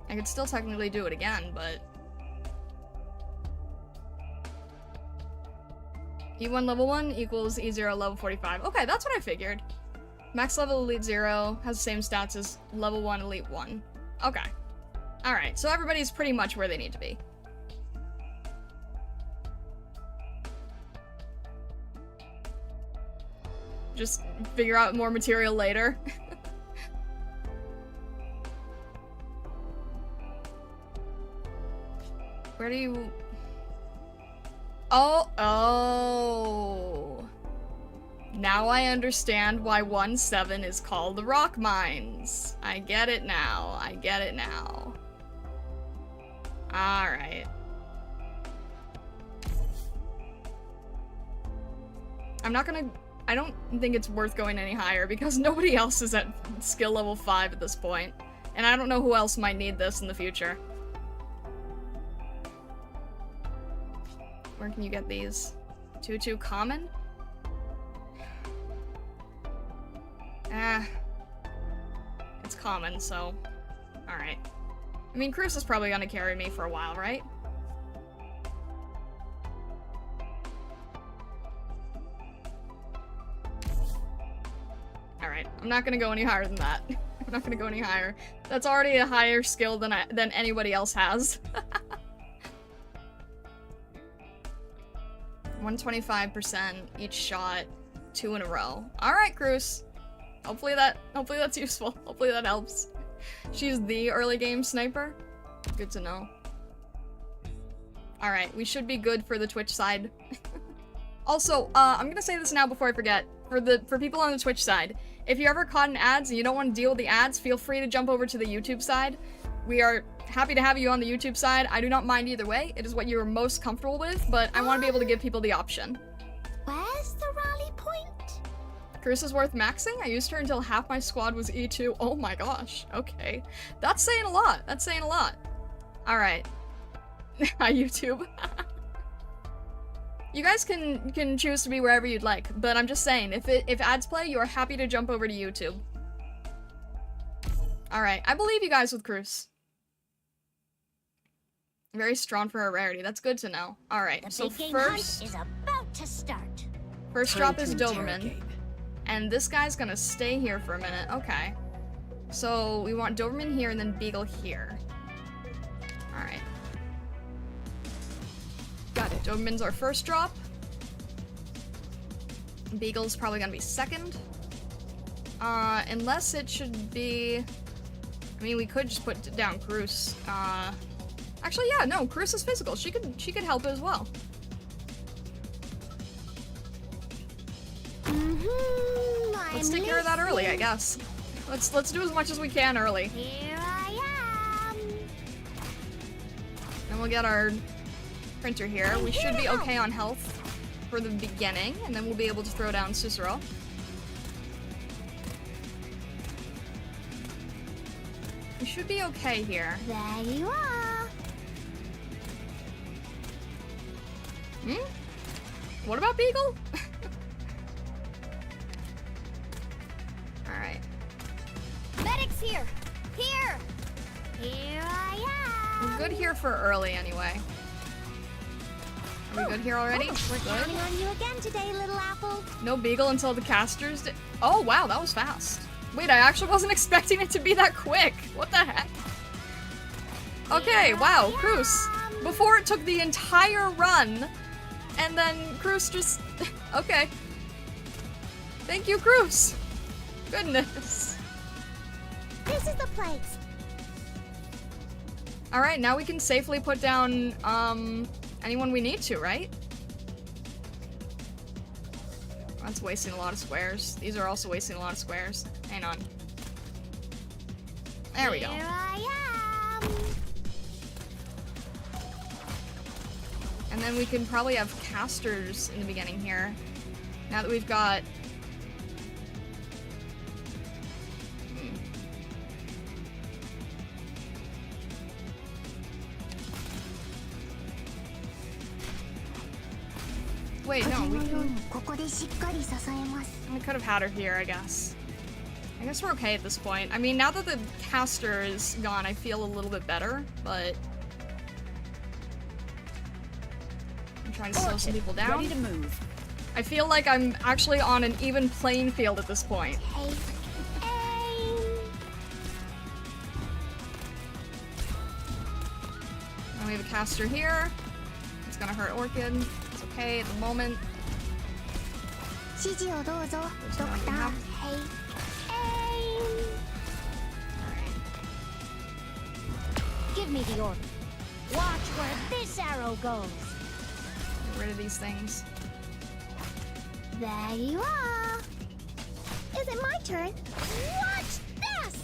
A: I could still technically do it again, but... E1 level 1 equals E0 level 45. Okay, that's what I figured. Max level Elite 0 has the same stats as level 1 Elite 1. Okay. Alright, so everybody's pretty much where they need to be. Just figure out more material later. Where do you... Oh. Now I understand why 1-7 is called the rock mines. I get it now. I get it now. Alright. I'm not gonna... I don't think it's worth going any higher because nobody else is at skill level 5 at this point. And I don't know who else might need this in the future. Where can you get these? 2-2 common? It's common, so... Alright. I mean, Cruz is probably gonna carry me for a while, right? Alright, I'm not gonna go any higher than that. I'm not gonna go any higher. That's already a higher skill than anybody else has. 125% each shot, 2 in a row. Alright, Cruz. Hopefully that's useful. Hopefully that helps. She's the early game sniper. Good to know. Alright, we should be good for the Twitch side. Also, I'm gonna say this now before I forget. For people on the Twitch side, if you're ever caught in ads and you don't want to deal with the ads, feel free to jump over to the YouTube side. We are happy to have you on the YouTube side. I do not mind either way. It is what you're most comfortable with, but I want to be able to give people the option.
B: Where's the rally point?
A: Cruz is worth maxing? I used her until half my squad was E2. Oh my gosh. Okay. That's saying a lot. That's saying a lot. Alright. YouTube. You guys can choose to be wherever you'd like, but I'm just saying, if ads play, you are happy to jump over to YouTube. Alright, I believe you guys with Cruz. Very strong for a rarity. That's good to know. Alright, so first...
B: is about to start.
A: First drop is Doberman. And this guy's gonna stay here for a minute. Okay. So we want Doberman here and then Beagle here. Alright. Got it. Doberman's our first drop. Beagle's probably gonna be second. Unless it should be... I mean, we could just put down Cruz. Actually, yeah, no, Cruz is physical. She could help as well. Let's take care of that early, I guess. Let's do as much as we can early.
B: Here I am.
A: Then we'll get our printer here. We should be okay on health for the beginning, and then we'll be able to throw down Cicero. We should be okay here.
B: There you are.
A: What about Beagle? Alright.
B: Medics here. Here. Here I am.
A: We're good here for early anyway. Are we good here already?
B: We're counting on you again today, little apple.
A: No Beagle until the casters did. Oh wow, that was fast. Wait, I actually wasn't expecting it to be that quick. What the heck? Okay, wow, Cruz. Before it took the entire run, and then Cruz just... okay. Thank you, Cruz. Goodness.
B: This is the place.
A: Alright, now we can safely put down, anyone we need to, right? That's wasting a lot of squares. These are also wasting a lot of squares. Hang on. There we go.
B: Here I am.
A: And then we can probably have casters in the beginning here. Now that we've got... Wait, no, we could have had her here, I guess. I guess we're okay at this point. I mean, now that the caster is gone, I feel a little bit better, but... I'm trying to slow some people down.
C: Ready to move.
A: I feel like I'm actually on an even playing field at this point.
B: Hey.
A: And we have a caster here. It's gonna hurt Orchid. It's okay at the moment. There's nothing we have. Alright.
B: Give me the order. Watch where this arrow goes.
A: Get rid of these things.
B: There you are. Is it my turn? Watch this!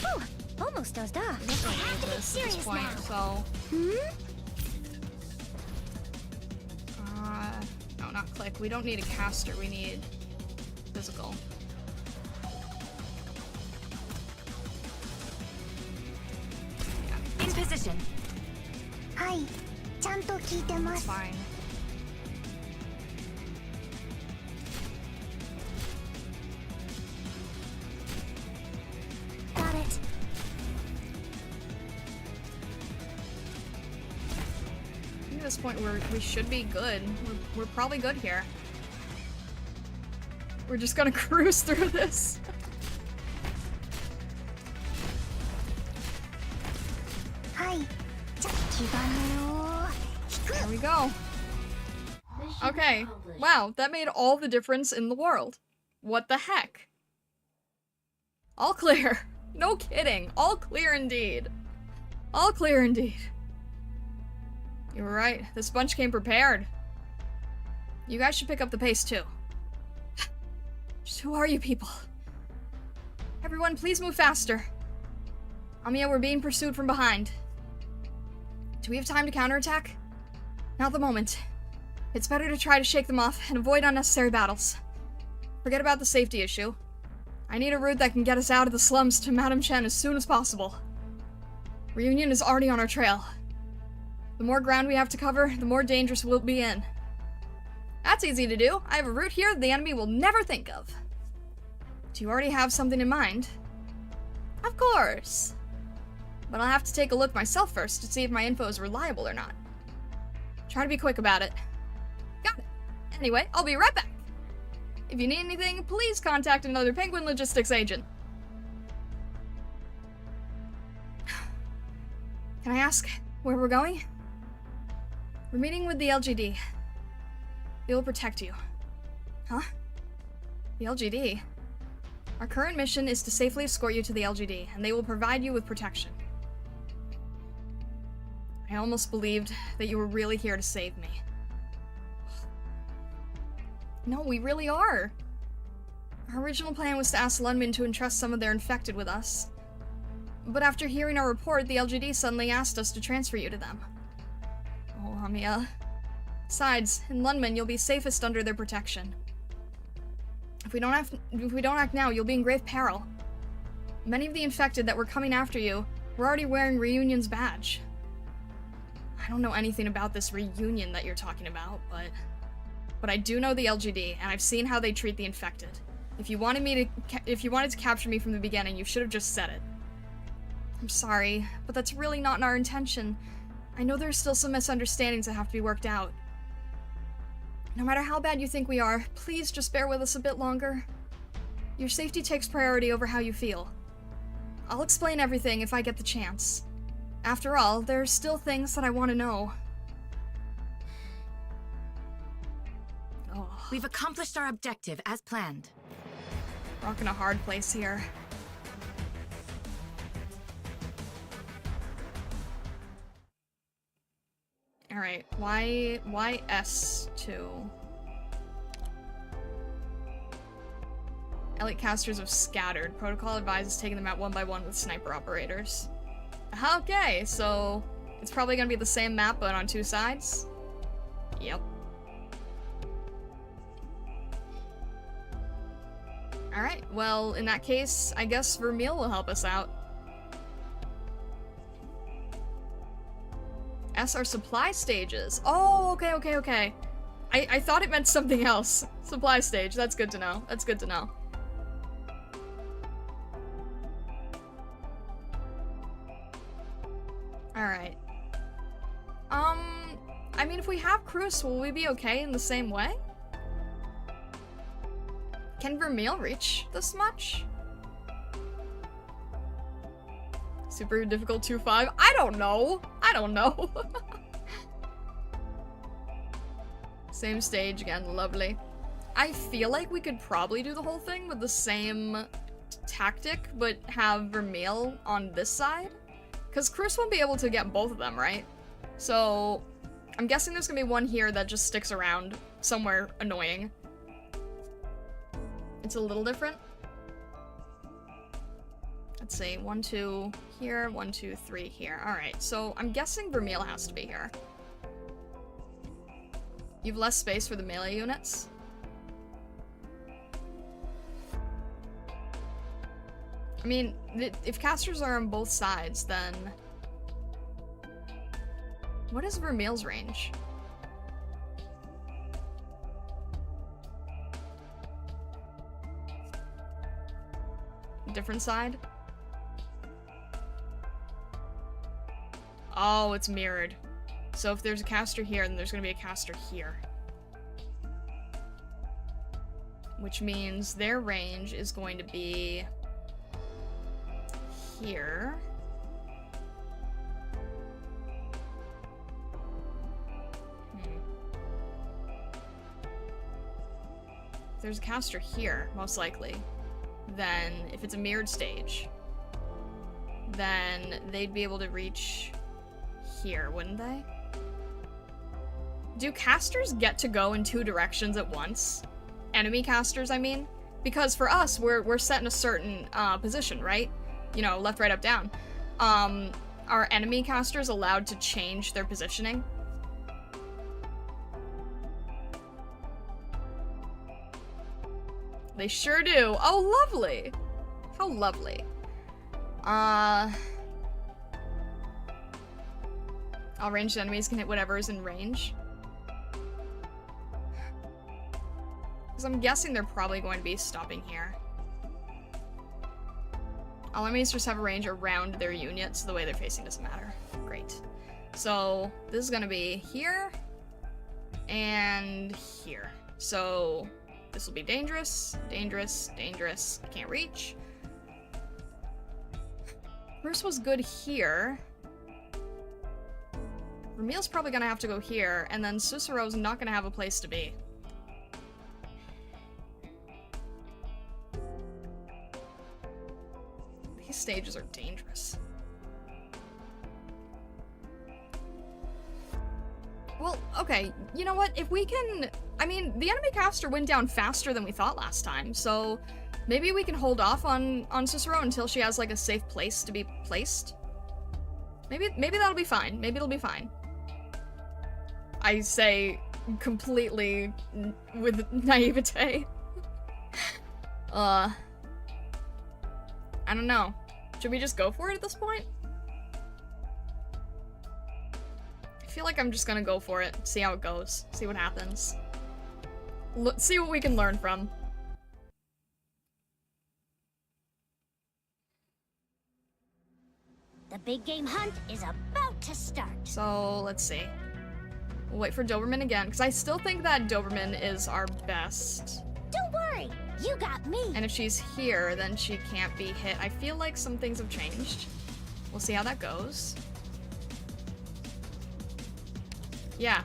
B: Oh, almost dozed off.
A: I have to be serious at this point,
B: now.
A: so... No, not click. We don't need a caster. We need physical.
D: In position.
A: That's fine.
B: Got it.
A: At this point, we should be good. We're probably good here. We're just gonna cruise through this. There we go. Okay. Wow, that made all the difference in the world. What the heck? All clear. No kidding. All clear indeed. All clear indeed. You were right. This bunch came prepared. You guys should pick up the pace too. Just who are you people? Everyone, please move faster. Amiya, we're being pursued from behind. Do we have time to counterattack? Not the moment. It's better to try to shake them off and avoid unnecessary battles. Forget about the safety issue. I need a route that can get us out of the slums to Madame Chen as soon as possible. Reunion is already on our trail. The more ground we have to cover, the more dangerous we'll be in. That's easy to do. I have a route here the enemy will never think of. Do you already have something in mind? Of course. But I'll have to take a look myself first to see if my info is reliable or not. Try to be quick about it. Got it. Anyway, I'll be right back. If you need anything, please contact another Penguin Logistics agent. Can I ask where we're going? We're meeting with the LGD. They will protect you. Huh? The LGD? Our current mission is to safely escort you to the LGD, and they will provide you with protection. I almost believed that you were really here to save me. No, we really are. Our original plan was to ask Lungmen to entrust some of their infected with us. But after hearing our report, the LGD suddenly asked us to transfer you to them. Oh, Lamia. Besides, in Lungmen, you'll be safest under their protection. If we don't act now, you'll be in grave peril. Many of the infected that were coming after you were already wearing Reunion's badge. I don't know anything about this reunion that you're talking about, but I do know the LGD, and I've seen how they treat the infected. If you wanted to capture me from the beginning, you should have just said it. I'm sorry, but that's really not in our intention. I know there's still some misunderstandings that have to be worked out. No matter how bad you think we are, please just bear with us a bit longer. Your safety takes priority over how you feel. I'll explain everything if I get the chance. After all, there are still things that I want to know. Oh.
D: We've accomplished our objective as planned.
A: Rock in a hard place here. Alright, why S2? Elite casters have scattered. Protocol advises taking them out one by one with sniper operators. Okay, so it's probably gonna be the same map but on two sides? Yep. Alright, well, in that case, I guess Vermeil will help us out. S are supply stages. Oh, okay. I thought it meant something else. Supply stage, that's good to know. That's good to know. Alright. I mean, if we have Cruz, will we be okay in the same way? Can Vermeil reach this much? Super difficult 2-5? I don't know. Same stage again, lovely. I feel like we could probably do the whole thing with the same tactic, but have Vermeil on this side. Because Cruz won't be able to get both of them, right? So, I'm guessing there's gonna be one here that just sticks around somewhere annoying. It's a little different. Let's see, 1, 2 here, 1, 2, 3 here. Alright, so I'm guessing Vermeil has to be here. You have less space for the melee units? I mean, if casters are on both sides, then... What is Vermeil's range? Different side? Oh, it's mirrored. So if there's a caster here, then there's gonna be a caster here. Which means their range is going to be... here. If there's a caster here, most likely. Then, if it's a mirrored stage, then they'd be able to reach here, wouldn't they? Do casters get to go in two directions at once? Enemy casters, I mean? Because for us, we're set in a certain position, right? You know, left, right, up, down. Are enemy casters allowed to change their positioning? They sure do. Oh, lovely. How lovely. All ranged enemies can hit whatever is in range. Because I'm guessing they're probably going to be stopping here. All enemies just have a range around their unit, so the way they're facing doesn't matter. Great. So this is going to be here and here. So this will be dangerous, dangerous, dangerous. I can't reach. Bruce was good here. Ramil's probably gonna have to go here, and then Susuro's not gonna have a place to be. These stages are dangerous. Well, okay, you know what? If we can... I mean, the enemy caster went down faster than we thought last time, so maybe we can hold off on Susuro until she has, like, a safe place to be placed. Maybe that'll be fine. Maybe it'll be fine. I say completely with naivete. I don't know. Should we just go for it at this point? I feel like I'm just gonna go for it, see how it goes, see what happens. See what we can learn from.
B: The big game hunt is about to start.
A: So, let's see. We'll wait for Doberman again, because I still think that Doberman is our best.
B: Don't worry, you got me.
A: And if she's here, then she can't be hit. I feel like some things have changed. We'll see how that goes. Yeah,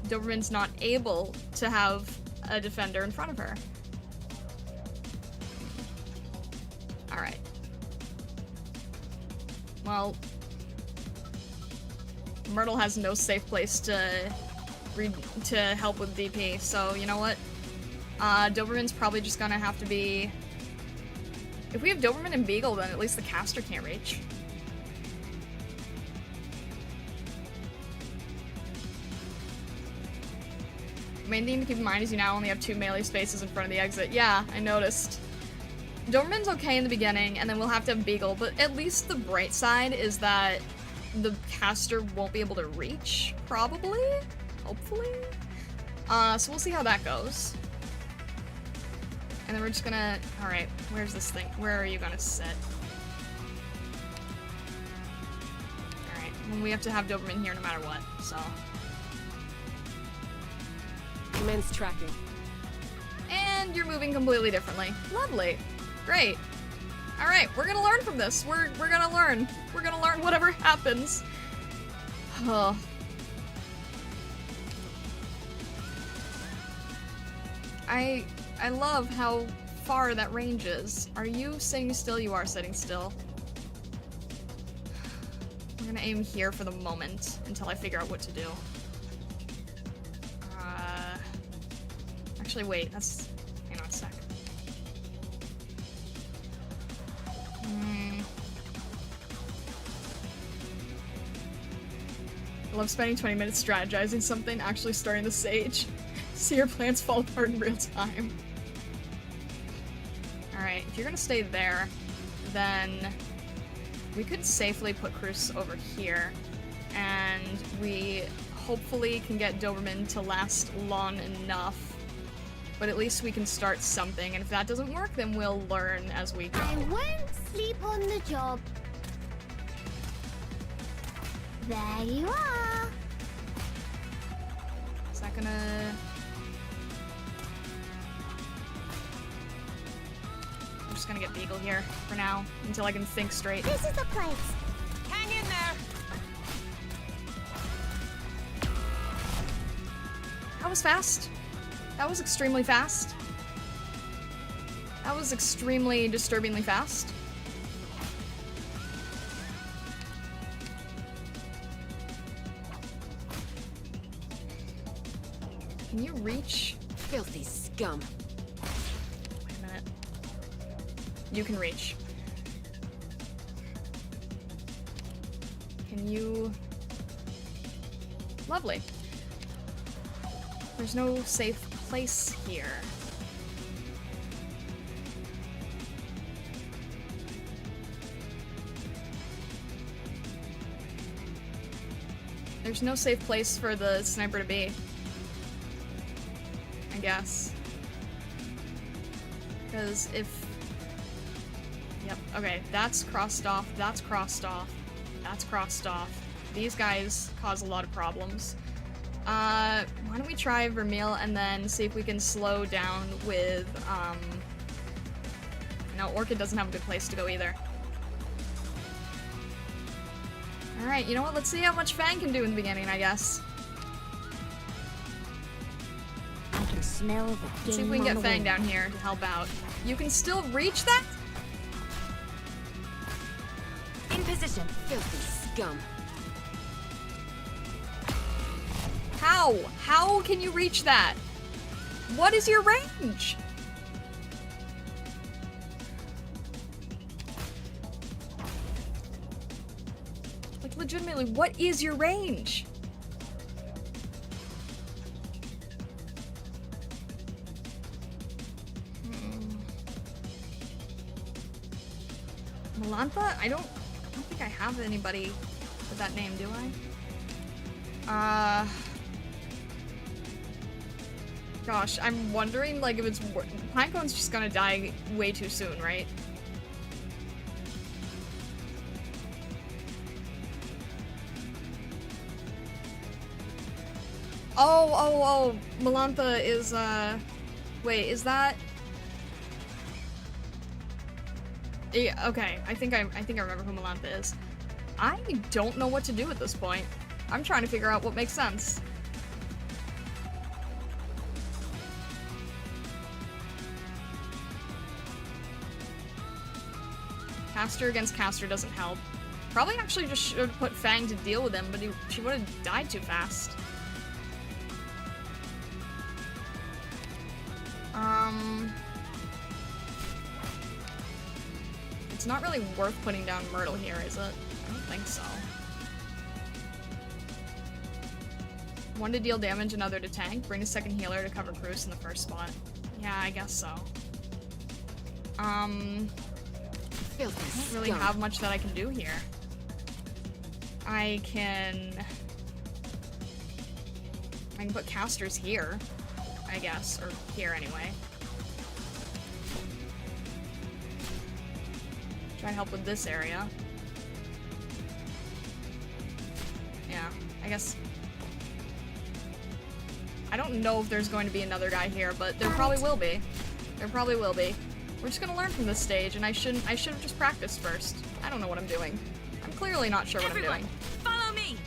A: Doberman's not able to have a defender in front of her. Alright. Well, Myrtle has no safe place to help with DP, so you know what? Doberman's probably just gonna have to be... If we have Doberman and Beagle, then at least the caster can't reach. Main thing to keep in mind is you now only have 2 melee spaces in front of the exit. Yeah, I noticed. Doberman's okay in the beginning, and then we'll have to have Beagle, but at least the bright side is that the caster won't be able to reach, probably? Hopefully? So we'll see how that goes. And then we're just gonna... Alright, where's this thing? Where are you gonna sit? Alright, well, we have to have Doberman here no matter what, so...
C: Men's tracking.
A: And you're moving completely differently. Lovely. Great. Alright, we're gonna learn from this. We're gonna learn. We're gonna learn whatever happens. Oh. I love how far that range is. Are you sitting still? You are sitting still. I'm gonna aim here for the moment until I figure out what to do. Actually, wait, that's... Hang on a sec. I love spending 20 minutes strategizing something, actually starting the sage. See your plans fall apart in real time. Alright, if you're gonna stay there, then we could safely put Cruz over here, and we hopefully can get Doberman to last long enough. But at least we can start something, and if that doesn't work, then we'll learn as we go.
B: I won't sleep on the job. There you are.
A: Is that gonna... I'm just gonna get Beagle here for now, until I can think straight.
B: This is the place.
C: Hang in there.
A: That was fast. That was extremely fast. That was extremely disturbingly fast. Can you reach?
C: Filthy scum.
A: Wait a minute. You can reach. Can you... Lovely. There's no safe place here. There's no safe place for the sniper to be. I guess. Because if... Yep, okay, that's crossed off, that's crossed off, that's crossed off. These guys cause a lot of problems. Why don't we try Vermeil and then see if we can slow down with, No, Orchid doesn't have a good place to go either. Alright, you know what? Let's see how much Fang can do in the beginning, I guess.
B: I can smell the
A: Let's see if we can get Fang down here to help out. You can still reach that?
C: In position. Filthy scum.
A: How? How can you reach that? What is your range? Like, legitimately, what is your range? Melantha? I don't think I have anybody with that name, do I? Gosh, I'm wondering, like, if it's... Pinecone's just gonna die way too soon, right? Oh, Melantha is, wait, is that... Yeah, okay, I think I remember who Melantha is. I don't know what to do at this point. I'm trying to figure out what makes sense. Caster against Caster doesn't help. Probably actually just should have put Fang to deal with him, but she would have died too fast. It's not really worth putting down Myrtle here, is it? I don't think so. One to deal damage, another to tank. Bring a second healer to cover Cruz in the first spot. Yeah, I guess so. I don't really have much that I can do here. I can put casters here, I guess, or here anyway. Try and help with this area. Yeah, I guess. I don't know if there's going to be another guy here, but there probably will be. There probably will be. We're just gonna learn from this stage, and I should have just practiced first. I don't know what I'm doing. I'm clearly not sure what I'm doing.
C: Follow me.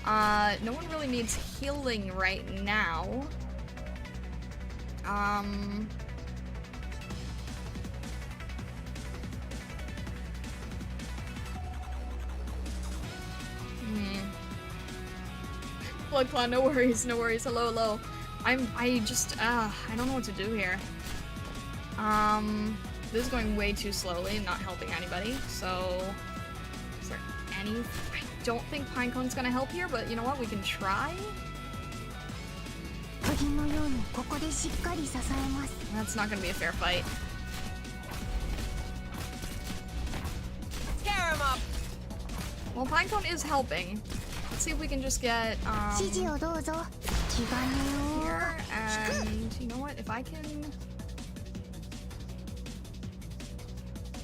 A: No one really needs healing right now. Blood Claw, no worries, no worries. Hello, hello. I don't know what to do here. This is going way too slowly, not helping anybody, so... Is there any... I don't think Pinecone's gonna help here, but you know what? We can try? That's not gonna be a fair fight.
C: Tear him up.
A: Well, Pinecone is helping. Let's see if we can just get, here, and you know what? If I can...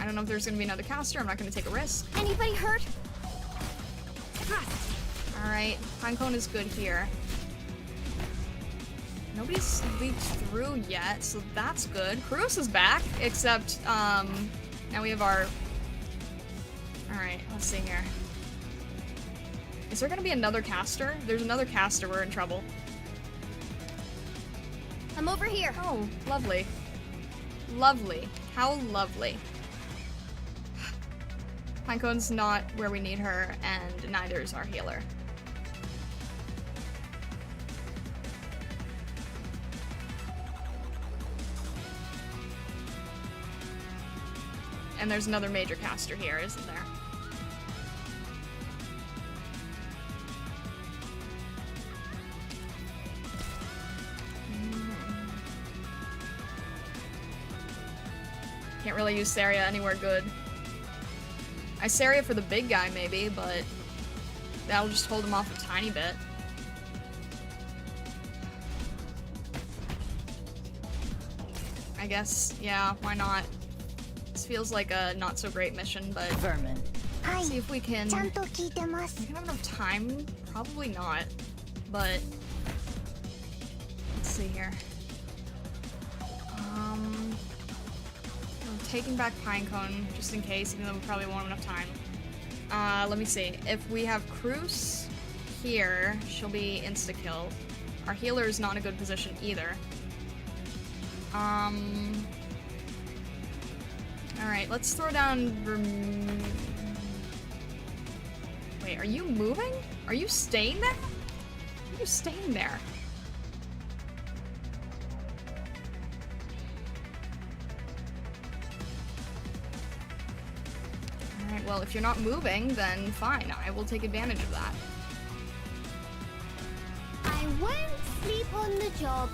A: I don't know if there's gonna be another caster. I'm not gonna take a risk.
B: Anybody hurt?
A: Alright, Pinecone is good here. Nobody's leaked through yet, so that's good. Kuros is back, except, now we have our... Alright, let's see here. Is there gonna be another caster? There's another caster, we're in trouble.
B: I'm over here.
A: Oh, lovely. Lovely. How lovely. Pinecone's not where we need her, and neither is our healer. And there's another major caster here, isn't there? Can't really use Saria anywhere good. I Saria for the big guy, maybe, but that'll just hold him off a tiny bit. I guess, yeah, why not? This feels like a not so great mission, but
E: Vermin.
A: let's see if we can.
B: ちゃんと聞いてます
A: We can have enough time. Probably not, but let's see here. I'm taking back Pinecone just in case, even though we probably won't have enough time. Let me see. If we have Cruz here, she'll be insta-killed. Our healer is not in a good position either. Alright, let's throw down Wait, are you moving? Are you staying there? Are you staying there? Alright, well, if you're not moving, then fine. I will take advantage of that.
B: I won't sleep on the job.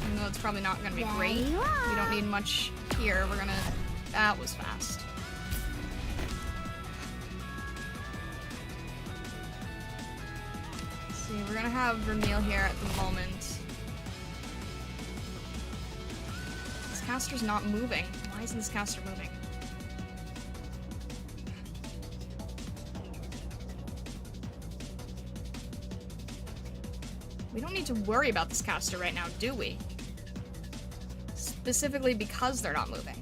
A: Even though it's probably not gonna be
B: There
A: great.
B: you are.
A: We don't need much here. We're gonna... That was fast. Let's see, we're gonna have Vermeil here at the moment. This caster's not moving. Why isn't this caster moving? We don't need to worry about this caster right now, do we? Specifically because they're not moving.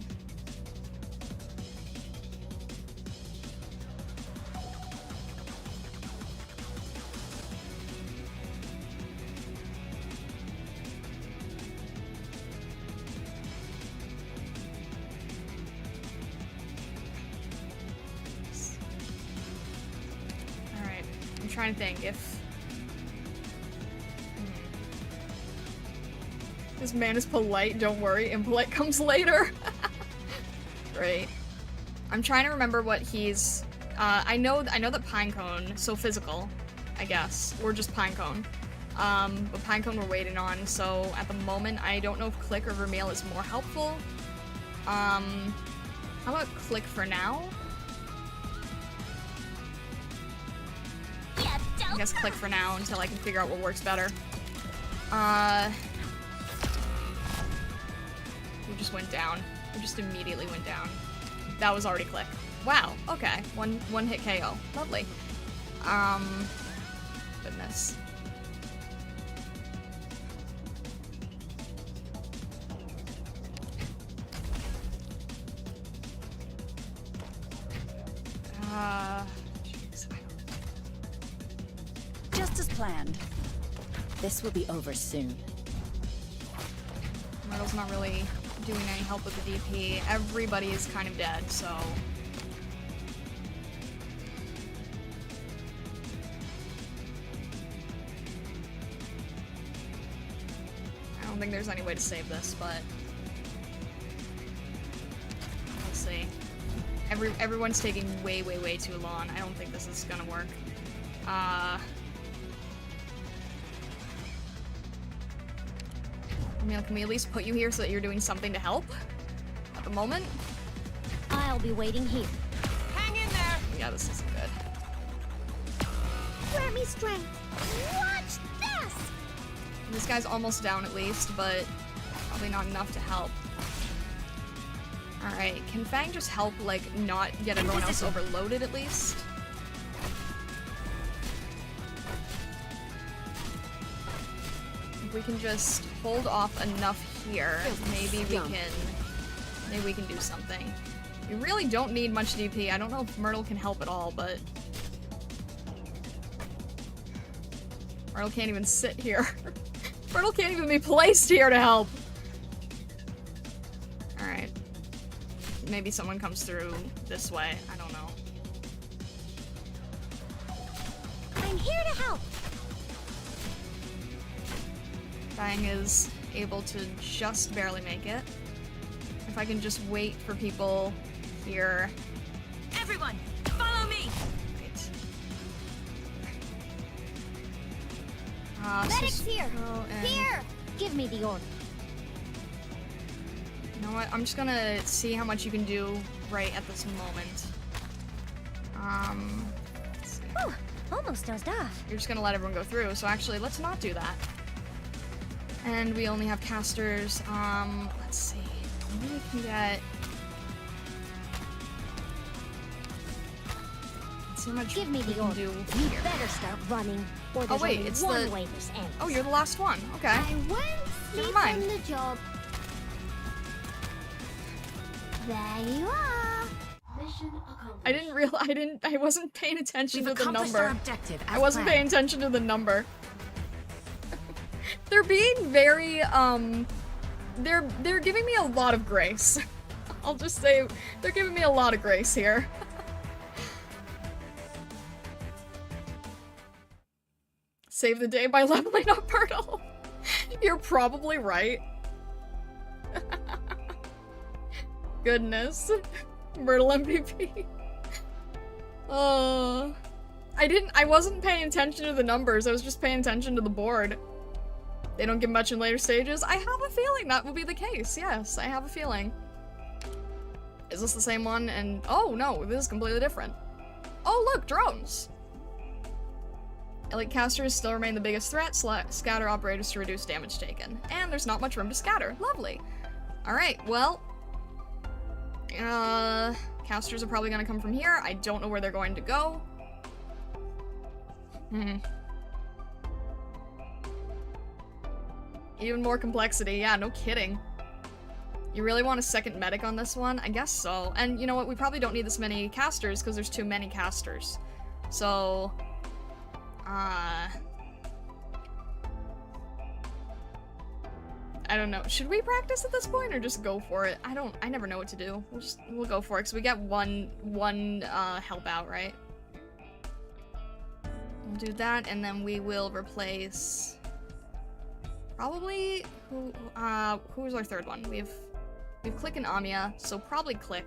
A: Alright, I'm trying to think if... This man is polite, don't worry, impolite comes later. Great. I'm trying to remember what he's... I know that Pinecone, so physical, I guess, or just Pinecone. But Pinecone we're waiting on, so at the moment I don't know if Click or Vermeil is more helpful. How about Click for now? I guess Click for now until I can figure out what works better. We just went down. We just immediately went down. That was already Click. Wow, okay. One hit KO. Lovely. Goodness. Jeez,
C: Just as planned.
E: This will be over soon.
A: Myrtle's not really doing any help with the DP. Everybody is kind of dead, so... I don't think there's any way to save this, but... We'll see. Everyone's taking way, way, way too long. I don't think this is gonna work. Camille, can we at least put you here so that you're doing something to help? At the moment?
B: I'll be waiting here.
C: Hang in there!
A: Yeah, this isn't good.
B: Grant me strength. Watch this!
A: This guy's almost down at least, but probably not enough to help. Alright, can Fang just help, like, not get everyone else overloaded at least? If we can just hold off enough here, maybe we can do something. We really don't need much DP. I don't know if Myrtle can help at all, but... Myrtle can't even sit here. Myrtle can't even be placed here to help. Alright. Maybe someone comes through this way. I don't know.
B: I'm here to help.
A: Fang is able to just barely make it. If I can just wait for people here.
D: Everyone, follow me!
A: Right.
B: Medic's here.
A: go and-
B: Here! Give me the order.
A: You know what? I'm just gonna see how much you can do right at this moment. Let's see.
B: Whew, almost dozed off.
A: You're just gonna let everyone go through, so actually, let's not do that. And we only have casters. Let's see. Maybe we can get... Let's see how much
B: Give me
A: we
B: the
A: can
B: order.
A: do
B: You
A: here.
B: better start running, or
A: Oh
B: there's
A: wait,
B: only
A: it's
B: one
A: the...
B: way this ends.
A: Oh, you're the last one. Okay.
B: I won't
A: Never
B: sleep
A: mind.
B: on the job. There you are.
F: Mission accomplished.
A: I wasn't paying attention
C: We've
A: to the
C: accomplished
A: number.
C: our objective as
A: I wasn't
C: planned.
A: paying attention to the number. They're being very, they're giving me a lot of grace. I'll just say, they're giving me a lot of grace here. Save the day by leveling up Myrtle. You're probably right. Goodness. Myrtle MVP. I wasn't paying attention to the numbers, I was just paying attention to the board. They don't give much in later stages. I have a feeling that will be the case, yes, I have a feeling. Is this the same one? And, oh no, this is completely different. Oh look, drones! Elite casters still remain the biggest threat, scatter operators to reduce damage taken. And there's not much room to scatter, lovely. Alright, well... casters are probably gonna come from here. I don't know where they're going to go. Even more complexity, yeah, no kidding. You really want a second medic on this one? I guess so. And you know what, we probably don't need this many casters because there's too many casters. So... I don't know. Should we practice at this point or just go for it? I never know what to do. We'll go for it because we get one help out, right? We'll do that and then we will replace probably who's our third one? We've Click and Amiya, so probably Click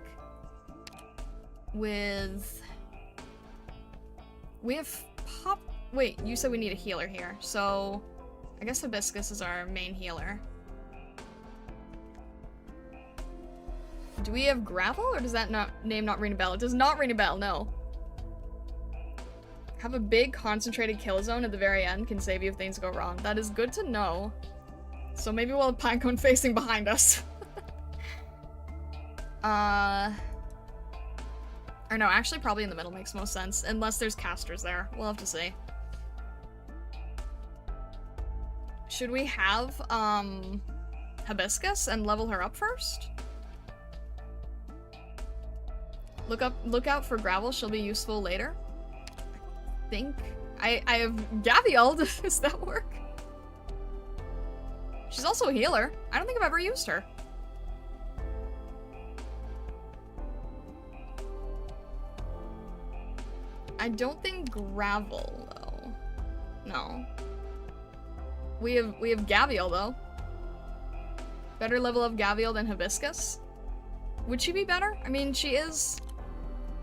A: with we have Pop. Wait, you said we need a healer here, so I guess Hibiscus is our main healer. Do we have Gravel, or does that name not ring a bell? It does not ring a bell, no. Have a big concentrated kill zone at the very end can save you if things go wrong. That is good to know. So maybe we'll have Pinecone facing behind us. Or no, actually probably in the middle makes most sense, unless there's casters there. We'll have to see. Should we have, Hibiscus and level her up first? Look out for Gravel, she'll be useful later. I think. I have Gaviel, does that work? She's also a healer. I don't think I've ever used her. I don't think Gravel, though. No. We have Gaviel, though. Better level of Gaviel than Hibiscus? Would she be better? I mean, she is...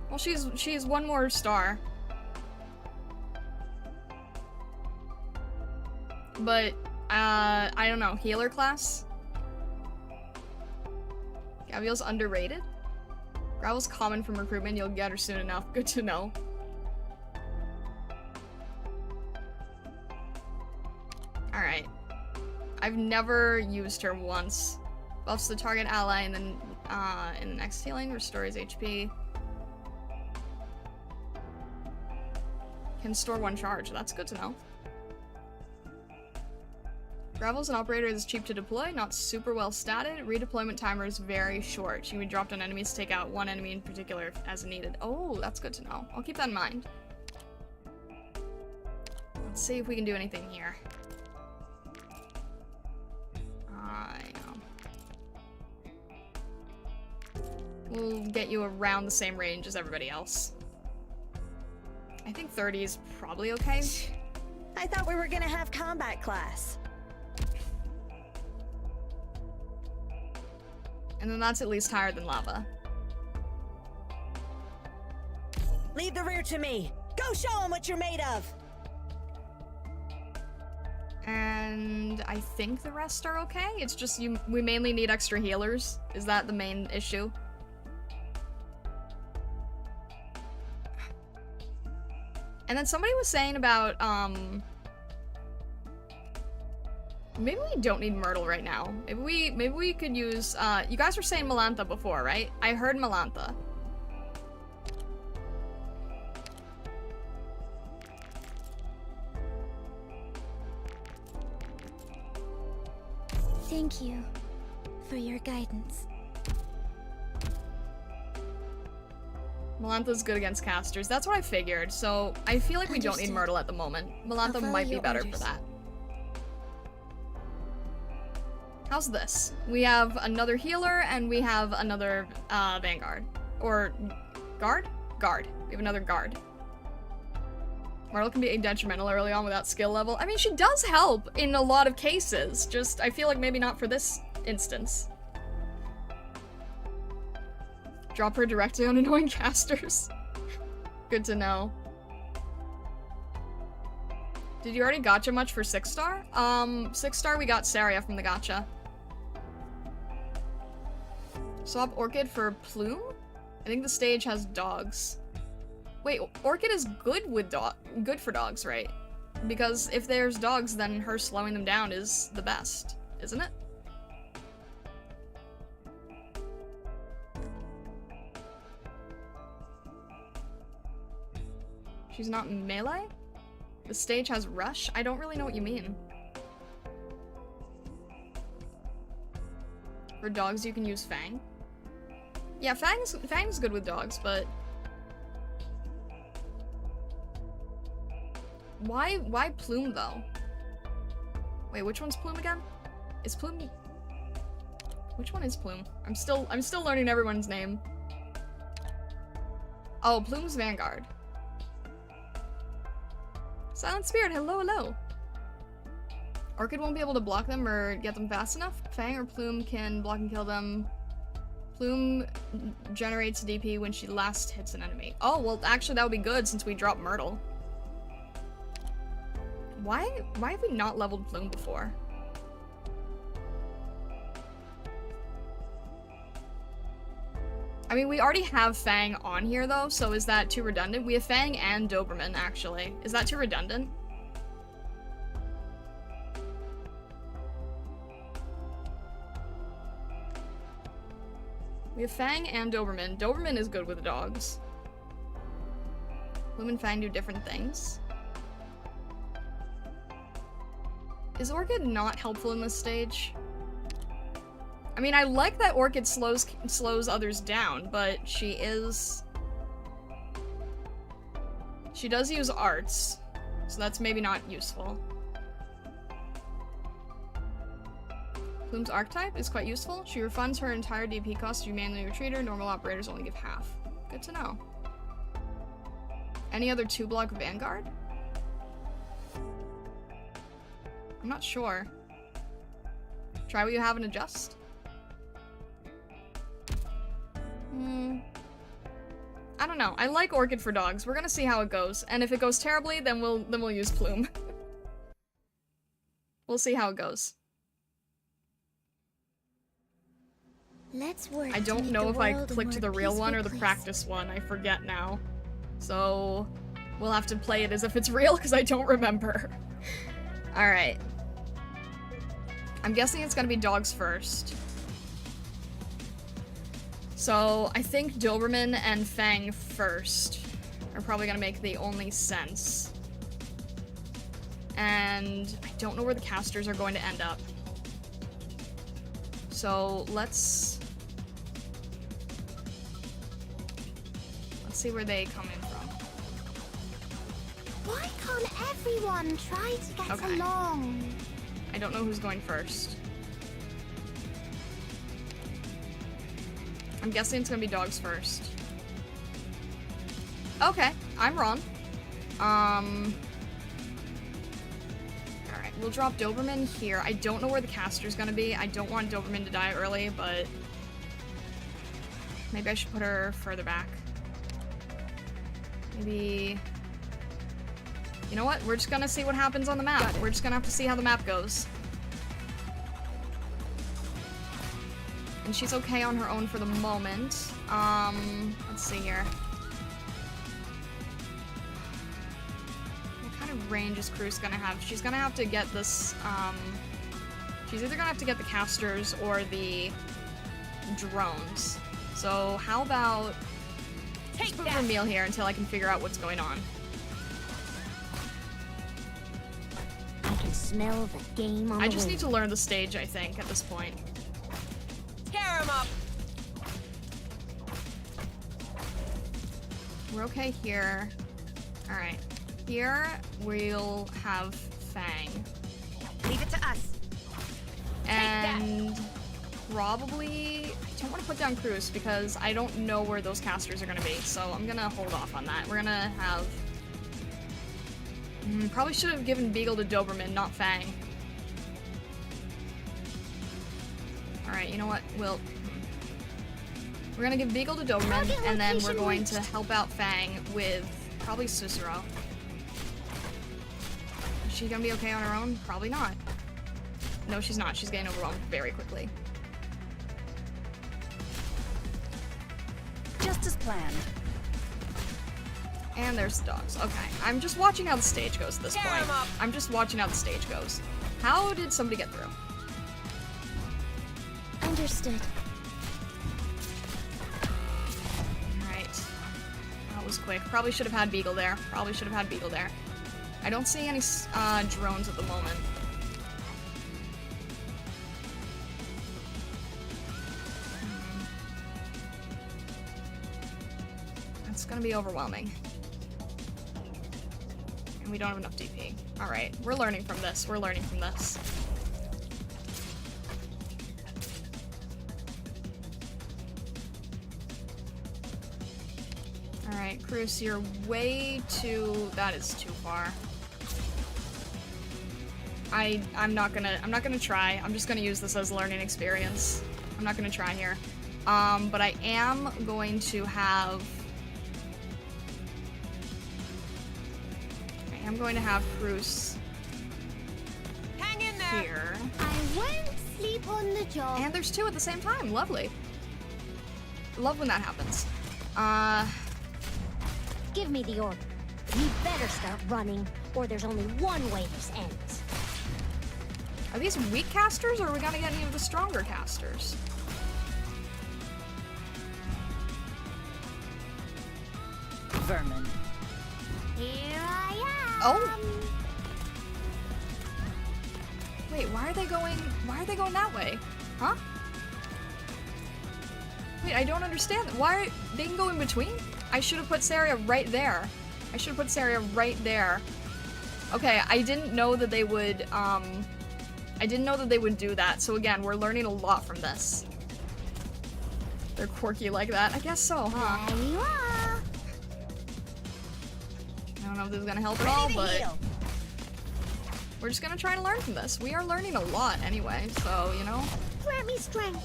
A: Well, she's one more star. But, I don't know. Healer class? Gaviel's underrated? Gravel's common from recruitment. You'll get her soon enough. Good to know. Alright. I've never used her once. Buffs the target ally and then in the next healing, restores HP. Can store one charge, that's good to know. Gravel's an operator that's cheap to deploy, not super well statted. Redeployment timer is very short. She can be dropped on enemies to take out one enemy in particular as needed. Oh, that's good to know. I'll keep that in mind. Let's see if we can do anything here. We'll get you around the same range as everybody else. I think 30 is probably okay.
G: I thought we were gonna have combat class.
A: And then that's at least higher than lava.
G: Leave the rear to me. Go show them what you're made of.
A: And I think the rest are okay. It's just we mainly need extra healers. Is that the main issue? And then somebody was saying about, Maybe we don't need Myrtle right now. Maybe we could use, you guys were saying Melantha before, right? I heard Melantha.
B: Thank you for your guidance.
A: Melantha's good against casters. That's what I figured, so I feel like we don't need Myrtle at the moment. Melantha might be better for that. How's this? We have another healer, and we have another, Vanguard. Or, guard? Guard. We have another guard. Myrtle can be detrimental early on without skill level. I mean, she does help in a lot of cases, just I feel like maybe not for this instance. Drop her directly on annoying casters. Good to know. Did you already gacha much for 6-star? 6-star we got Saria from the gacha. Swap Orchid for Plume? I think the stage has dogs. Wait, Orchid is good with good for dogs, right? Because if there's dogs, then her slowing them down is the best, isn't it? She's not melee? The stage has rush? I don't really know what you mean. For dogs, you can use Fang. Yeah, Fang's good with dogs, but... Why Plume, though? Wait, which one's Plume again? Is Plume... Which one is Plume? I'm still learning everyone's name. Oh, Plume's Vanguard. Silent Spirit, hello, hello. Orchid won't be able to block them or get them fast enough. Fang or Plume can block and kill them. Plume generates DP when she last hits an enemy. Oh, well, actually that would be good since we dropped Myrtle. Why have we not leveled Plume before? I mean, we already have Fang on here, though, so is that too redundant? We have Fang and Doberman, actually. Is that too redundant? We have Fang and Doberman. Doberman is good with dogs. Plume and Fang do different things. Is Orchid not helpful in this stage? I mean, I like that Orchid slows others down, but she does use arts, so that's maybe not useful. Plume's archetype is quite useful. She refunds her entire DP cost to manually retreat her. Normal operators only give half. Good to know. Any other 2-block Vanguard? I'm not sure. Try what you have and adjust. I don't know. I like Orchid for dogs. We're gonna see how it goes. And if it goes terribly, then we'll use Plume. We'll see how it goes.
B: Let's work.
A: I don't know if I clicked the real one or the practice one. I forget now. So we'll have to play it as if it's real because I don't remember. Alright. I'm guessing it's gonna be dogs first. So I think Doberman and Fang first are probably gonna make the only sense. And I don't know where the casters are going to end up. So let's see where they come in from.
B: Why can't everyone try to get along?
A: I don't know who's going first. I'm guessing it's gonna be dogs first. Okay, I'm wrong. Alright, we'll drop Doberman here. I don't know where the caster's gonna be. I don't want Doberman to die early, but maybe I should put her further back. Maybe... You know what? We're just gonna see what happens on the map. We're just gonna have to see how the map goes. And she's okay on her own for the moment. Let's see here. What kind of range is Cruz gonna have? She's gonna have to get this, She's either gonna have to get the casters or the drones. So how about
D: Take
A: put a
D: that.
A: meal here until I can figure out what's going on.
B: I can smell the game on
A: I
B: the
A: just
B: wind.
A: need to learn the stage, I think, at this point.
D: Tear him up.
A: We're okay here. Alright. Here, we'll have Fang.
D: Leave it to us.
A: And probably... I don't want to put down Cruz because I don't know where those casters are going to be, so I'm going to hold off on that. We're going to have... probably should have given Beagle to Doberman, not Fang. Alright, you know what? We're gonna give Beagle to Doberman, and then we're going to help out Fang with probably Cicero. Is she gonna be okay on her own? Probably not. No, she's not. She's getting overwhelmed very quickly.
C: Just as planned.
A: And there's the dogs. Okay, I'm just watching how the stage goes at this
D: Tear
A: point.
D: 'em up.
A: I'm just watching how the stage goes. How did somebody get through?
B: Understood.
A: Alright. That was quick. Probably should have had Beagle there. Probably should have had Beagle there. I don't see any drones at the moment. That's gonna be overwhelming. And we don't have enough DP. Alright, we're learning from this. We're learning from this. Alright, Cruz, you're way too... That is too far. I'm not gonna try. I'm just gonna use this as learning experience. I'm not gonna try here. But I am going to have... I am going to have Cruz
D: Hang in there.
A: here.
B: I won't sleep on the job.
A: And there's two at the same time. Lovely. Love when that happens.
B: Give me the order. You better start running, or there's only one way this ends.
A: Are these weak casters, or are we gonna get any of the stronger casters?
E: Vermin.
B: Here I am.
A: Oh. Wait, why are they going that way? Huh? Wait, I don't understand. Why they can go in between? I should have put Saria right there. I should have put Saria right there. Okay, I didn't know that they would do that. So again, we're learning a lot from this. They're quirky like that. I guess so, huh?
B: There you are.
A: I don't know if this is gonna help at all, but we're just gonna try to learn from this. We are learning a lot anyway, so, you know.
B: Grant me strength.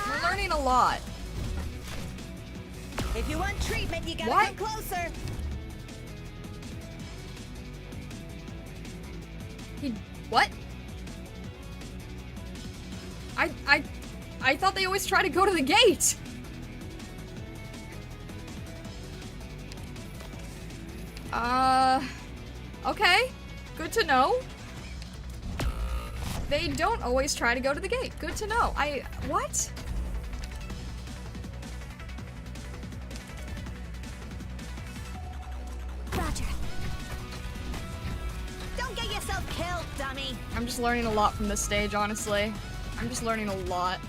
A: We're learning a lot.
G: If you want treatment, you gotta
A: What?
G: come closer.
A: What? I thought they always try to go to the gate! Okay. Good to know. They don't always try to go to the gate. Good to know. What?
B: Roger.
G: Don't get yourself killed, dummy.
A: I'm just learning a lot from this stage, honestly. I'm just learning a lot.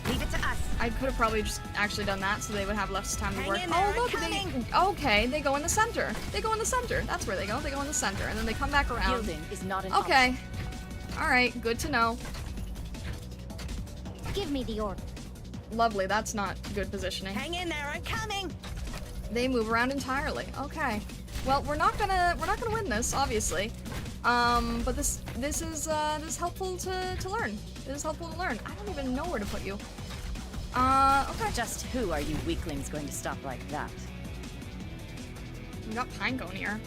D: Leave it to us.
A: I could have probably just actually done that so they would have less time to
G: Hang
A: work.
G: in there,
A: Oh,
G: I'm
A: look,
G: coming.
A: okay, they go in the center. They go in the center. That's where they go. They go in the center, and then they come back around.
E: Yielding is not an
A: Okay. Alright, good to know.
B: Give me the order.
A: Lovely, that's not good positioning.
G: Hang in there, I'm coming.
A: They move around entirely. Okay. Well, we're not gonna win this, obviously. But this is helpful to learn. This is helpful to learn. I don't even know where to put you. Okay.
E: Just who are you weaklings going to stop like that?
A: We got Pinecone here.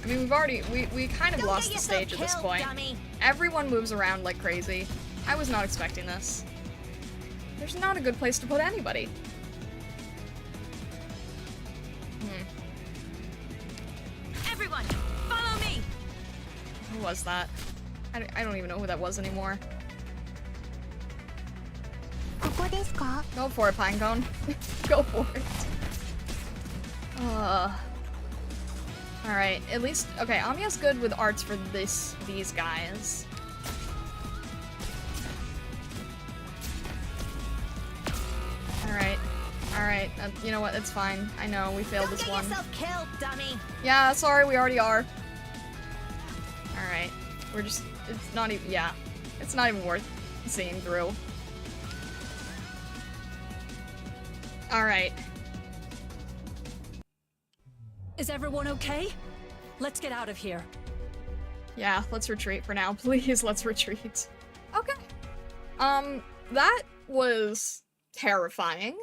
A: I mean, we kind of
G: Don't
A: lost
G: get
A: the
G: yourself
A: stage at this
G: killed,
A: point.
G: dummy.
A: Everyone moves around like crazy. I was not expecting this. There's not a good place to put anybody. was that? I don't even know who that was anymore. Go for it, Pinecone. Go for it. Alright, at least... Okay, Amiya's good with arts for these guys. Alright. Alright, you know what, that's fine. I know, we failed this one.
G: Don't get yourself killed, dummy.
A: Yeah, sorry, we already are. Alright. We're just... It's not even... Yeah. It's not even worth seeing through. Alright.
C: Is everyone okay? Let's get out of here.
A: Yeah, let's retreat for now. Please, let's retreat. Okay. That was terrifying.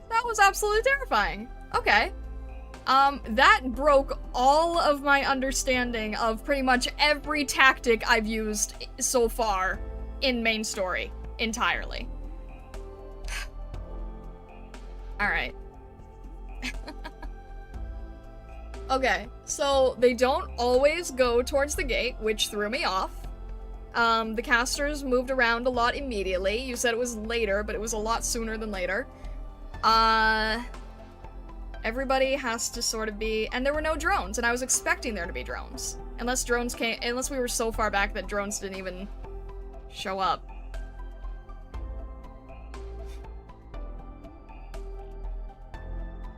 A: That was absolutely terrifying. Okay. That broke all of my understanding of pretty much every tactic I've used so far in main story entirely. Alright. Okay, so they don't always go towards the gate, which threw me off. The casters moved around a lot immediately. You said it was later, but it was a lot sooner than later. Everybody has to sort of be... And there were no drones, and I was expecting there to be drones. Unless drones came... Unless we were so far back that drones didn't even show up.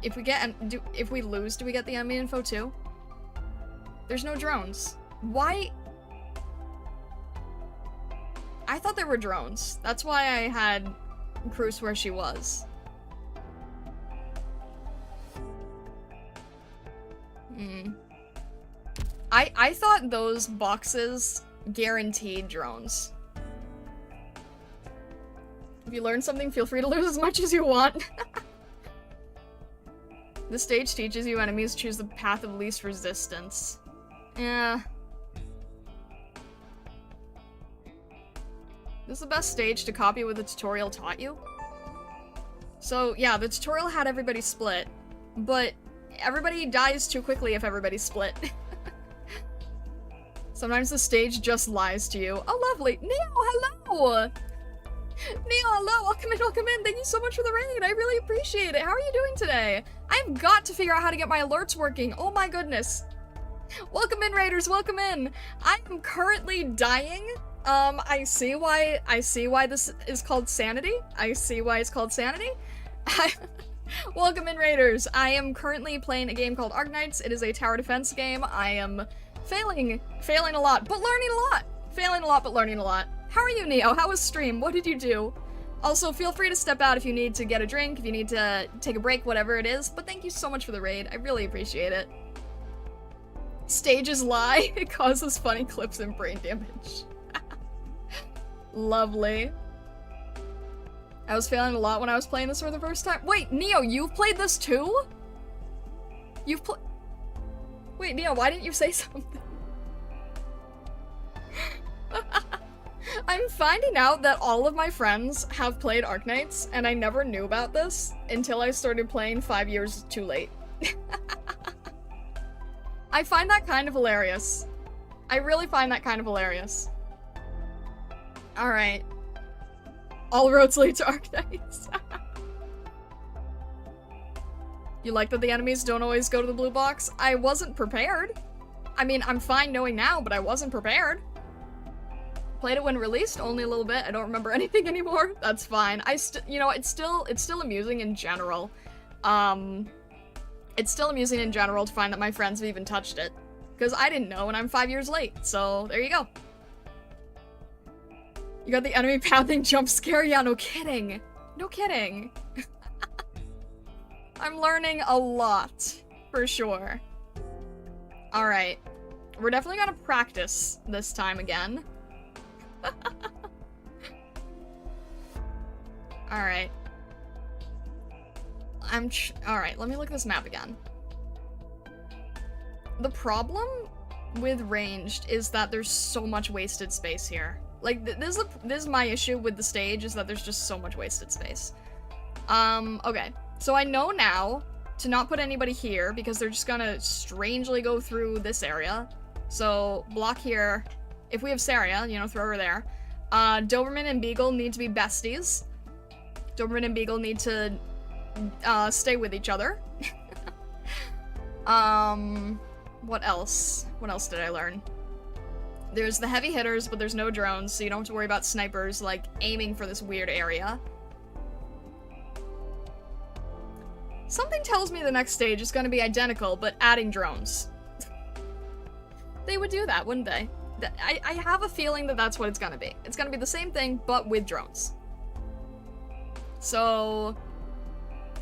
A: If we get... If we lose, do we get the enemy info too? There's no drones. Why... I thought there were drones. That's why I had Cruz where she was. I thought those boxes guaranteed drones. If you learn something, feel free to lose as much as you want. The stage teaches you enemies choose the path of least resistance. Yeah. This is the best stage to copy what the tutorial taught you. So, yeah, the tutorial had everybody split, but everybody dies too quickly if everybody's split. Sometimes the stage just lies to you. Oh, lovely. Neo, hello! Neo, hello! Welcome in! Thank you so much for the raid! I really appreciate it! How are you doing today? I've got to figure out how to get my alerts working! Oh my goodness! Welcome in, raiders! Welcome in! I'm currently dying. I see why this is called sanity. I see why it's called sanity. Welcome in, raiders! I am currently playing a game called ARKNIGHTS. It is a tower defense game. I am failing a lot, but learning a lot! Failing a lot, but learning a lot. How are you, Neo? How was stream? What did you do? Also, feel free to step out if you need to get a drink, if you need to take a break, whatever it is, but thank you so much for the raid. I really appreciate it. Stages lie. It causes funny clips and brain damage. Lovely. I was failing a lot when I was playing this for the first time. Wait, Neo, you've played this too? Wait, Neo, why didn't you say something? I'm finding out that all of my friends have played ARKNIGHTS, and I never knew about this until I started playing 5 years too late. I find that kind of hilarious. I really find that kind of hilarious. Alright. All roads lead to ARKNIGHTS. You like that the enemies don't always go to the blue box? I wasn't prepared. I mean, I'm fine knowing now, but I wasn't prepared. Played it when released, only a little bit. I don't remember anything anymore. That's fine. You know, it's still amusing in general. It's still amusing in general to find that my friends have even touched it. Because I didn't know, and I'm 5 years late. So, there you go. You got the enemy pathing jump scare? Yeah, no kidding. No kidding. I'm learning a lot, for sure. Alright. We're definitely gonna practice this time again. Alright. Alright, let me look at this map again. The problem with ranged is that there's so much wasted space here. Like, this is my issue with the stage, is that there's just so much wasted space. Okay. So I know now to not put anybody here because they're just gonna strangely go through this area. So block here. If we have Saria, you know, throw her there. Doberman and Beagle need to be besties. Doberman and Beagle need to stay with each other. What else? What else did I learn? There's the heavy hitters, but there's no drones, so you don't have to worry about snipers, like, aiming for this weird area. Something tells me the next stage is gonna be identical, but adding drones. They would do that, wouldn't they? I have a feeling that that's what it's gonna be. It's gonna be the same thing, but with drones. So,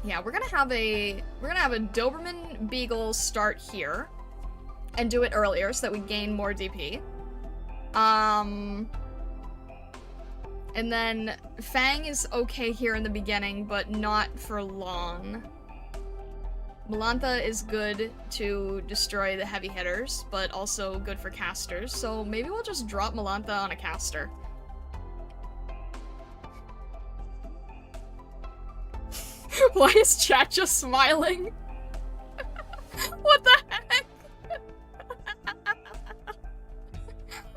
A: yeah, we're gonna have a Doberman Beagle start here, and do it earlier so that we gain more DP. And then Fang is okay here in the beginning, but not for long. Melantha is good to destroy the heavy hitters, but also good for casters, so maybe we'll just drop Melantha on a caster. Why is chat just smiling? What the heck?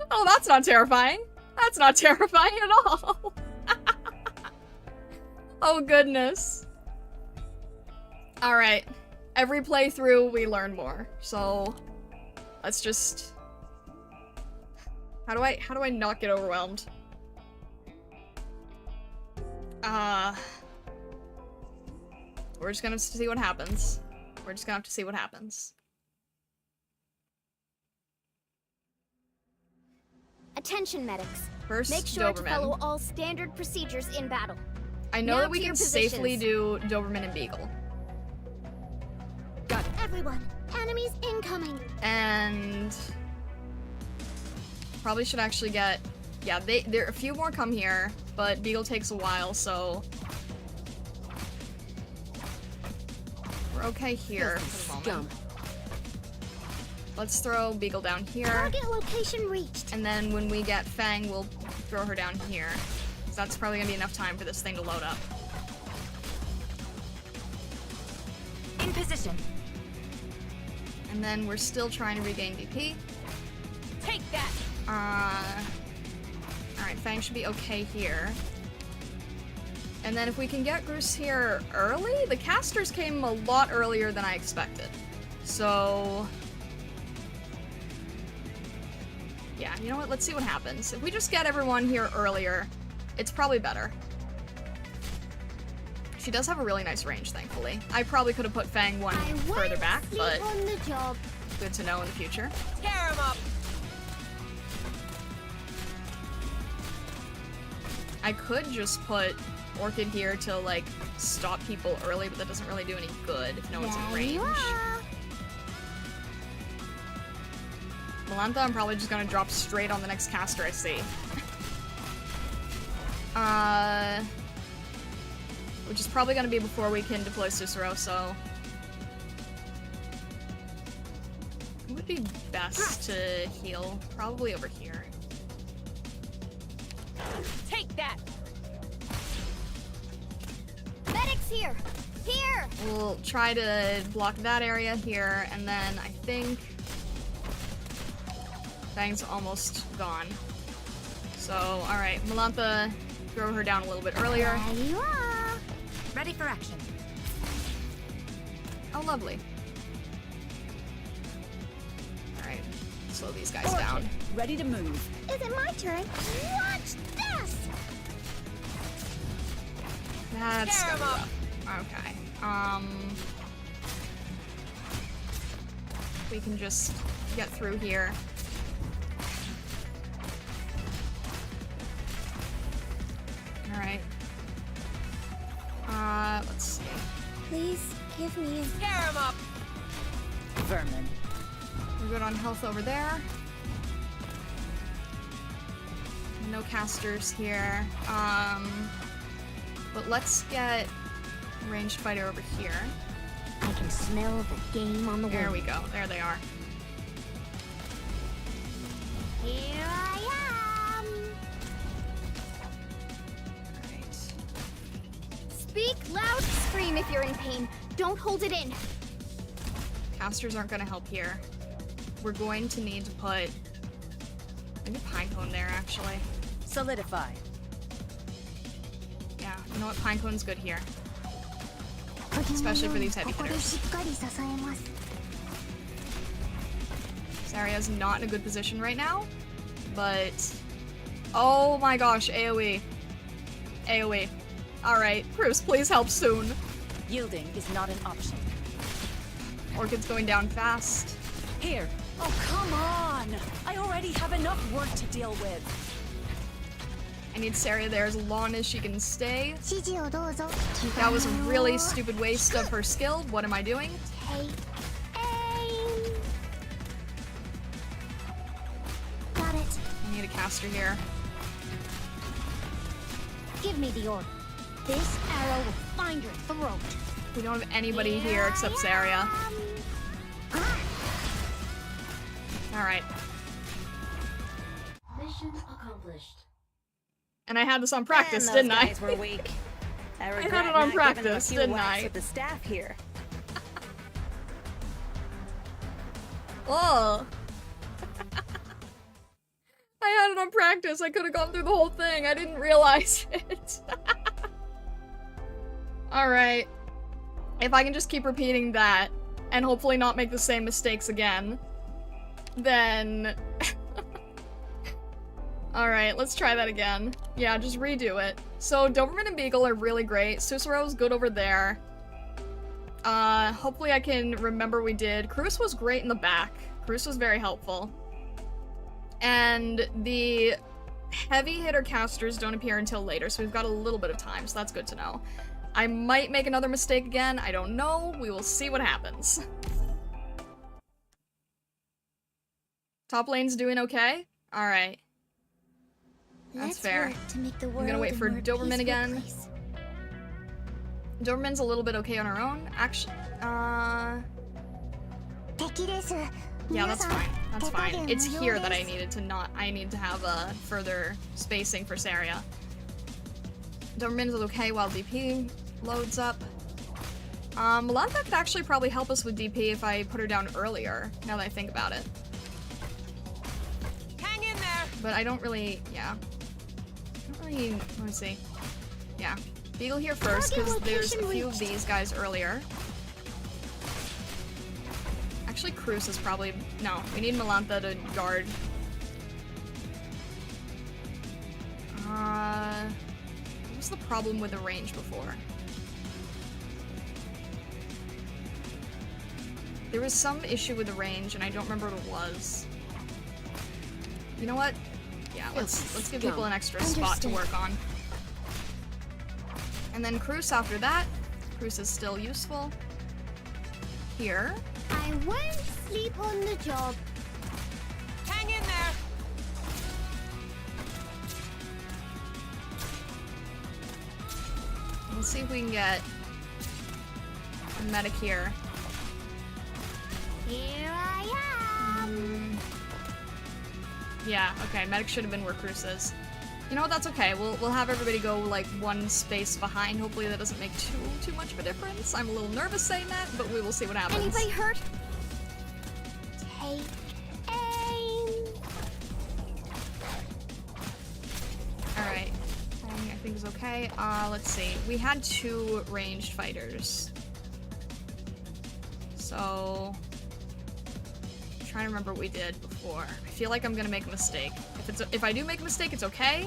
A: Oh, that's not terrifying. That's not terrifying at all. Oh, goodness. Alright. Every playthrough, we learn more. So, let's just... How do I not get overwhelmed? We're just gonna have to see what happens. We're just gonna have to see what happens.
B: Attention, medics.
A: First,
B: Make sure to
A: Doberman.
B: follow all standard procedures in battle.
A: I know
B: Now
A: that we
B: to
A: can
B: your
A: safely
B: positions.
A: do Doberman and Beagle.
B: Everyone, enemies incoming.
A: And probably should actually get, yeah, there a few more come here, but Beagle takes a while, so we're okay here for the moment. Let's throw Beagle down here,
B: Target location reached.
A: and then when we get Fang, we'll throw her down here. So that's probably gonna be enough time for this thing to load up.
D: In position.
A: And then we're still trying to regain DP.
D: Take that.
A: Alright, Fang should be okay here. And then if we can get Groose here early, the casters came a lot earlier than I expected. So, yeah, you know what? Let's see what happens. If we just get everyone here earlier, it's probably better. She does have a really nice range, thankfully. I probably could have put Fang one further back, but
B: on the job.
A: good to know in the future.
D: Tear him up.
A: I could just put Orchid here to, like, stop people early, but that doesn't really do any good if no one's in
B: There
A: range.
B: you are.
A: Melantha, I'm probably just gonna drop straight on the next caster I see. Which is probably gonna be before we can deploy Cicero, so... It would be best to heal. Probably over here.
D: Take that.
B: Medics here. Here.
A: We'll try to block that area here, and then I think... Fang's almost gone. So, alright, Melantha, throw her down a little bit earlier.
B: There you are.
D: Ready for action.
A: Oh, lovely. Alright, slow these guys down.
C: Ready to move.
B: Is it my turn? Watch this.
A: That's
D: Tear 'em
A: gonna be
D: up.
A: rough. Okay. We can just get through here. Alright. Let's see.
B: Please give me a...
D: Tear him up.
C: Vermin.
A: We're good on health over there. No casters here. But let's get a ranged fighter over here.
B: I can smell the game on the
A: There
B: way.
A: we go. There they are.
B: Here I am.
A: Alright.
B: Speak loud, scream if you're in pain. Don't hold it in.
A: Casters aren't gonna help here. We're going to need to put maybe Pinecone there, actually.
E: Solidify.
A: Yeah, you know what? Pinecone's good here. Especially for these heavy hitters. Saria's not in a good position right now, but... Oh my gosh, AoE. AoE. Alright, Cruz, please help soon.
E: Yielding is not an option.
A: Orchid's going down fast.
C: Here. Oh, come on! I already have enough work to deal with.
A: I need Saria there as long as she can stay. That was a really stupid waste of her skill. What am I doing?
B: Got it.
A: I need a caster here.
B: Give me the order. This arrow will find your throat.
A: We don't have anybody here except Saria. Alright.
F: Mission accomplished.
A: And I had this on practice, didn't I?
G: Guys were weak. I regret
A: had it on
G: not
A: practice,
G: giving them a few
A: didn't
G: whacks
A: I?
G: with the staff here.
A: Oh. I had it on practice. I could have gone through the whole thing. I didn't realize it. Alright. If I can just keep repeating that, and hopefully not make the same mistakes again, then... Alright, let's try that again. Yeah, just redo it. So, Doberman and Beagle are really great. Susuro's good over there. Hopefully I can remember we did. Cruz was great in the back. Cruz was very helpful. And the heavy hitter casters don't appear until later, so we've got a little bit of time, so that's good to know. I might make another mistake again. I don't know. We will see what happens. Top lane's doing okay? Alright. That's fair. I'm gonna wait for Doberman again. Doberman's a little bit okay on her own. Actually, yeah, that's fine. That's fine. It's here that I needed to not- I need to have a further spacing for Saria. Doberman's okay while DP loads up. Malanta could actually probably help us with DP if I put her down earlier, now that I think about it.
D: Hang in there.
A: But I don't really, yeah. I don't really, let me see. Yeah. Beagle here first, because there's a few of these guys earlier. Actually, Cruz is probably, no, we need Malantha to guard. What was the problem with the range before? There was some issue with the range, and I don't remember what it was. You know what? Yeah, let's give people an extra spot to work on. And then Cruz after that. Cruz is still useful. Here.
B: I won't sleep on the job.
D: Hang in there.
A: Let's see if we can get a medic here.
B: Here I am.
A: Yeah, okay, medic should have been where Cruz is. You know what, that's okay. We'll have everybody go like one space behind. Hopefully that doesn't make too much of a difference. I'm a little nervous saying that, but we will see what happens.
B: Anybody hurt? Take aim.
A: Alright. I think is okay. Let's see. We had 2 ranged fighters. So I'm trying to remember what we did before. I feel like I'm gonna make a mistake. If I do make a mistake, it's okay.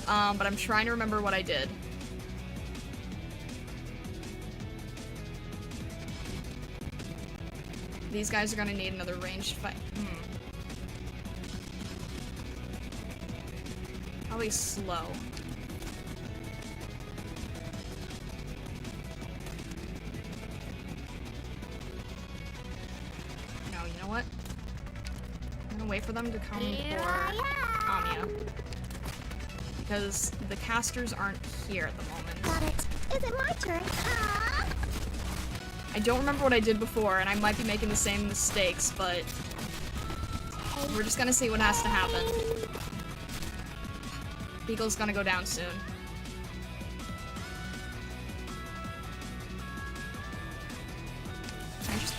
A: But I'm trying to remember what I did. These guys are gonna need another ranged fight. Probably slow. No, you know what? I'm gonna wait for them to come for Anya. Because the casters aren't here at the moment.
B: Got it. Is it my turn?
A: I don't remember what I did before, and I might be making the same mistakes, but we're just gonna see what has to happen. Beagle's gonna go down soon.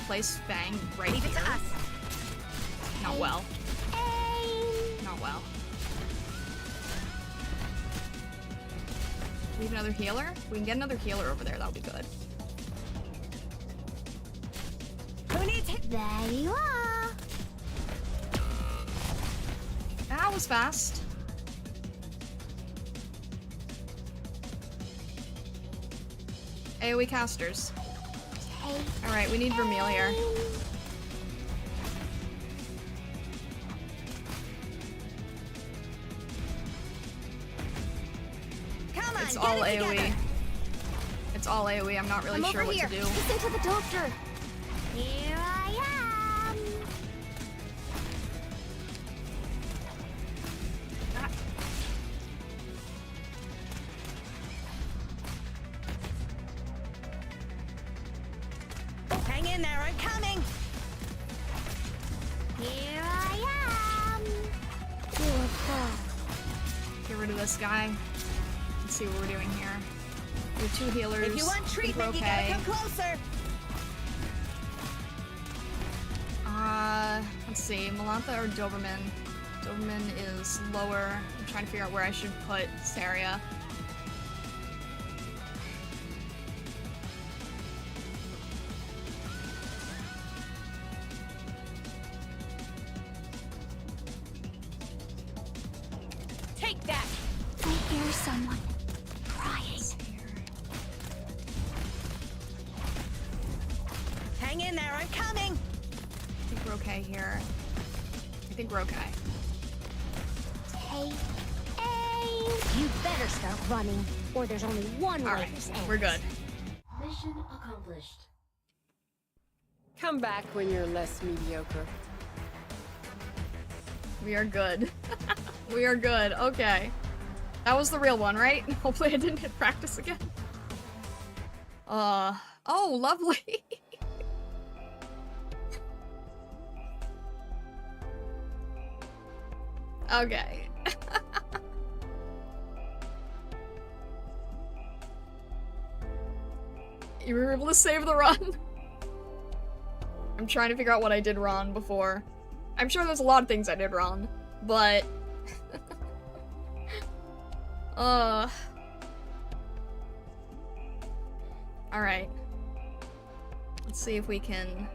A: place Fang right here. Not well. Not well. We need another healer? If we can get another healer over there, that would be good.
G: Who needs it?
B: There you are.
A: That was fast. AoE casters. Alright, we need Vermeil here.
G: Come on,
A: It's
G: get
A: all
G: it
A: AoE.
G: together.
A: It's all AoE, I'm not really sure what to do.
B: Listen to the doctor. Here I am.
G: Hang in there, I'm coming.
B: Here I am.
A: Get rid of this guy. Let's see what we're doing here. We have 2 healers.
G: If you want
A: I think
G: treatment,
A: we're
G: you
A: okay.
G: gotta come closer.
A: Let's see, Malantha or Doberman? Doberman is lower. I'm trying to figure out where I should put Saria.
C: Take that!
B: I hear someone crying.
G: Hang in there, I'm coming.
A: I think we're okay here. I think we're okay.
B: Hey.
H: You better start running, or there's only one way
A: Alright,
H: this ends.
A: we're good.
F: Mission accomplished.
D: Come back when you're less mediocre.
A: We are good. We are good. Okay. That was the real one, right? Hopefully I didn't hit practice again. Oh, lovely. Okay. You were able to save the run. I'm trying to figure out what I did wrong before. I'm sure there's a lot of things I did wrong, but... Alright. Let's see if we can...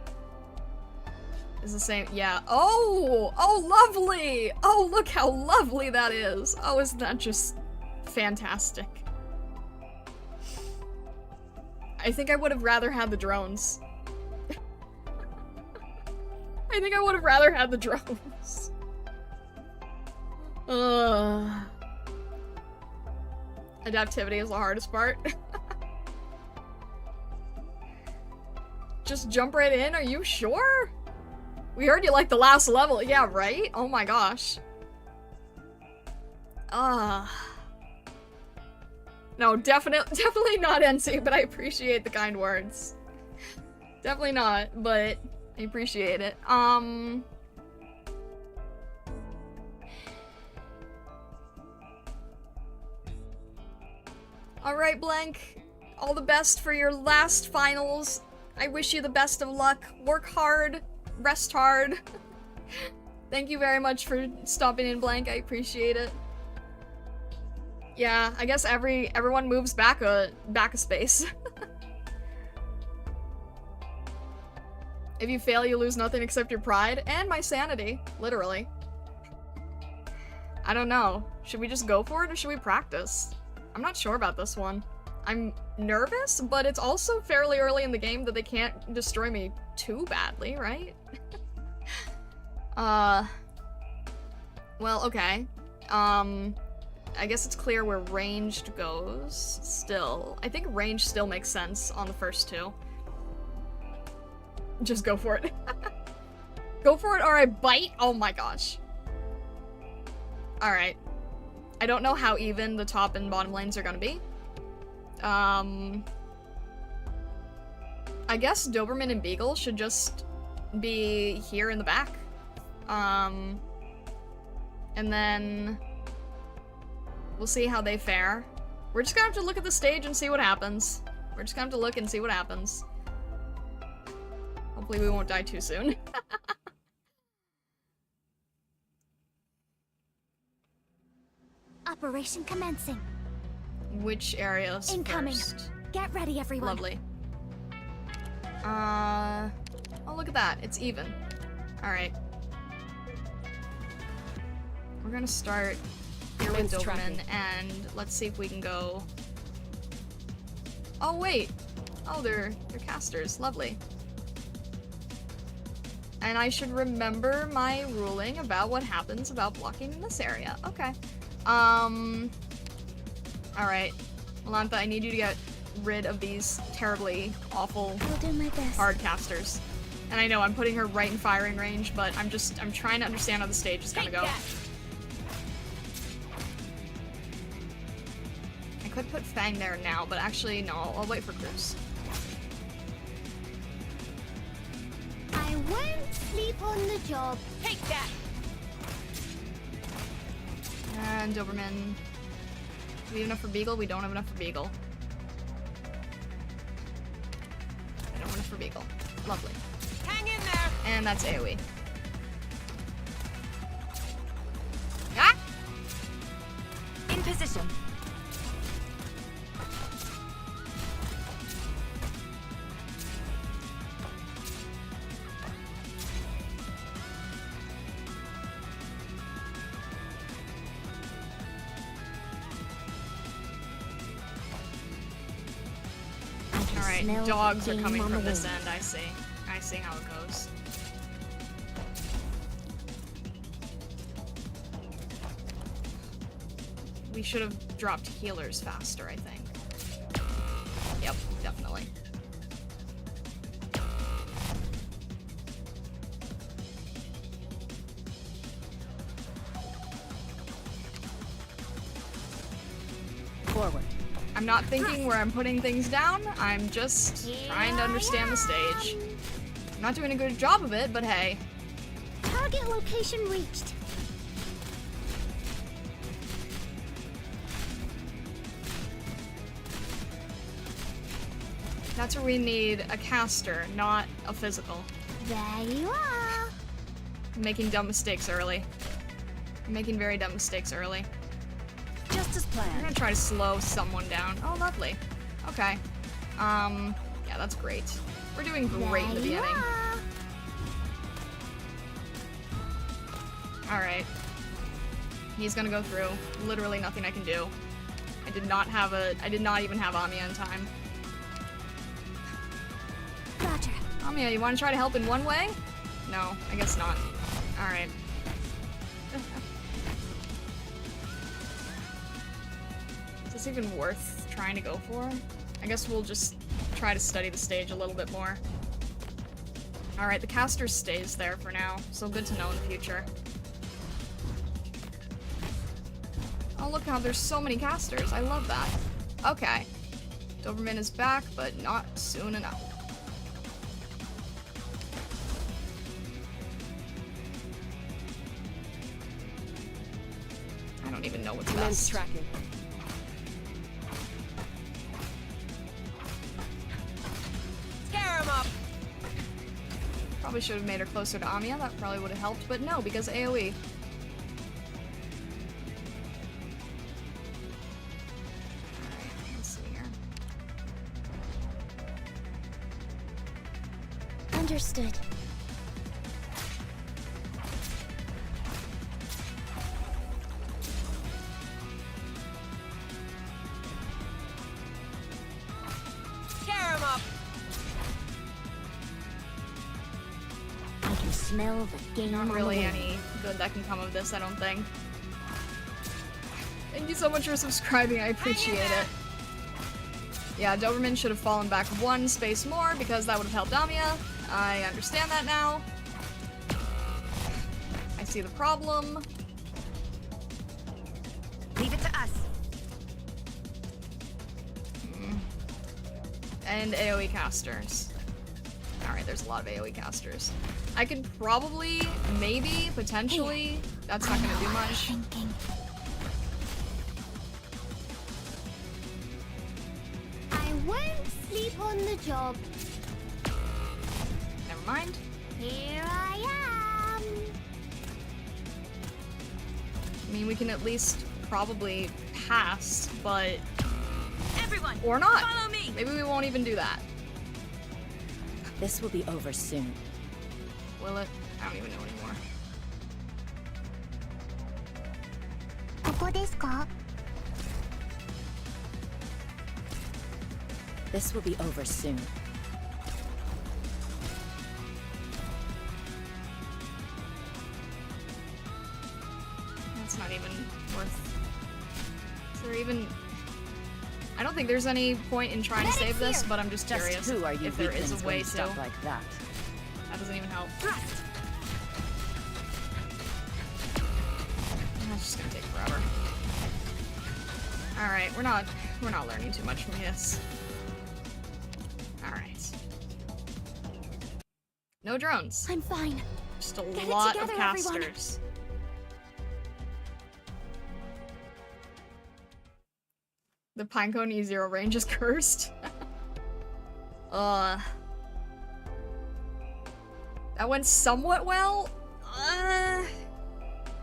A: Is the same- yeah. Oh! Oh, lovely! Oh, look how lovely that is! Oh, isn't that just fantastic? I think I would have rather had the drones. I think I would have rather had the drones. Adaptivity is the hardest part. Just jump right in, are you sure? We heard you like the last level. Yeah, right? Oh my gosh. No, definitely not NC, but I appreciate the kind words. Definitely not, but I appreciate it. Alright, Blank. All the best for your last finals. I wish you the best of luck. Work hard. Rest hard. Thank you very much for stopping in, Blank. I appreciate it. Yeah, I guess everyone moves back a space. If you fail, you lose nothing except your pride and my sanity, literally. I don't know. Should we just go for it or should we practice? I'm not sure about this one. I'm nervous, but it's also fairly early in the game that they can't destroy me too badly, right? Well, okay. I guess it's clear where ranged goes, still. I think range still makes sense on the first 2. Just go for it. Go for it or I bite? Oh my gosh. Alright. I don't know how even the top and bottom lanes are gonna be. I guess Doberman and Beagle should just be here in the back. And then we'll see how they fare. We're just gonna have to look at the stage and see what happens. We're just gonna have to look and see what happens. Hopefully Hopefully we won't die too soon.
B: Operation commencing.
A: Which areas
B: Incoming.
A: first?
B: Get ready, everyone.
A: Lovely. Oh, look at that. It's even. Alright. We're gonna start here with
D: Commence
A: Doberman,
D: tracking.
A: and let's see if we can go... Oh, wait! Oh, they're casters. Lovely. And I should remember my ruling about what happens about blocking in this area. Okay. Alright. Melantha, I need you to get rid of these terribly awful
B: I'll do my best.
A: hard casters. And I know I'm putting her right in firing range, but I'm trying to understand how the stage is gonna go. I could put Fang there now, but actually, no, I'll wait for Cruz.
H: I won't sleep on the job.
C: Take that!
A: And Doberman. Do we have enough for Beagle? We don't have enough for Beagle. I don't have enough for Beagle. Lovely.
C: Hang in there!
A: And that's AoE. Ah!
C: In position.
A: Alright,
H: smell
A: dogs are
H: game
A: coming
H: on
A: from
H: the
A: this
H: wind.
A: end, I see. I see how it goes. We should have dropped healers faster, I think. Yep, definitely.
E: Forward.
A: I'm not thinking where I'm putting things down, I'm just trying to understand the stage. I'm not doing a good job of it, but hey.
H: Target location reached.
A: That's where we need a caster, not a physical.
H: There you are.
A: I'm making dumb mistakes early. I'm making very dumb mistakes early.
C: Just as
A: I'm
C: planned.
A: gonna try to slow someone down. Oh, lovely. Okay. Yeah, that's great. We're doing great in the
H: There you
A: beginning.
H: are.
A: Alright. He's gonna go through. Literally nothing I can do. I did not even have Amiya in time.
B: Roger.
A: Amiya, you wanna try to help in one way? No, I guess not. Alright. Is this even worth trying to go for? I guess we'll just try to study the stage a little bit more. Alright, the caster stays there for now, so good to know in the future. Oh, look how there's so many casters. I love that. Okay. Doberman is back, but not soon enough. I don't even know what's
D: Commence
A: best.
D: tracking.
C: Scare him up!
A: Probably should have made her closer to Amiya. That probably would have helped, but no, because AoE. Alright, let's see here.
B: Understood.
C: Scare him up!
H: I can smell the game
A: Not
H: on
A: really
H: the wind.
A: any good that can come of this, I don't think. Thank you so much for subscribing, I appreciate it. Yeah, Doberman should have fallen back one space more because that would have helped Amiya. I understand that now. I see the problem.
C: Leave it to us.
A: And AoE casters. Alright, there's a lot of AoE casters. I could probably, maybe, potentially, that's not gonna do much.
B: Thinking.
H: I won't sleep on the job.
A: Never Never mind.
H: Here I am.
A: I mean, we can at least probably pass, but...
C: Everyone,
A: Or not.
C: follow me.
A: Maybe we won't even do that.
E: This will be over soon.
A: Will it? I don't even know anymore.
H: ここですか?
E: This will be over soon.
A: That's not even worth... Is there even... I don't think there's any point in trying to save this, but I'm just curious
E: Just who are you
A: if there is
E: weaklings
A: a way
E: going
A: to.
E: stop like that?
A: That doesn't even help.
C: Thrust.
A: That's just gonna take forever. Alright, we're not learning too much from this. Alright. No drones.
H: I'm fine.
A: Just a
H: Get it
A: lot of
H: together, everyone.
A: casters. The Pinecone E0 range is cursed. That went somewhat well.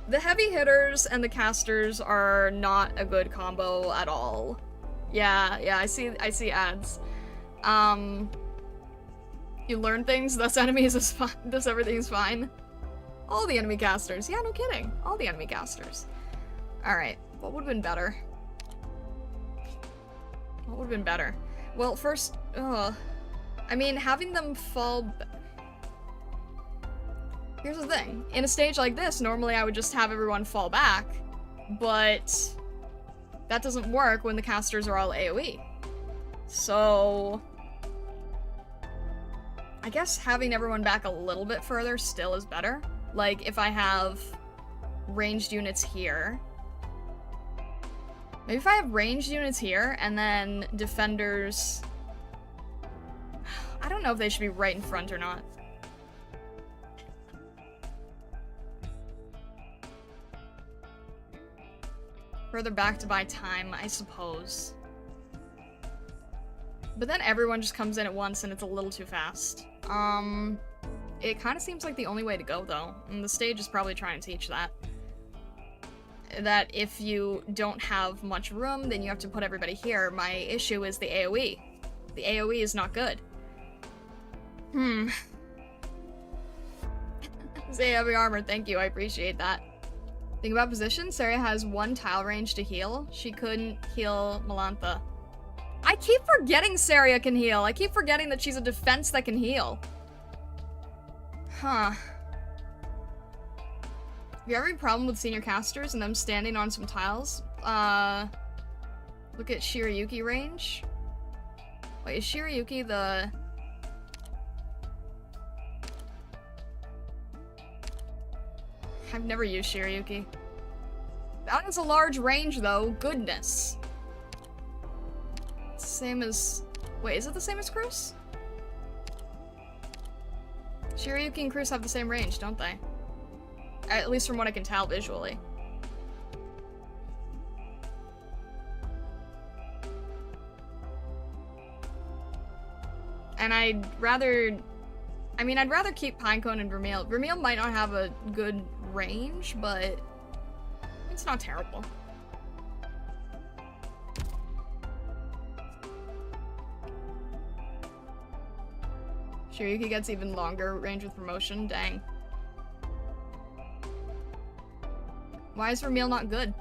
A: The heavy hitters and the casters are not a good combo at all. Yeah, I see ads. You learn things, thus enemies is fine, thus everything's fine. All the enemy casters. Yeah, no kidding. All the enemy casters. Alright, what would've been better? What would've been better? Well, first, I mean, having them fall... Here's the thing. In a stage like this, normally I would just have everyone fall back, but that doesn't work when the casters are all AoE. So... I guess having everyone back a little bit further still is better. Like, if I have ranged units here... Maybe if I have ranged units here, and then defenders... I don't know if they should be right in front or not. Further back to buy time, I suppose. But then everyone just comes in at once and it's a little too fast. It kind of seems like the only way to go, though. And the stage is probably trying to teach that. That if you don't have much room, then you have to put everybody here. My issue is the AoE. The AoE is not good. Say heavy armor, thank you, I appreciate that. Think about position, Saria has 1 tile range to heal. She couldn't heal Melantha. I keep forgetting Saria can heal. I keep forgetting that she's a defense that can heal. Huh. Have you ever had a problem with senior casters and them standing on some tiles? Look at Shirayuki range. Wait, is Shirayuki the... I've never used Shirayuki. That is a large range, though. Goodness. Same as... Wait, is it the same as Cruz? Shirayuki and Cruz have the same range, don't they? At least from what I can tell visually. And I'd rather... I mean, I'd rather keep Pinecone and Vermeil. Vermeil might not have a good range, but it's not terrible. Shirayuki gets even longer range with promotion, dang. Why is Vermeil not good?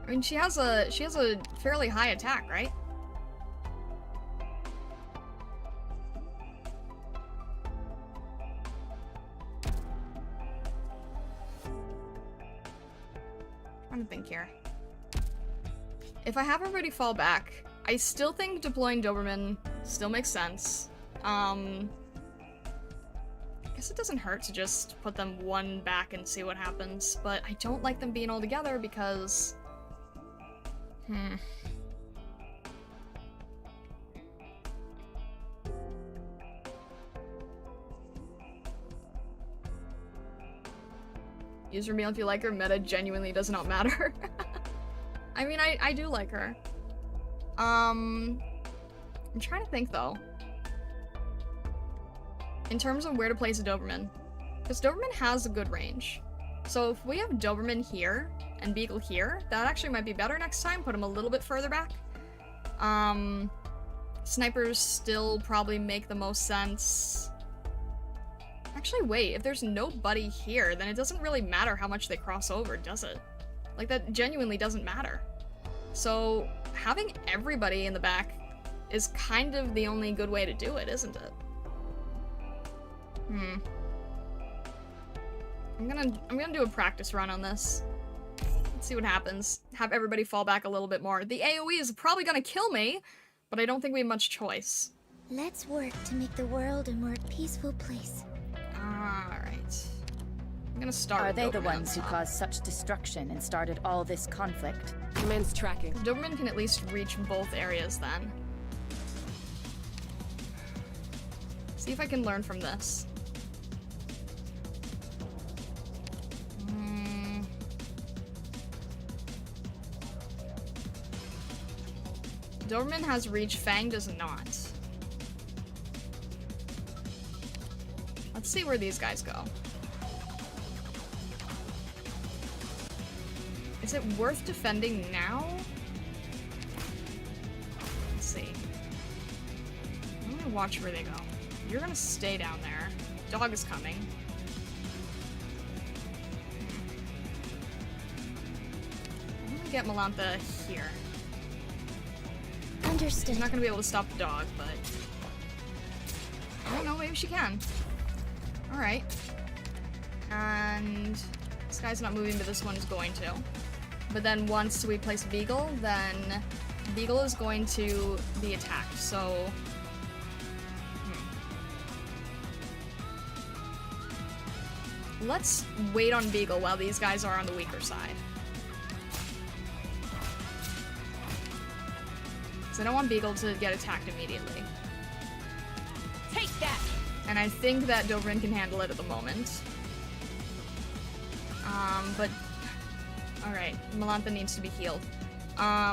A: I mean, she has a fairly high attack, right? Trying to think here. If I have everybody fall back, I still think deploying Doberman still makes sense. I guess it doesn't hurt to just put them 1 back and see what happens, but I don't like them being all together because... Use Vermeil if you like her, meta genuinely does not matter. I mean, I do like her. I'm trying to think, though. In terms of where to place a Doberman. Because Doberman has a good range. So if we have Doberman here and Beagle here, that actually might be better next time. Put him a little bit further back. Snipers still probably make the most sense. Actually, wait. If there's nobody here, then it doesn't really matter how much they cross over, does it? Like, that genuinely doesn't matter. So having everybody in the back is kind of the only good way to do it, isn't it? I'm gonna do a practice run on this. Let's see what happens. Have everybody fall back a little bit more. The AoE is probably gonna kill me, but I don't think we have much choice.
B: Let's work to make the world a more peaceful place.
A: Alright. I'm gonna start
E: Are
A: with
E: they the
A: Doberman
E: ones who
A: on top.
E: caused such destruction and started all this conflict?
D: Men's tracking.
A: Doberman can at least reach both areas then. See if I can learn from this. Doberman has reach, Fang does not. Let's see where these guys go. Is it worth defending now? Let's see. I'm gonna watch where they go. You're gonna stay down there. Dog is coming. I'm gonna get Melantha here.
B: Understood.
A: She's not gonna be able to stop the dog, but I don't know, maybe she can. Alright. And this guy's not moving, but this one is going to. But then once we place Beagle, then Beagle is going to be attacked, so... Let's wait on Beagle while these guys are on the weaker side. Because I don't want Beagle to get attacked immediately.
C: Take that!
A: And I think that Doberman can handle it at the moment. But... Alright, Melantha needs to be healed. I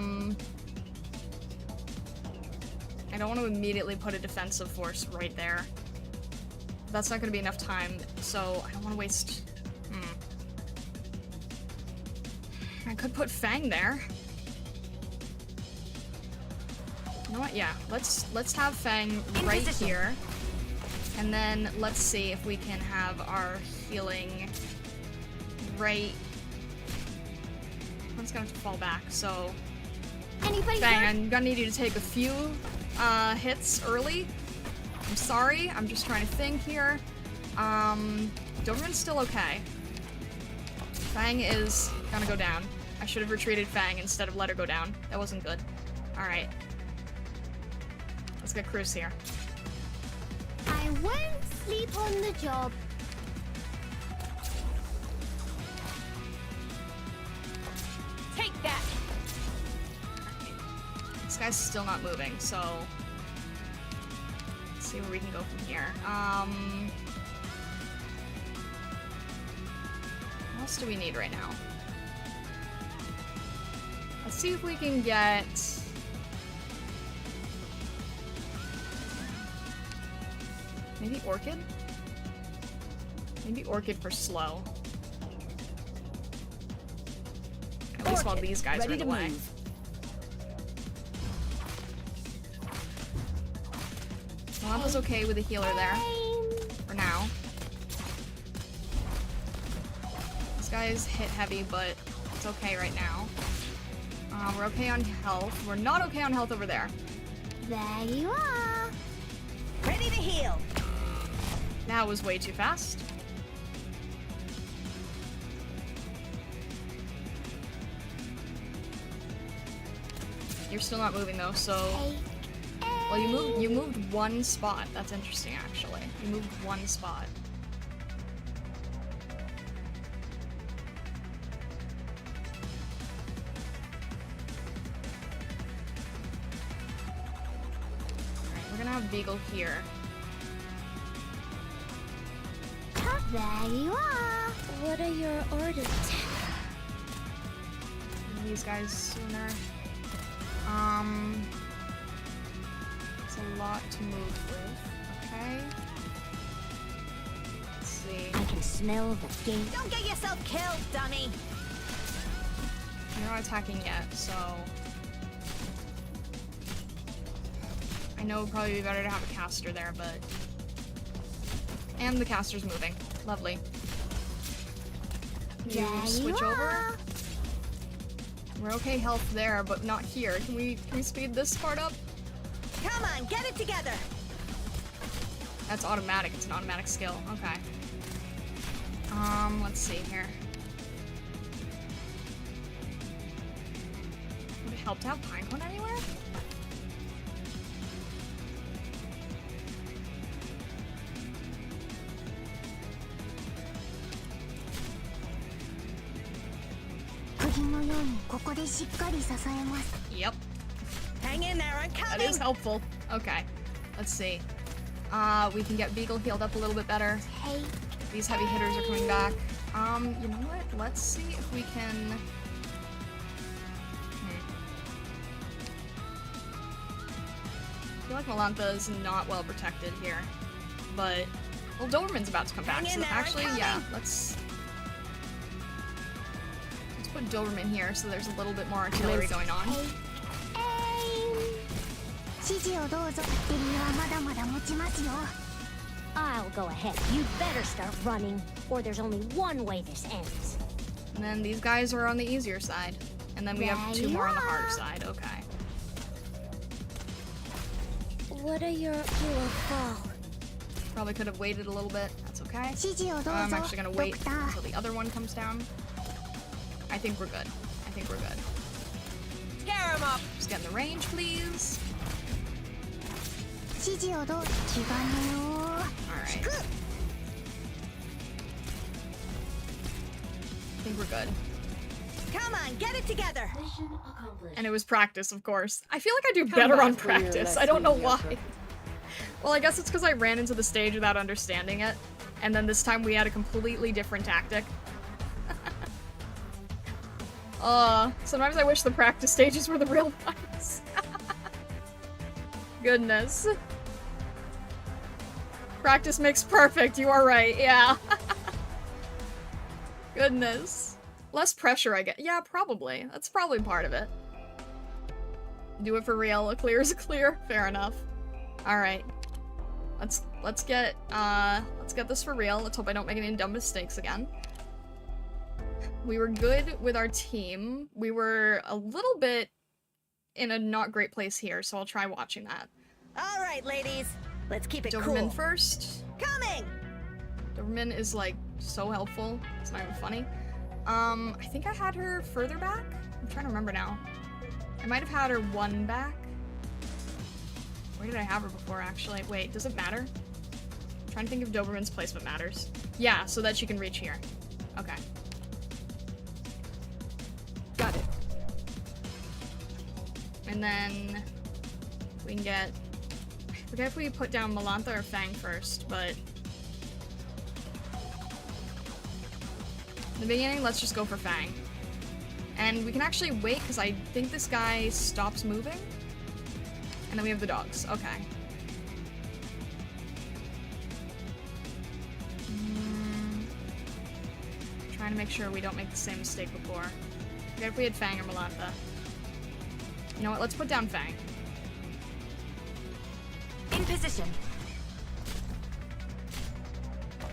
A: don't want to immediately put a defensive force right there. That's not going to be enough time, so I don't want to waste... I could put Fang there. You know what? Yeah, let's have Fang right here. And then let's see if we can have our healing right... One's gonna have to fall back, so...
B: Anybody
A: Fang,
B: hurt?
A: I'm gonna need you to take a few hits early. I'm sorry, I'm just trying to think here. Doberman's still okay. Fang is gonna go down. I should have retreated Fang instead of let her go down. That wasn't good. Alright. Let's get Cruz here.
H: I won't sleep on the job.
C: Take that!
A: This guy's still not moving, so... Let's see where we can go from here. What else do we need right now? Let's see if we can get... Maybe Orchid? Maybe Orchid for slow. At least while these guys are in the way. Melanta's okay with a healer there. For now. This guy is hit heavy, but it's okay right now. We're okay on health. We're not okay on health over there.
H: There you are.
G: Ready to heal.
A: That was way too fast. You're still not moving though, so... Well, you moved one spot. That's interesting, actually. You moved one spot. Alright, we're gonna have Beagle here.
H: There you are.
B: What are your orders?
A: These guys sooner. It's a lot to move with. Okay. Let's see.
H: I can smell the gate.
G: Don't get yourself killed, dummy.
A: You're not attacking yet, so... I know it would probably be better to have a caster there, but... And the caster's moving. Lovely. You switch over. We're okay health there, but not here. Can we speed this part up?
G: Come on, get it together.
A: That's automatic. It's an automatic skill. Okay. Let's see here. Would it help to have Pinecone anywhere? Yep.
G: Hang in there, I'm coming.
A: That is helpful. Okay. Let's see. We can get Beagle healed up a little bit better. These heavy hitters are coming back. You know what? Let's see if we can... I feel like Malantha is not well protected here. But... Well, Doberman's about to come back, so actually, yeah, let's put Doberman here so there's a little bit more artillery going on.
H: I'll go ahead. You better start running, or there's only one way this ends.
A: And then these guys are on the easier side. And then we have two more on the harder side. Okay.
B: What are your fall?
A: Probably could have waited a little bit. That's okay. I'm actually gonna wait until the other one comes down. I think we're good. I think we're good.
G: Scare him up.
A: Just get in the range, please. Alright. I think we're good.
G: Come on, get it together.
F: Mission accomplished.
A: And it was practice, of course. I feel like I do better on practice. I don't know why. Well, I guess it's because I ran into the stage without understanding it. And then this time we had a completely different tactic. Sometimes I wish the practice stages were the real ones. Goodness. Practice makes perfect, you are right, yeah. Goodness. Less pressure, I guess. Yeah, probably. That's probably part of it. Do it for real. A clear is a clear. Fair enough. Alright. Let's get this for real. Let's hope I don't make any dumb mistakes again. We were good with our team. We were a little bit in a not great place here, so I'll try watching that.
G: All right, ladies. Let's keep it
A: Doberman
G: cool.
A: first.
G: Coming.
A: Doberman is like so helpful. It's not even funny. I think I had her further back. I'm trying to remember now. I might have had her one back. Where did I have her before, actually? Wait, does it matter? I'm trying to think if Doberman's placement matters. Yeah, so that she can reach here. Okay.
D: Got it.
A: And then we can get... I forget if we put down Malantha or Fang first, but... In the beginning, let's just go for Fang. And we can actually wait, because I think this guy stops moving. And then we have the dogs. Okay. Trying to make sure we don't make the same mistake before. Forget if we had Fang or Malantha. You know what? Let's put down Fang.
G: In position.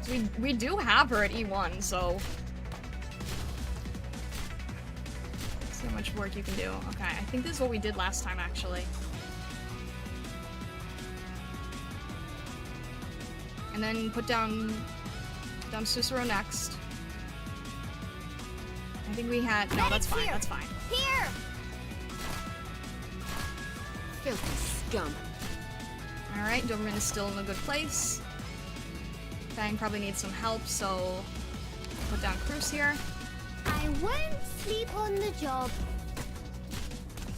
A: So we do have her at E1, so... See how much work you can do. Okay, I think this is what we did last time, actually. And then put down Cicero next. I think we had... No, that's fine, that's fine.
B: Here!
D: Filthy scum.
A: Alright, Doberman is still in a good place. Fang probably needs some help, so... Put down Cruz here.
H: I won't sleep on the job.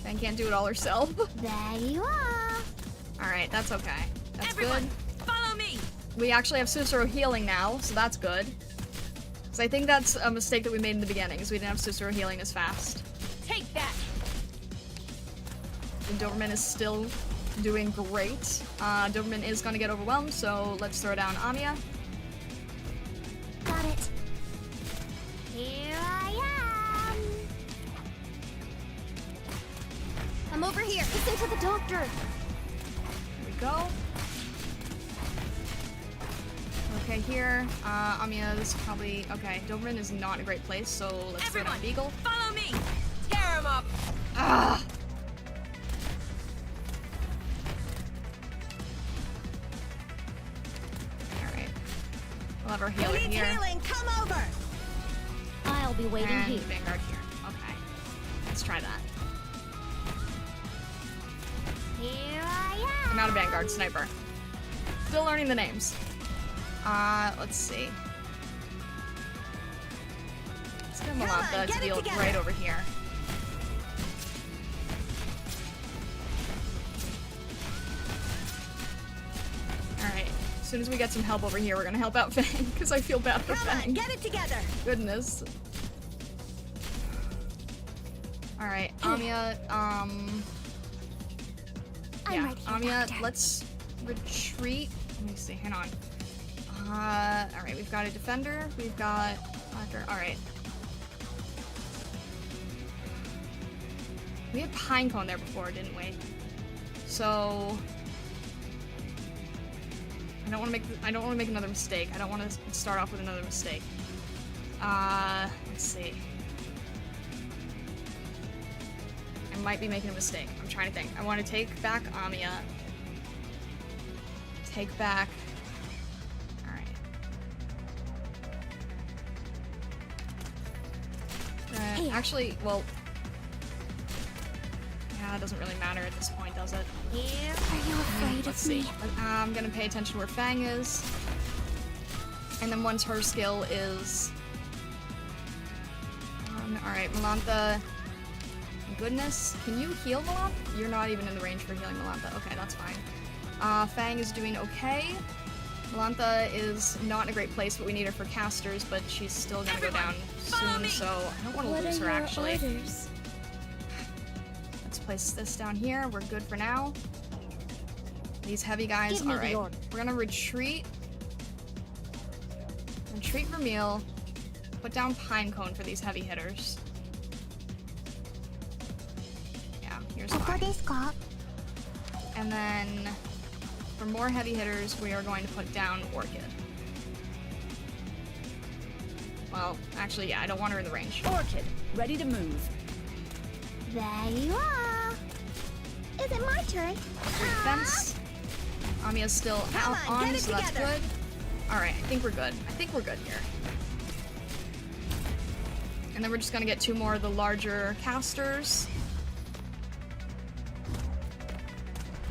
A: Fang can't do it all herself.
H: There you are.
A: Alright, that's okay. That's
G: Everyone,
A: good.
G: follow me.
A: We actually have Cicero healing now, so that's good. So I think that's a mistake that we made in the beginning, is we didn't have Cicero healing as fast.
G: Take that.
A: And Doberman is still doing great. Doberman is gonna get overwhelmed, so let's throw down Amiya.
B: Got it. Here I am. I'm over here. Listen to the doctor.
A: Here we go. Okay, here. Amiya is probably... Okay, Doberman is not in a great place, so let's throw down Beagle.
G: Follow me! Tear him up!
A: Ah! Alright. We'll have our
G: Who
A: healer
G: needs
A: here.
G: healing? Come over!
H: I'll be waiting
A: And
H: here.
A: Vanguard here. Okay. Let's try that.
B: Here I am.
A: I'm out of Vanguard. Sniper. Still learning the names. Let's see. Let's get Malantha to deal right over here. Alright. As soon as we get some help over here, we're gonna help out Fang, because I feel bad for
G: Come
A: Fang.
G: on, get it together!
A: Goodness. Alright, Amiya,
B: I'm
A: yeah,
B: right here,
A: Amiya,
B: Doctor.
A: let's retreat. Let me see, hang on. Alright, we've got a defender, we've got Hacker, alright. We had Pinecone there before, didn't we? So I don't want to make another mistake. I don't want to start off with another mistake. Let's see. I might be making a mistake. I'm trying to think. I want to take back Amiya. Take back. Alright. Actually, well. Yeah, it doesn't really matter at this point, does it?
B: Are you afraid
A: Let's
B: of
A: see.
B: me?
A: I'm gonna pay attention to where Fang is. And then once her skill is... Alright, Malantha. Goodness. Can you heal Malantha? You're not even in the range for healing Malantha. Okay, that's fine. Fang is doing okay. Malantha is not in a great place, but we need her for casters, but she's still gonna go down soon, so I don't want to lose her, actually.
B: Orders?
A: Let's place this down here. We're good for now. These heavy guys,
H: Give me the
A: alright.
H: order.
A: We're gonna retreat. Retreat Vermeil. Put down Pinecone for these heavy hitters. Yeah, here's fine. And then for more heavy hitters, we are going to put down Orchid. Well, actually, yeah, I don't want her in the range.
C: Orchid, ready to move.
B: There you are. Is it my turn?
A: Defense. Amiya's still out
G: on, get
A: on,
G: it
A: so that's
G: together.
A: good. Alright, I think we're good. I think we're good here. And then we're just gonna get 2 more of the larger casters.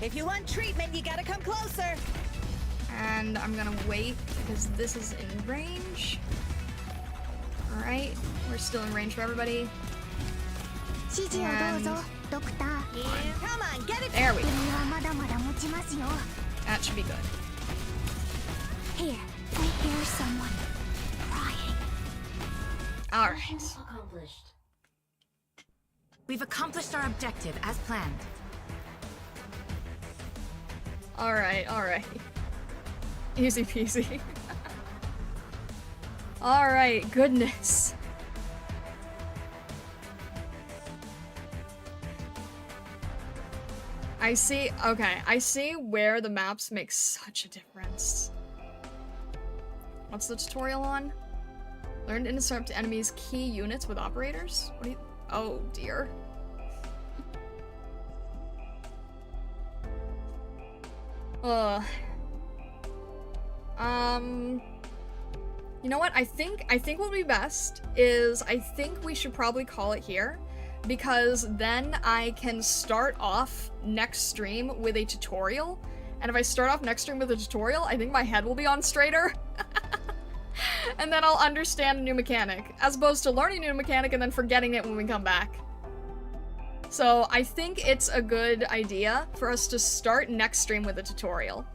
G: If you want treatment, you gotta come closer!
A: And I'm gonna wait because this is in range. Alright, we're still in range for everybody. And
G: Come on, get it
A: there we go. That should be good.
B: Here, I hear someone crying.
A: Alright.
F: Mission accomplished.
G: We've accomplished our objective as planned.
A: Alright, alright. Easy peasy. Alright, goodness. I see, okay, I see where the maps make such a difference. What's the tutorial on? Learn to intercept enemies' key units with operators? What do you, oh dear. You know what? I think what would be best is I think we should probably call it here, because then I can start off next stream with a tutorial, and if I start off next stream with a tutorial, I think my head will be on straighter. And then I'll understand a new mechanic, as opposed to learning a new mechanic and then forgetting it when we come back. So I think it's a good idea for us to start next stream with a tutorial.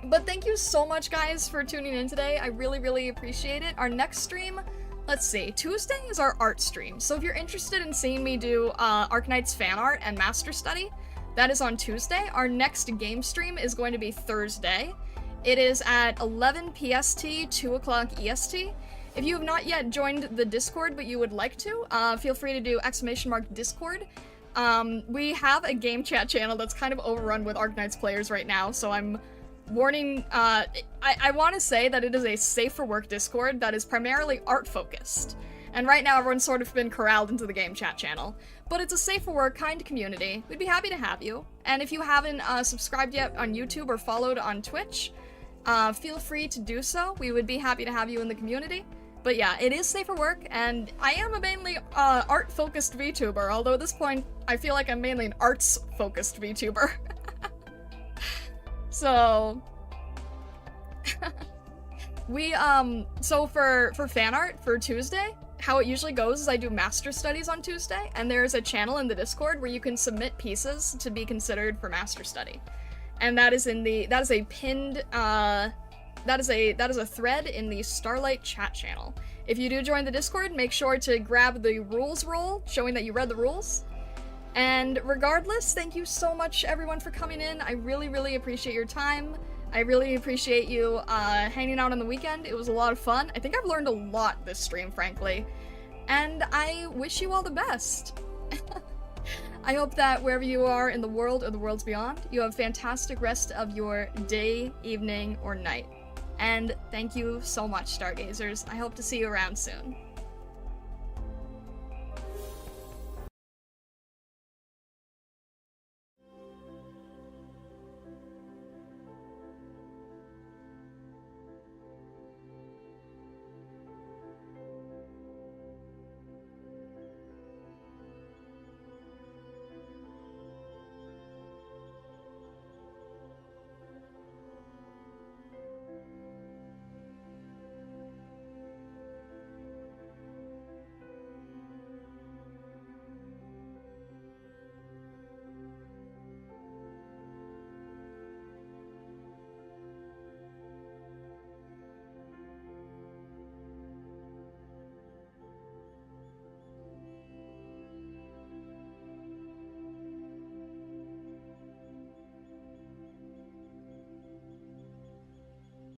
A: But thank you so much, guys, for tuning in today. I really, really appreciate it. Our next stream, let's see, Tuesday is our art stream. So if you're interested in seeing me do ARKNIGHTS fan art and master study, That is on Tuesday. Our next game stream is going to be Thursday. It is at 11 PST, 2 o'clock EST. If you have not yet joined the Discord, but you would like to, feel free to do !Discord. We have a game chat channel that's kind of overrun with ARKNIGHTS players right now, so I'm warning, I want to say that it is a safe for work Discord that is primarily art-focused. And right now everyone's sort of been corralled into the game chat channel. But it's a safe for work kind community. We'd be happy to have you. And if you haven't subscribed yet on YouTube or followed on Twitch, feel free to do so. We would be happy to have you in the community. But yeah, it is safe for work, and I am a mainly art-focused VTuber, although at this point, I feel like I'm mainly an arts-focused VTuber. So... so for fan art for Tuesday, how it usually goes is I do master studies on Tuesday, and there's a channel in the Discord where you can submit pieces to be considered for master study. And that is a pinned, that is a thread in the Starlight chat channel. If you do join the Discord, make sure to grab the rules roll, showing that you read the rules. And regardless, thank you so much everyone for coming in. I really, really appreciate your time. I really appreciate you hanging out on the weekend. It was a lot of fun. I think I've learned a lot this stream, frankly. And I wish you all the best. I hope that wherever you are in the world or the worlds beyond, you have a fantastic rest of your day, evening, or night. And thank you so much, Stargazers. I hope to see you around soon.